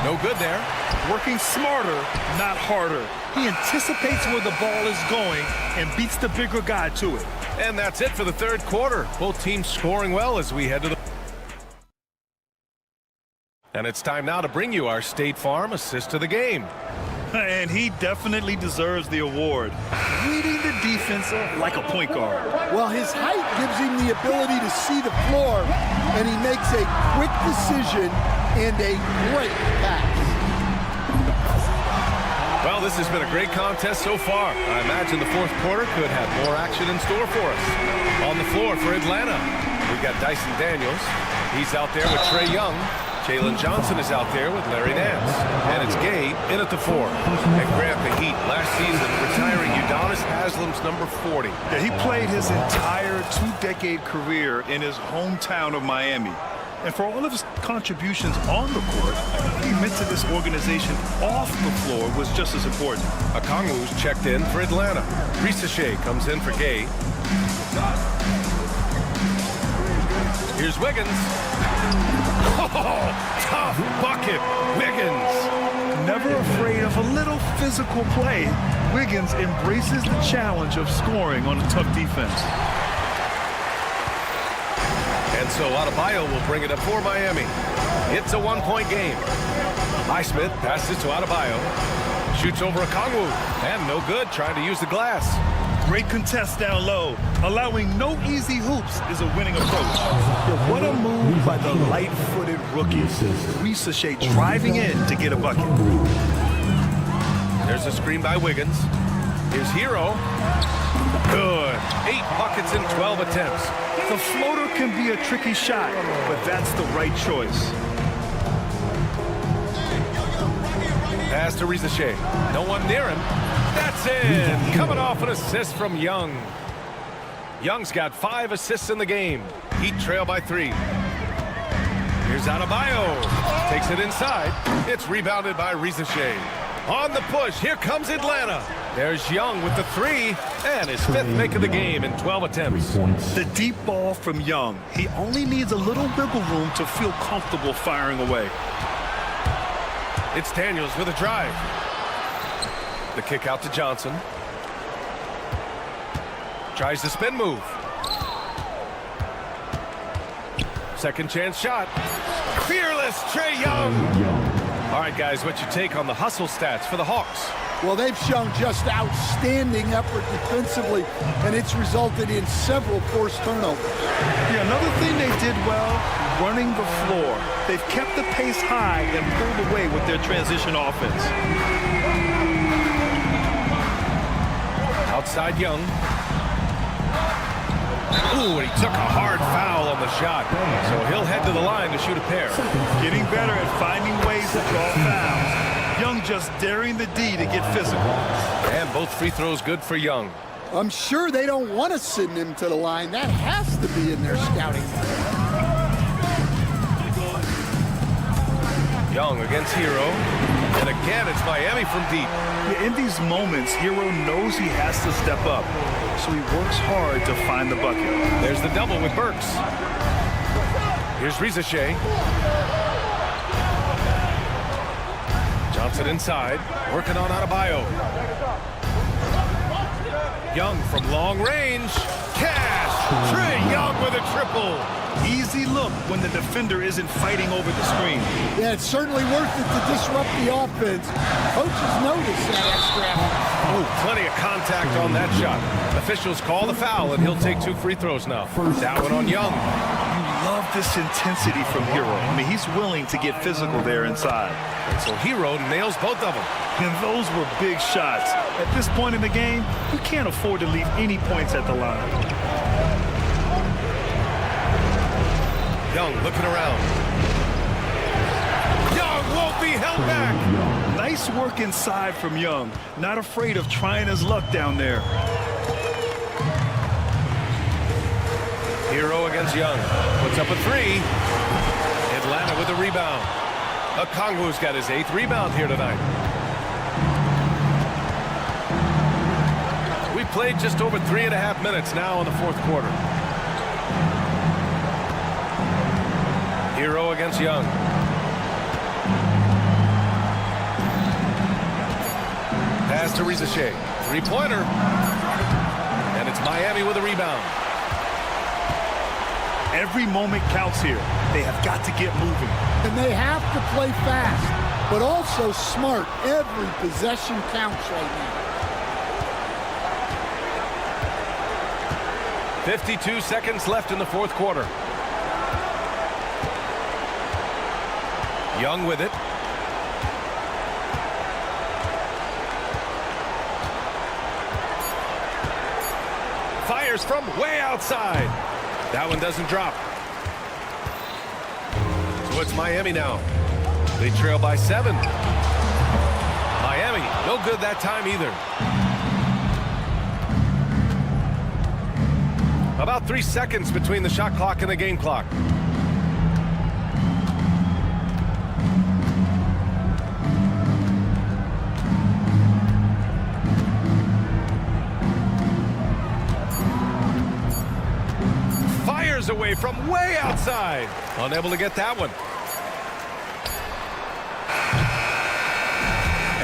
No good there. Working smarter, not harder. He anticipates where the ball is going and beats the bigger guy to it. And that's it for the third quarter. Both teams scoring well as we head to the... And it's time now to bring you our State Farm assist of the game. And he definitely deserves the award. Reading the defense like a point guard. Well, his height gives him the ability to see the floor, and he makes a quick decision and a great pass. Well, this has been a great contest so far. I imagine the fourth quarter could have more action in store for us. On the floor for Atlanta, we've got Dyson Daniels. He's out there with Trae Young. Jalen Johnson is out there with Larry Nance. And it's Gay in at the 4. And Grant the Heat last season retiring Udonis Haslam's number 40. Yeah, he played his entire 2-decade career in his hometown of Miami. And for all of his contributions on the court, what he meant to this organization off the floor was just as important. Okongwu's checked in for Atlanta. Ricochet comes in for Gay. Here's Wiggins. Oh, tough bucket, Wiggins. Never afraid of a little physical play, Wiggins embraces the challenge of scoring on a tough defense. And so Adebayo will bring it up for Miami. It's a 1-point game. Highsmith passes to Adebayo. Shoots over Okongwu. And no good, trying to use the glass. Great contest down low. Allowing no easy hoops is a winning approach. What a move by the light-footed rookie. Ricochet driving in to get a bucket. There's a screen by Wiggins. Here's Hero. Good. 8 buckets in 12 attempts. The floater can be a tricky shot, but that's the right choice. Pass to Rizachet. No one near him. That's in. Coming off an assist from Young. Young's got 5 assists in the game. Heat trail by 3. Here's Adebayo. Takes it inside. It's rebounded by Rizachet. On the push, here comes Atlanta. There's Young with the 3, and his 5th make of the game in 12 attempts. The deep ball from Young. He only needs a little wiggle room to feel comfortable firing away. It's Daniels with a drive. The kick out to Johnson. Tries the spin move. Second chance shot. Fearless Trae Young. All right, guys, what's your take on the hustle stats for the Hawks? Well, they've shown just outstanding effort defensively, and it's resulted in several forced turnovers. Yeah, another thing they did well, running the floor. They've kept the pace high and pulled away with their transition offense. Outside Young. Ooh, and he took a hard foul on the shot. So he'll head to the line to shoot a pair. Getting better at finding ways to draw fouls. Young just daring the D to get physical. And both free throws good for Young. I'm sure they don't want to send him to the line. That has to be in their scouting. Young against Hero. And again, it's Miami from deep. Yeah, in these moments, Hero knows he has to step up. So he works hard to find the bucket. There's the double with Burks. Here's Rizachet. Johnson inside, working on Adebayo. Young from long range. Cash! Trae Young with a triple. Easy look when the defender isn't fighting over the screen. Yeah, it's certainly worth it to disrupt the offense. Coaches notice that extra effort. Oh, plenty of contact on that shot. Officials call the foul, and he'll take 2 free throws now. That one on Young. You love this intensity from Hero. I mean, he's willing to get physical there inside. And so Hero nails both of them. And those were big shots. At this point in the game, you can't afford to leave any points at the line. Young looking around. Young won't be held back. Nice work inside from Young. Not afraid of trying his luck down there. Hero against Young. Puts up a 3. Atlanta with a rebound. Okongwu's got his 8th rebound here tonight. We played just over 3.5 minutes now in the 4th quarter. Hero against Young. Pass to Rizachet. 3-pointer. And it's Miami with a rebound. Every moment counts here. They have got to get moving. And they have to play fast, but also smart. Every possession counts right now. 52 seconds left in the 4th quarter. Young with it. Fires from way outside. That one doesn't drop. So it's Miami now. They trail by 7. Miami, no good that time either. About 3 seconds between the shot clock and the game clock. Away from way outside. Unable to get that one.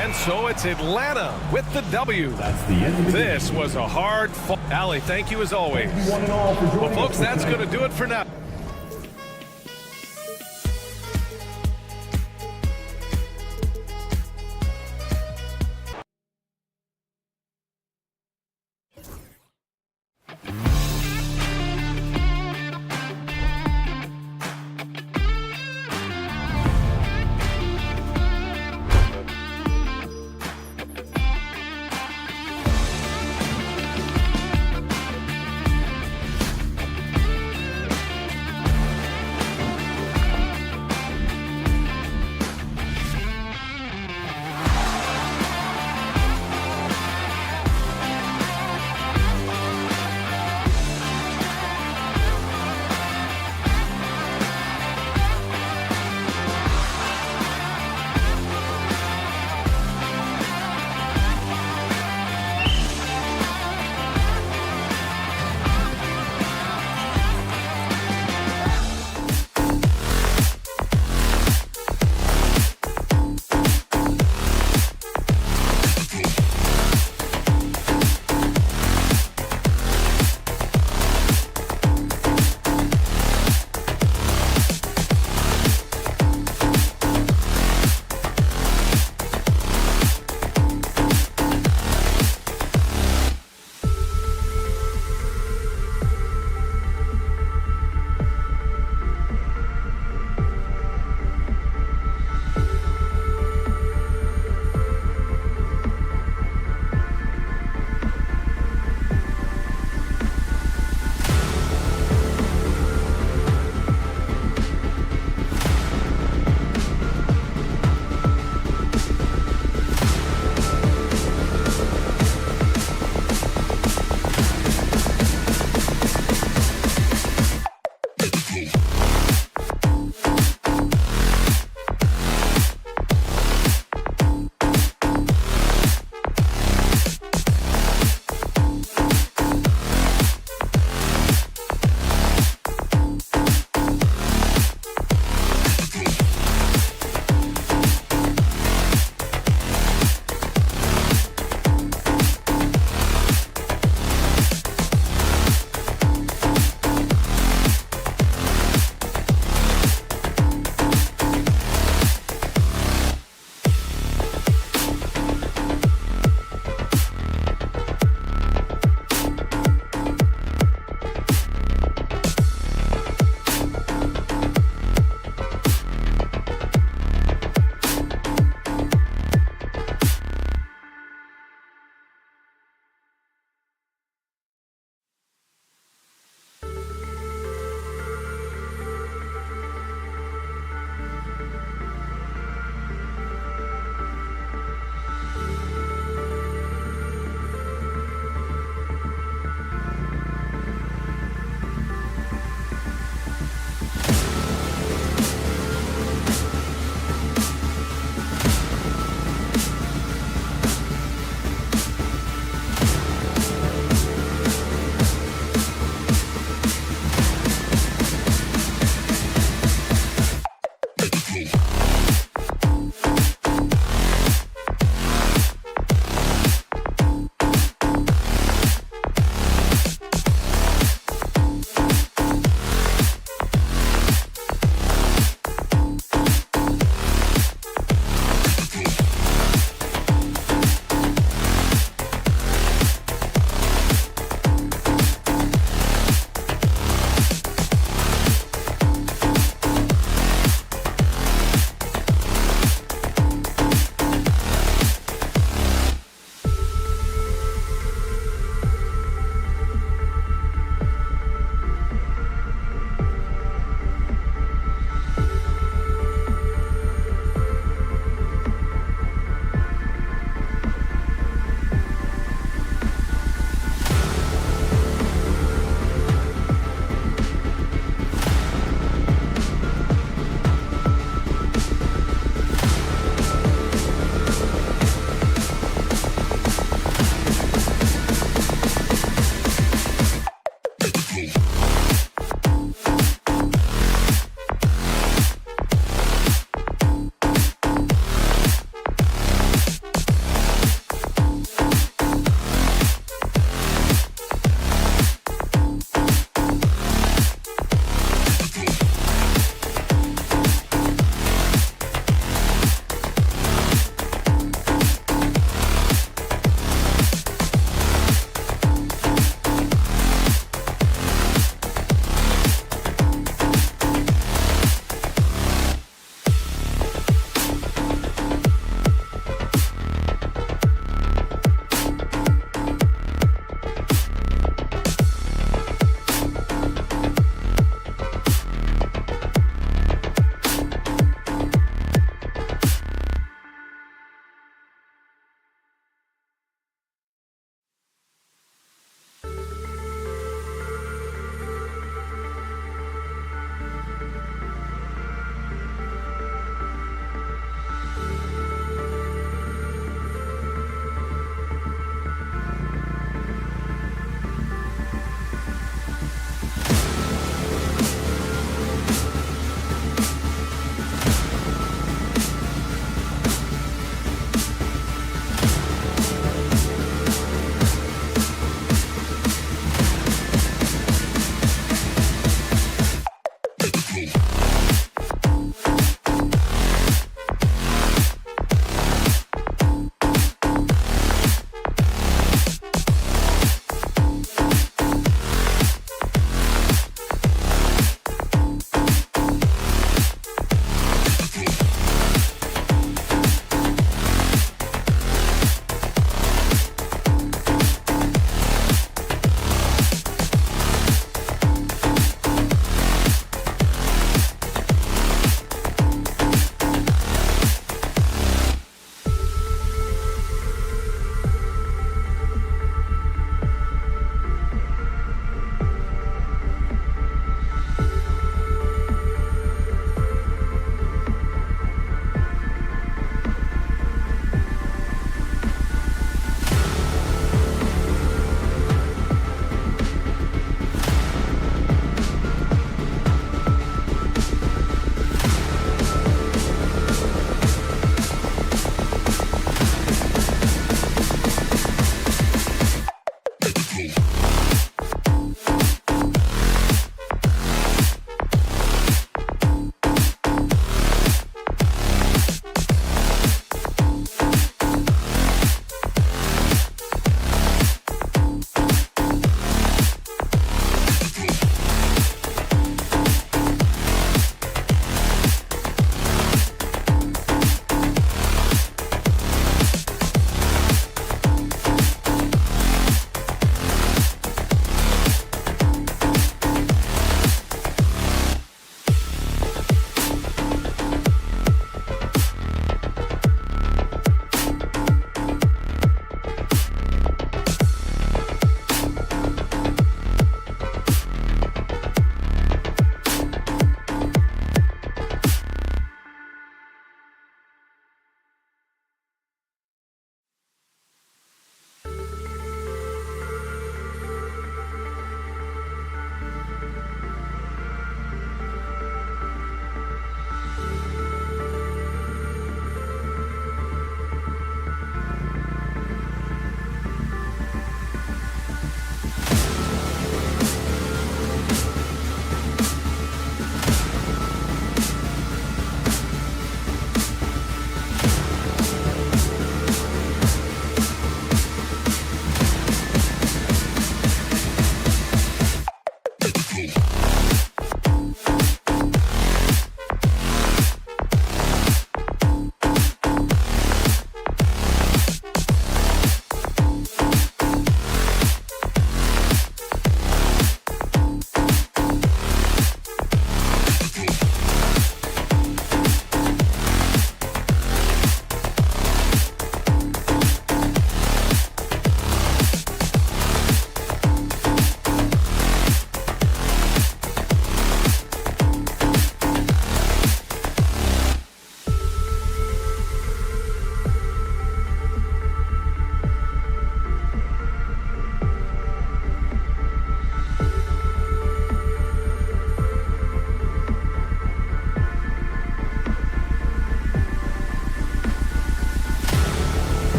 And so it's Atlanta with the W. That's the end of the This was a hard fall. Allie, thank you as always. Well, folks, that's going to do it for now.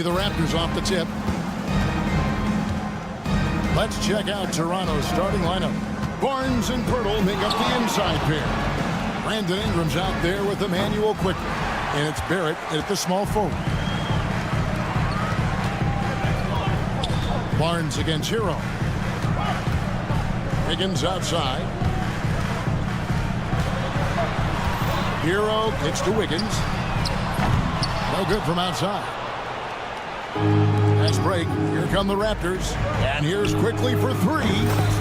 be the Raptors off the tip. Let's check out Toronto's starting lineup. Barnes and Pirtle make up the inside pair. Brandon Ingram's out there with Emmanuel quickly. And it's Barrett at the small forward. Barnes against Hero. Higgins outside. Hero kicks to Wiggins. No good from outside. Nice break. Here come the Raptors. And here's quickly for three.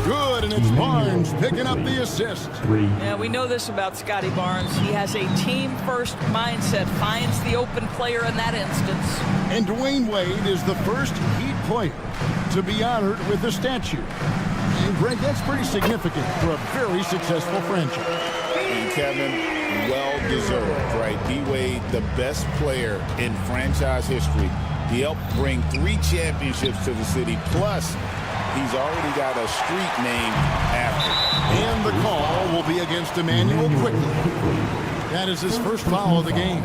Good, and it's Barnes picking up the assist. Yeah, we know this about Scotty Barnes. He has a team-first mindset, finds the open player in that instance. And Dwayne Wade is the first Heat player to be honored with a statue. And Greg, that's pretty significant for a very successful franchise. And Kevin, well-deserved, right? D-Wade, the best player in franchise history. He helped bring 3 championships to the city, plus he's already got a street named after him. And the call will be against Emmanuel quickly. That is his first foul of the game.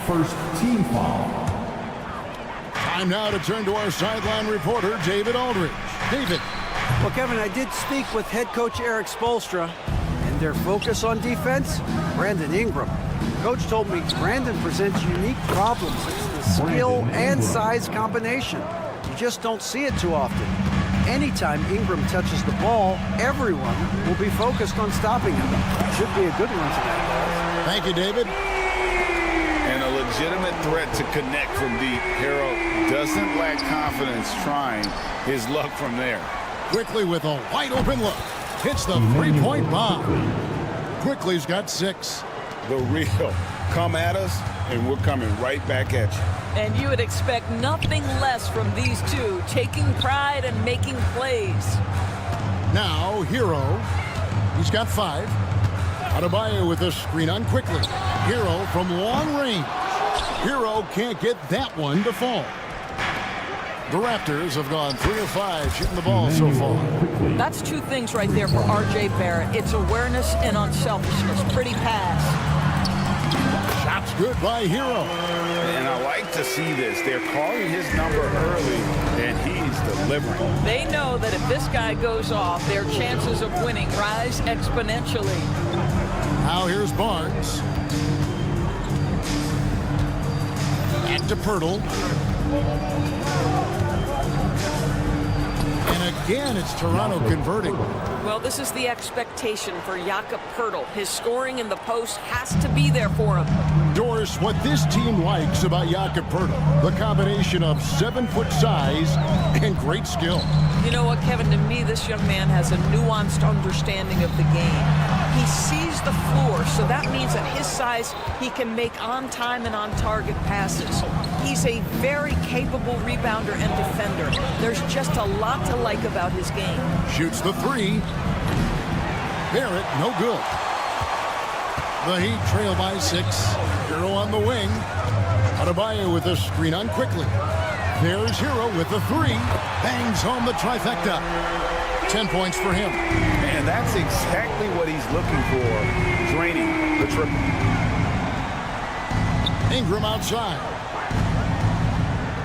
First team foul. Time now to turn to our sideline reporter, David Aldridge. David. Well, Kevin, I did speak with head coach Eric Spoelstra, and their focus on defense, Brandon Ingram. Coach told me Brandon presents unique problems. It's the skill and size combination. You just don't see it too often. Anytime Ingram touches the ball, everyone will be focused on stopping him. Should be a good one tonight. Thank you, David. And a legitimate threat to connect from deep. Hero doesn't lack confidence trying his luck from there. Quickly with a wide open look. Hits the three-point bomb. Quickly's got 6. The real. Come at us, and we're coming right back at you. And you would expect nothing less from these two, taking pride and making plays. Now, Hero. He's got 5. Adebayo with a screen on quickly. Hero from long range. Hero can't get that one to fall. The Raptors have gone 3 of 5 shooting the ball so far. That's 2 things right there for R.J. Barrett. It's awareness and unselfishness. Pretty pass. Shots good by Hero. And I like to see this. They're calling his number early, and he's delivering. They know that if this guy goes off, their chances of winning rise exponentially. Now here's Barnes. And to Pirtle. And again, it's Toronto converting. Well, this is the expectation for Jakob Poeltl. His scoring in the post has to be there for him. Doris, what this team likes about Jakob Poeltl, the combination of 7-foot size and great skill. You know what, Kevin? To me, this young man has a nuanced understanding of the game. He sees the floor, so that means at his size, he can make on-time and on-target passes. He's a very capable rebounder and defender. There's just a lot to like about his game. Shoots the 3. Barrett, no good. The Heat trail by 6. Hero on the wing. Adebayo with a screen on quickly. There's Hero with the 3. Bangs home the trifecta. 10 points for him. Man, that's exactly what he's looking for, draining the triple. Ingram outside.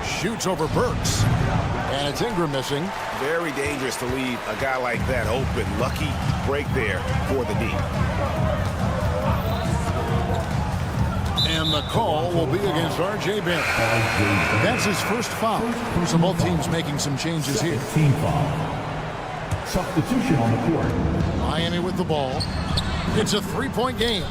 Shoots over Burks. And it's Ingram missing. Very dangerous to leave a guy like that open. Lucky break there for the D. And the call will be against R.J. Barrett. That's his first foul. So both teams making some changes here. Team foul. Substitution on the court. Miami with the ball. It's a 3-point game.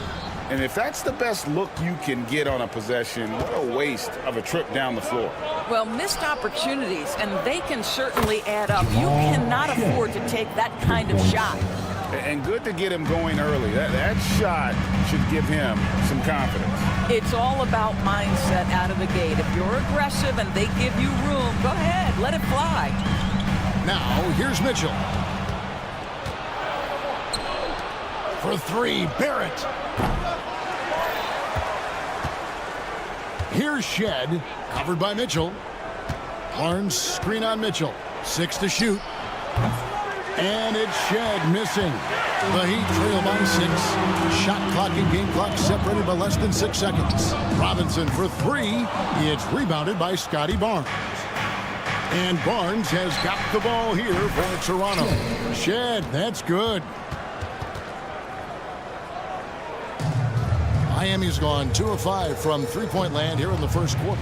And if that's the best look you can get on a possession, what a waste of a trip down the floor. Well, missed opportunities, and they can certainly add up. You cannot afford to take that kind of shot. And good to get him going early. That shot should give him some confidence. It's all about mindset out of the gate. If you're aggressive and they give you room, go ahead, let it fly. Now, here's Mitchell. For 3, Barrett. Here's Shed, covered by Mitchell. Barnes screen on Mitchell. 6 to shoot. And it's Shed missing. The Heat trail by 6. Shot clock and game clock separated by less than 6 seconds. Robinson for 3. It's rebounded by Scotty Barnes. And Barnes has got the ball here for Toronto. Shed, that's good. Miami's gone 2 of 5 from three-point land here in the first quarter.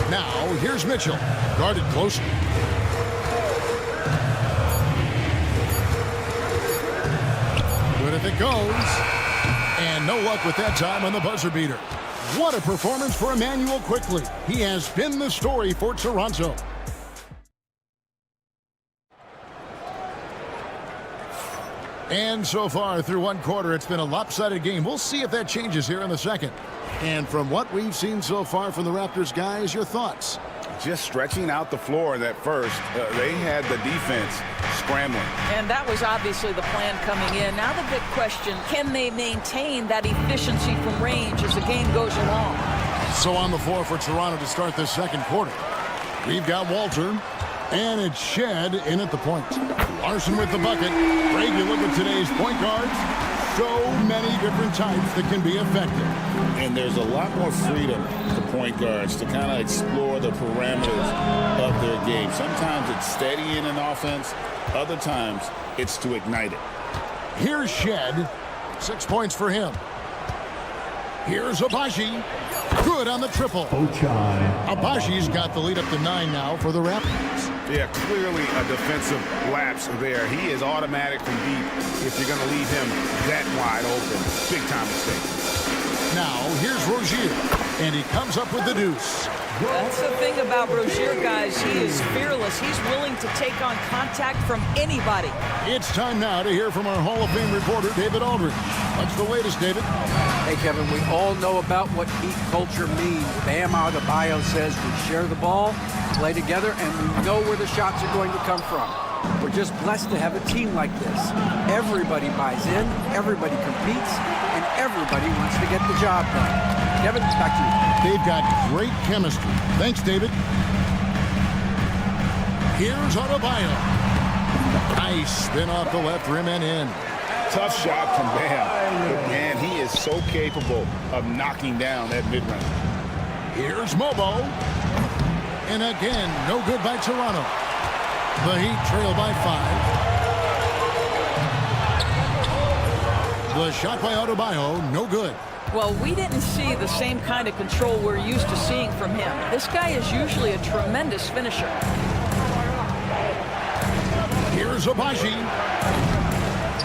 Now, here's Mitchell. Guarded closely. Good if it goes. And no luck with that time on the buzzer beater. What a performance for Emmanuel Quickly. He has been the story for Toronto. And so far through one quarter, it's been a lopsided game. We'll see if that changes here in the second. And from what we've seen so far from the Raptors, guys, your thoughts? Just stretching out the floor that first. They had the defense scrambling. And that was obviously the plan coming in. Now the big question, can they maintain that efficiency from range as the game goes along? So on the floor for Toronto to start this second quarter. We've got Walter, and it's Shed in at the point. Larson with the bucket. Greg, you look at today's point guards. So many different types that can be effective. And there's a lot more freedom for point guards to kind of explore the parameters of their game. Sometimes it's steadying an offense. Other times it's to ignite it. Here's Shed. 6 points for him. Here's Abaji. Good on the triple. Abaji's got the lead up to 9 now for the Raptors. Yeah, clearly a defensive lapse there. He is automatic from deep if you're going to leave him that wide open. Big time mistake. Now, here's Rozier, and he comes up with the deuce. That's the thing about Rozier, guys. He is fearless. He's willing to take on contact from anybody. It's time now to hear from our Hall of Fame reporter, David Aldridge. What's the latest, David? Hey, Kevin, we all know about what Heat culture means. Bam Adebayo says we share the ball, play together, and we know where the shots are going to come from. We're just blessed to have a team like this. Everybody buys in, everybody competes, and everybody wants to get the job done. Kevin, back to you. They've got great chemistry. Thanks, David. Here's Adebayo. Nice spin off the left rim and in. Tough shot from Bam. But man, he is so capable of knocking down that mid-range. Here's Mobo. And again, no good by Toronto. The Heat trail by 5. The shot by Adebayo, no good. Well, we didn't see the same kind of control we're used to seeing from him. This guy is usually a tremendous finisher. Here's Abaji.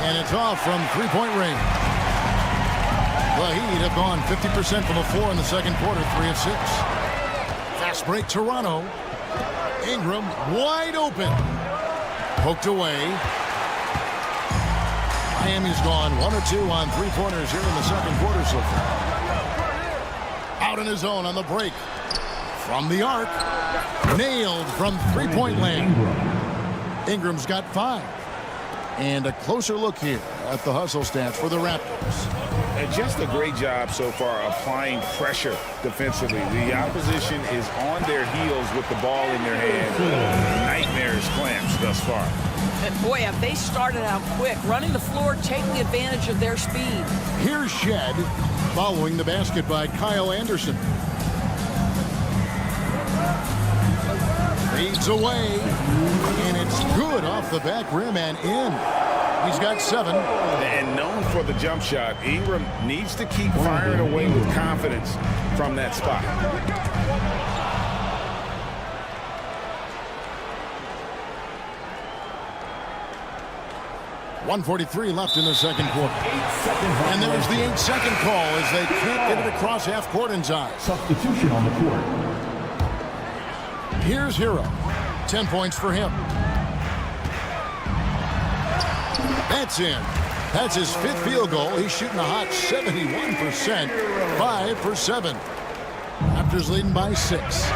And it's off from three-point range. The Heat have gone 50% from the floor in the second quarter, 3 of 6. Fast break, Toronto. Ingram wide open. Poked away. Miami's gone 1 or 2 on three-pointers here in the second quarter so far. Out in his own on the break. From the arc. Nailed from three-point land. Ingram's got 5. And a closer look here at the hustle stats for the Raptors. And just a great job so far applying pressure defensively. The opposition is on their heels with the ball in their hand. Nightmares clamps thus far. And boy, have they started out quick, running the floor, taking advantage of their speed. Here's Shed following the basket by Kyle Anderson. Feeds away, and it's good off the back rim and in. He's got 7. And known for the jump shot, Ingram needs to keep firing away with confidence from that spot. .143 left in the second quarter. And there's the 8-second call as they can't get it across half court in time. Substitution on the court. Here's Hero. 10 points for him. That's in. That's his 5th field goal. He's shooting a hot 71%. 5 for 7. Raptors leading by 6.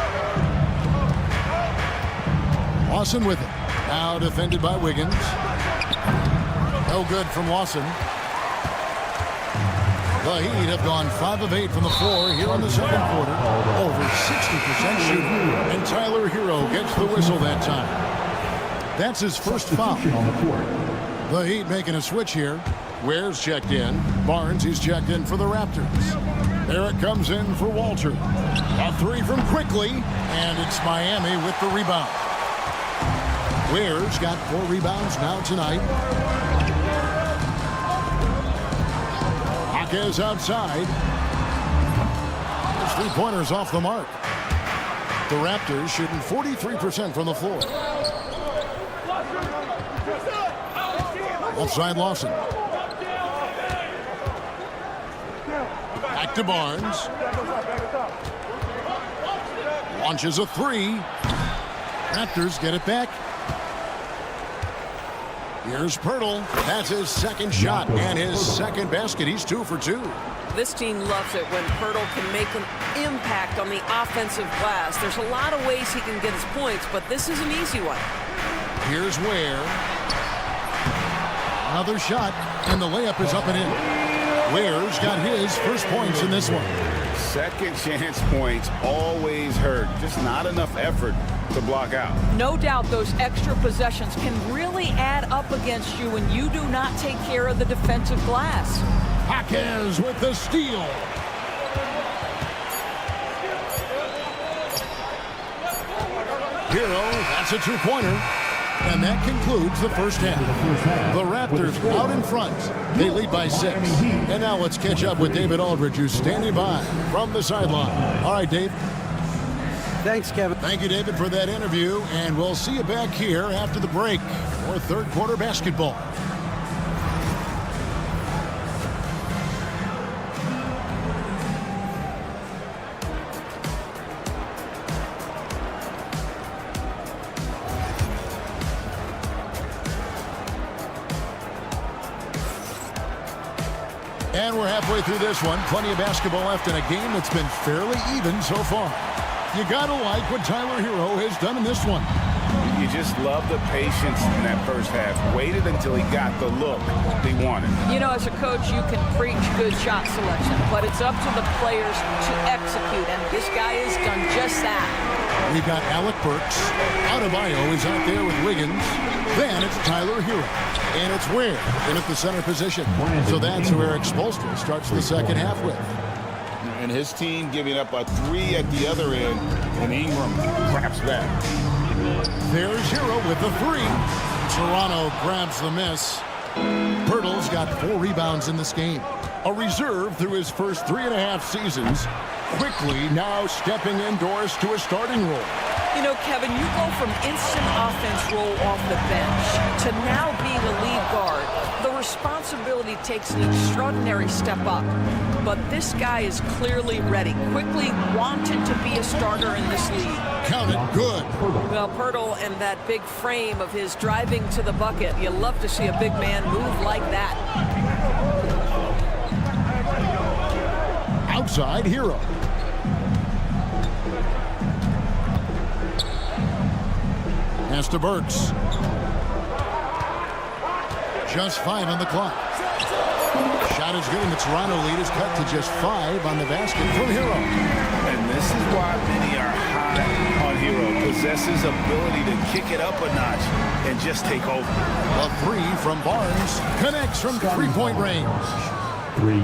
Lawson with it. Now defended by Wiggins. No good from Lawson. The Heat have gone 5 of 8 from the floor here in the second quarter. Over 60% shooting. And Tyler Hero gets the whistle that time. That's his first foul. The Heat making a switch here. Ware's checked in. Barnes, he's checked in for the Raptors. There it comes in for Walter. A three from Quickly, and it's Miami with the rebound. Ware's got 4 rebounds now tonight. Is outside. His three-pointers off the mark. The Raptors shooting 43% from the floor. Offside Lawson. Back to Barnes. Launches a three. Raptors get it back. Here's Pirtle. That's his second shot and his second basket. He's 2 for 2. This team loves it when Pirtle can make an impact on the offensive glass. There's a lot of ways he can get his points, but this is an easy one. Here's Ware. Another shot, and the layup is up and in. Ware's got his first points in this one. Second chance points always hurt. Just not enough effort to block out. No doubt those extra possessions can really add up against you when you do not take care of the defensive glass. Jaquez with the steal. Hero, that's a two-pointer. And that concludes the first half. The Raptors out in front. They lead by 6. And now let's catch up with David Aldridge, who's standing by from the sideline. All right, Dave. Thanks, Kevin. Thank you, David, for that interview. And we'll see you back here after the break for third quarter basketball. And we're halfway through this one. Plenty of basketball left in a game that's been fairly even so far. You gotta like what Tyler Hero has done in this one. You just love the patience in that first half. Waited until he got the look he wanted. You know, as a coach, you can preach good shot selection, but it's up to the players to execute, and this guy has done just that. We've got Alec Burks. Adebayo is out there with Wiggins. Then it's Tyler Hero. And it's Ware in at the center position. So that's who Eric Spoelstra starts the second half with. And his team giving up a three at the other end, and Ingram craps back. There's Hero with the three. Toronto grabs the miss. Pirtle's got 4 rebounds in this game. A reserve through his first 3.5 seasons. Quickly now stepping indoors to a starting role. You know, Kevin, you go from instant offense role off the bench to now being a lead guard. The responsibility takes an extraordinary step up. But this guy is clearly ready. Quickly wanted to be a starter in this league. Count it, good. Well, Pirtle and that big frame of his driving to the bucket. You love to see a big man move like that. Outside Hero. Pass to Burks. Just 5 on the clock. Shot is good, and the Toronto lead is cut to just 5 on the basket from Hero. And this is why many are high on Hero. Possesses ability to kick it up a notch and just take over. A 3 from Barnes. Connects from three-point range.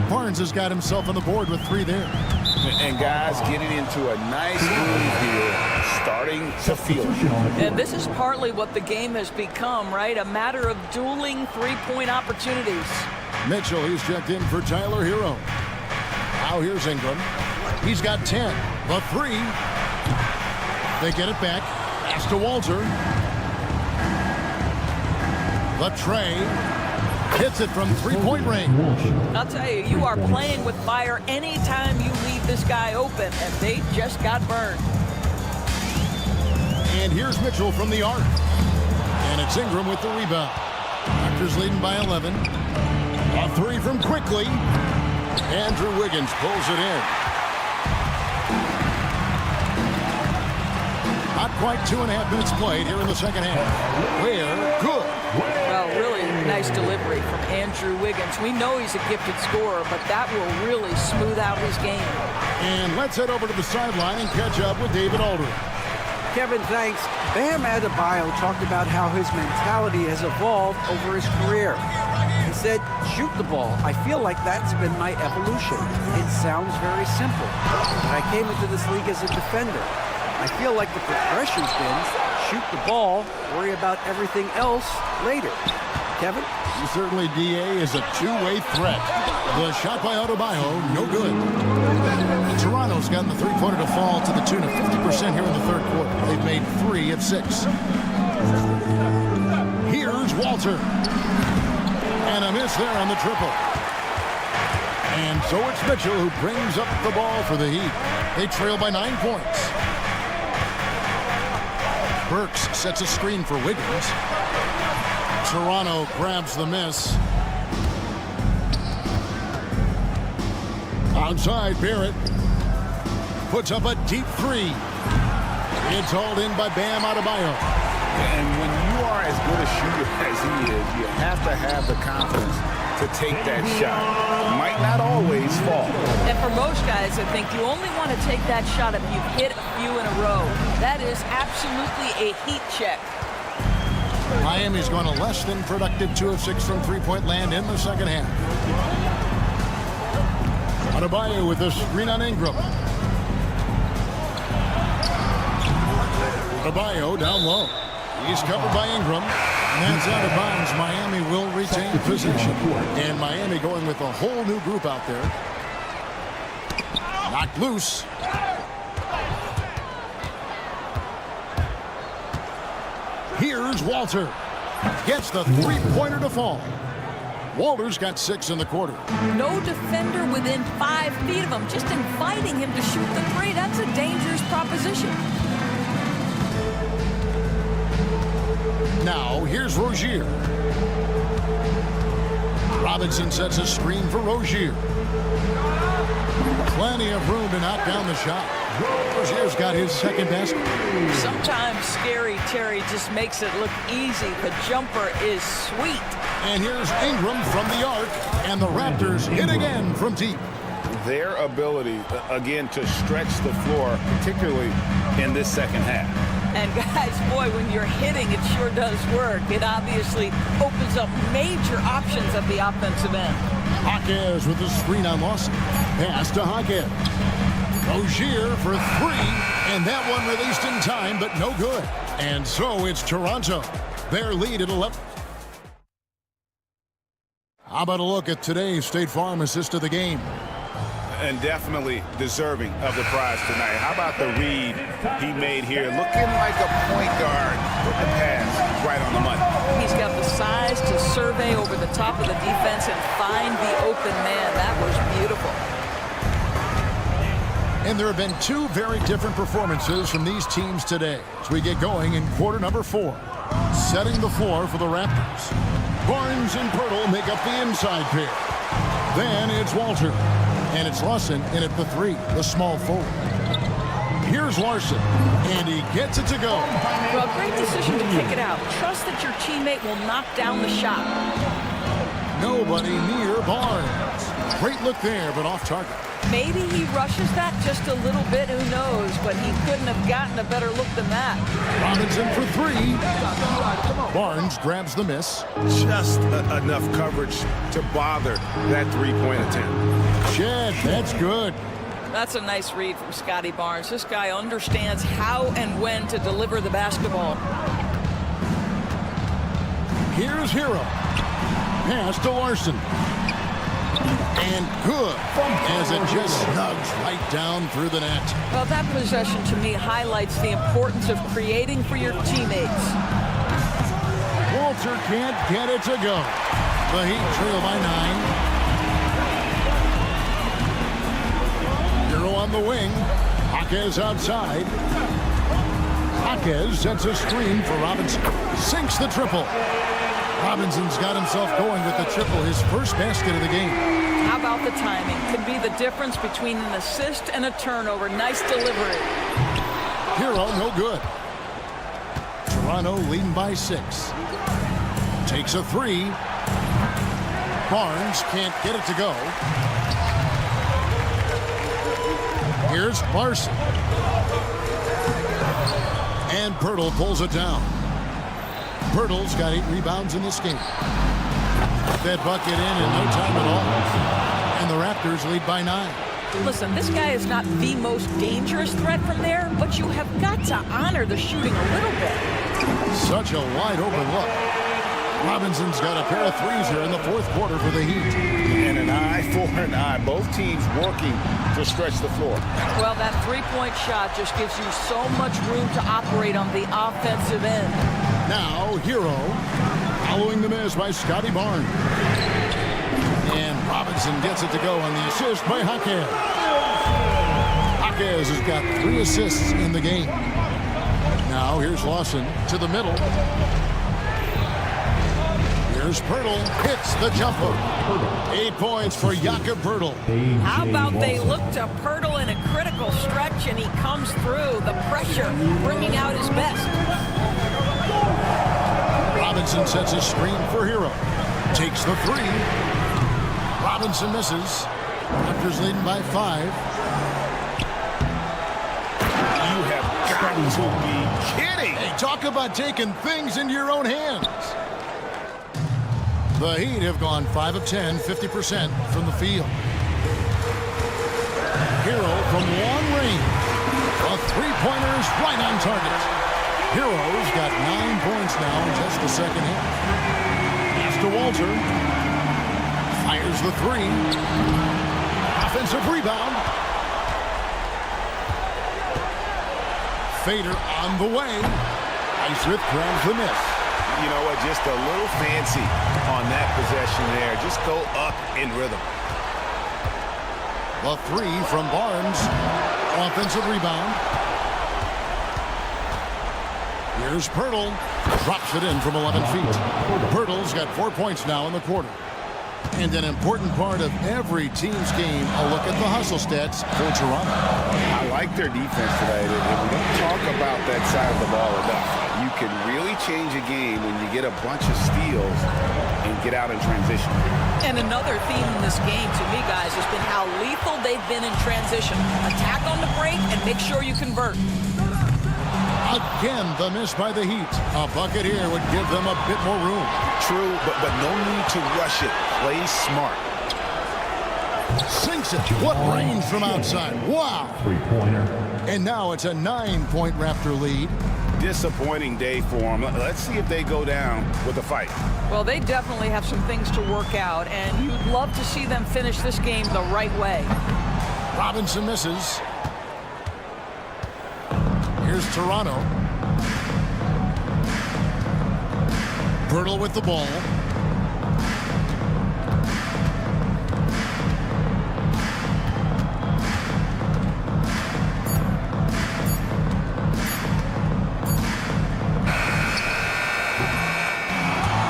Barnes has got himself on the board with 3 there. And guys getting into a nice groove here, starting to feel it. And this is partly what the game has become, right? A matter of dueling three-point opportunities. Mitchell, he's checked in for Tyler Hero. Now here's Ingram. He's got 10. The 3. They get it back. Pass to Walter. The tray. Hits it from three-point range. I'll tell you, you are playing with fire anytime you leave this guy open, and they just got burned. And here's Mitchell from the arc. And it's Ingram with the rebound. Raptors leading by 11. A 3 from Quickly. Andrew Wiggins pulls it in. Not quite 2.5 minutes played here in the second half. Ware, good. Well, really nice nice delivery from Andrew Wiggins. We know he's a gifted scorer, but that will really smooth out his game. And let's head over to the sideline and catch up with David Aldridge. Kevin, thanks. Bam Adebayo talked about how his mentality has evolved over his career. He said, shoot the ball. I feel like that's been my evolution. It sounds very simple. But I came into this league as a defender. I feel like the progression's been shoot the ball, worry about everything else later. Kevin? Certainly, DA is a two-way threat. The shot by Adebayo, no good. Toronto's gotten the three-pointer to fall to the tune of 50% here in the third quarter. They've made 3 of 6. Here's Walter. And a miss there on the triple. And so it's Mitchell who brings up the ball for the Heat. They trail by 9 points. Burks sets a screen for Wiggins. Toronto grabs the miss. Outside, Barrett puts up a deep 3. It's hauled in by Bam Adebayo. And when you are as good a shooter as he is, you have to have the confidence to take that shot. Might not always fall. And for most guys, I think you only want to take that shot if you've hit a few in a row. That is absolutely a heat check. Miami's gone a less than productive 2 of 6 from three-point land in the second half. Adebayo with the screen on Ingram. Adebayo down low. He's covered by Ingram. And that's out of bounds. Miami will retain possession. And Miami going with a whole new group out there. Knocked loose. Here's Walter. Gets the three-pointer to fall. Walter's got 6 in the quarter. No defender within 5 feet of him, just inviting him to shoot the 3. That's a dangerous proposition. Now, here's Rozier. Robinson sets a screen for Rozier. Plenty of room to knock down the shot. Rozier's got his second basket. Sometimes Scary Terry just makes it look easy. The jumper is sweet. And here's Ingram from the arc, and the Raptors hit again from deep. Their ability, again, to stretch the floor, particularly in this second half. And guys, boy, when you're hitting, it sure does work. It obviously opens up major options at the offensive end. Jaquez with the screen on Lawson. Pass to Jaquez. Rozier for 3, and that one released in time, but no good. And so it's Toronto. Their lead at 11. How about a look at today's State Farm assist of the game? And definitely deserving of the prize tonight. How about the read he made here? Looking like a point guard with the pass right on the money. He's got the size to survey over the top of the defense and find the open man. That was beautiful. And there have been 2 very different performances from these teams today as we get going in quarter number 4. Setting the floor for the Raptors. Barnes and Pirtle make up the inside pair. Then it's Walter. And it's Lawson in at the 3, the small forward. Here's Larson, and he gets it to go. Well, great decision to kick it out. Trust that your teammate will knock down the shot. Nobody near Barnes. Great look there, but off target. Maybe he rushes that just a little bit, who knows, but he couldn't have gotten a better look than that. Robinson for 3. Barnes grabs the miss. Just enough coverage to bother that three-point attempt. Shed, that's good. That's a nice read from Scotty Barnes. This guy understands how and when to deliver the basketball. Here's Hero. Pass to Larson. And good, as it just snugs right down through the net. Well, that possession to me highlights the importance of creating for your teammates. Walter can't get it to go. The Heat trail by 9. Hero on the wing. Jaquez outside. Jaquez sets a screen for Robinson. Sinks the triple. Robinson's got himself going with the triple, his first basket of the game. How about the timing? Could be the difference between an assist and a turnover. Nice delivery. Hero, no good. Toronto leading by 6. Takes a three. Barnes can't get it to go. Here's Larson. And Pirtle pulls it down. Pirtle's got 8 rebounds in this game. That bucket in no time at all. And the Raptors lead by 9. Listen, this guy is not the most dangerous threat from there, but you have got to honor the shooting a little bit. Such a wide open look. Robinson's got a pair of threes here in the fourth quarter for the Heat. And an eye for an eye. Both teams working to stretch the floor. Well, that three-point shot just gives you so much room to operate on the offensive end. Now, Hero, following the miss by Scotty Barnes. And Robinson gets it to go on the assist by Jaquez. Jaquez has got 3 assists in the game. Now, here's Lawson to the middle. Here's Pirtle, hits the jumper. 8 points for Jakob Pirtle. How about they look to Pirtle in a critical stretch and he comes through, the pressure bringing out his best. Robinson sets a screen for Hero. Takes the 3. Robinson misses. Raptors leading by 5. You have got to be kidding. Hey, talk about taking things into your own hands. The Heat have gone 5 of 10, 50% from the field. Hero from long range. A three-pointer is right on target. Hero's got 9 points now in just the second half. Pass to Walter. Fires the 3. Offensive rebound. Fader on the way. Highsmith grabs the miss. You know what? Just a little fancy on that possession there. Just go up in rhythm. The 3 from Barnes. Offensive rebound. Here's Pirtle. Drops it in from 11 feet. Pirtle's got 4 points now in the quarter. And an important part of every team's game, a look at the hustle stats for Toronto. I like their defense today. We don't talk about that side of the ball enough. You can really change a game when you get a bunch of steals and get out in transition. And another theme in this game, to me, guys, has been how lethal they've been in transition. Attack on the break and make sure you convert. Again, the miss by the Heat. A bucket here would give them a bit more room. True, but no need to rush it. Play smart. Sinks it. What range from outside. Wow. Three-pointer. And now it's a 9-point Raptor lead. Disappointing day for them. Let's see if they go down with a fight. Well, they definitely have some things to work out, and you'd love to see them finish this game the right way. Robinson misses. Here's Toronto. Pirtle with the ball.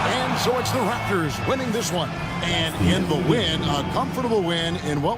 And so it's the Raptors winning this one. And in the win, a comfortable win in what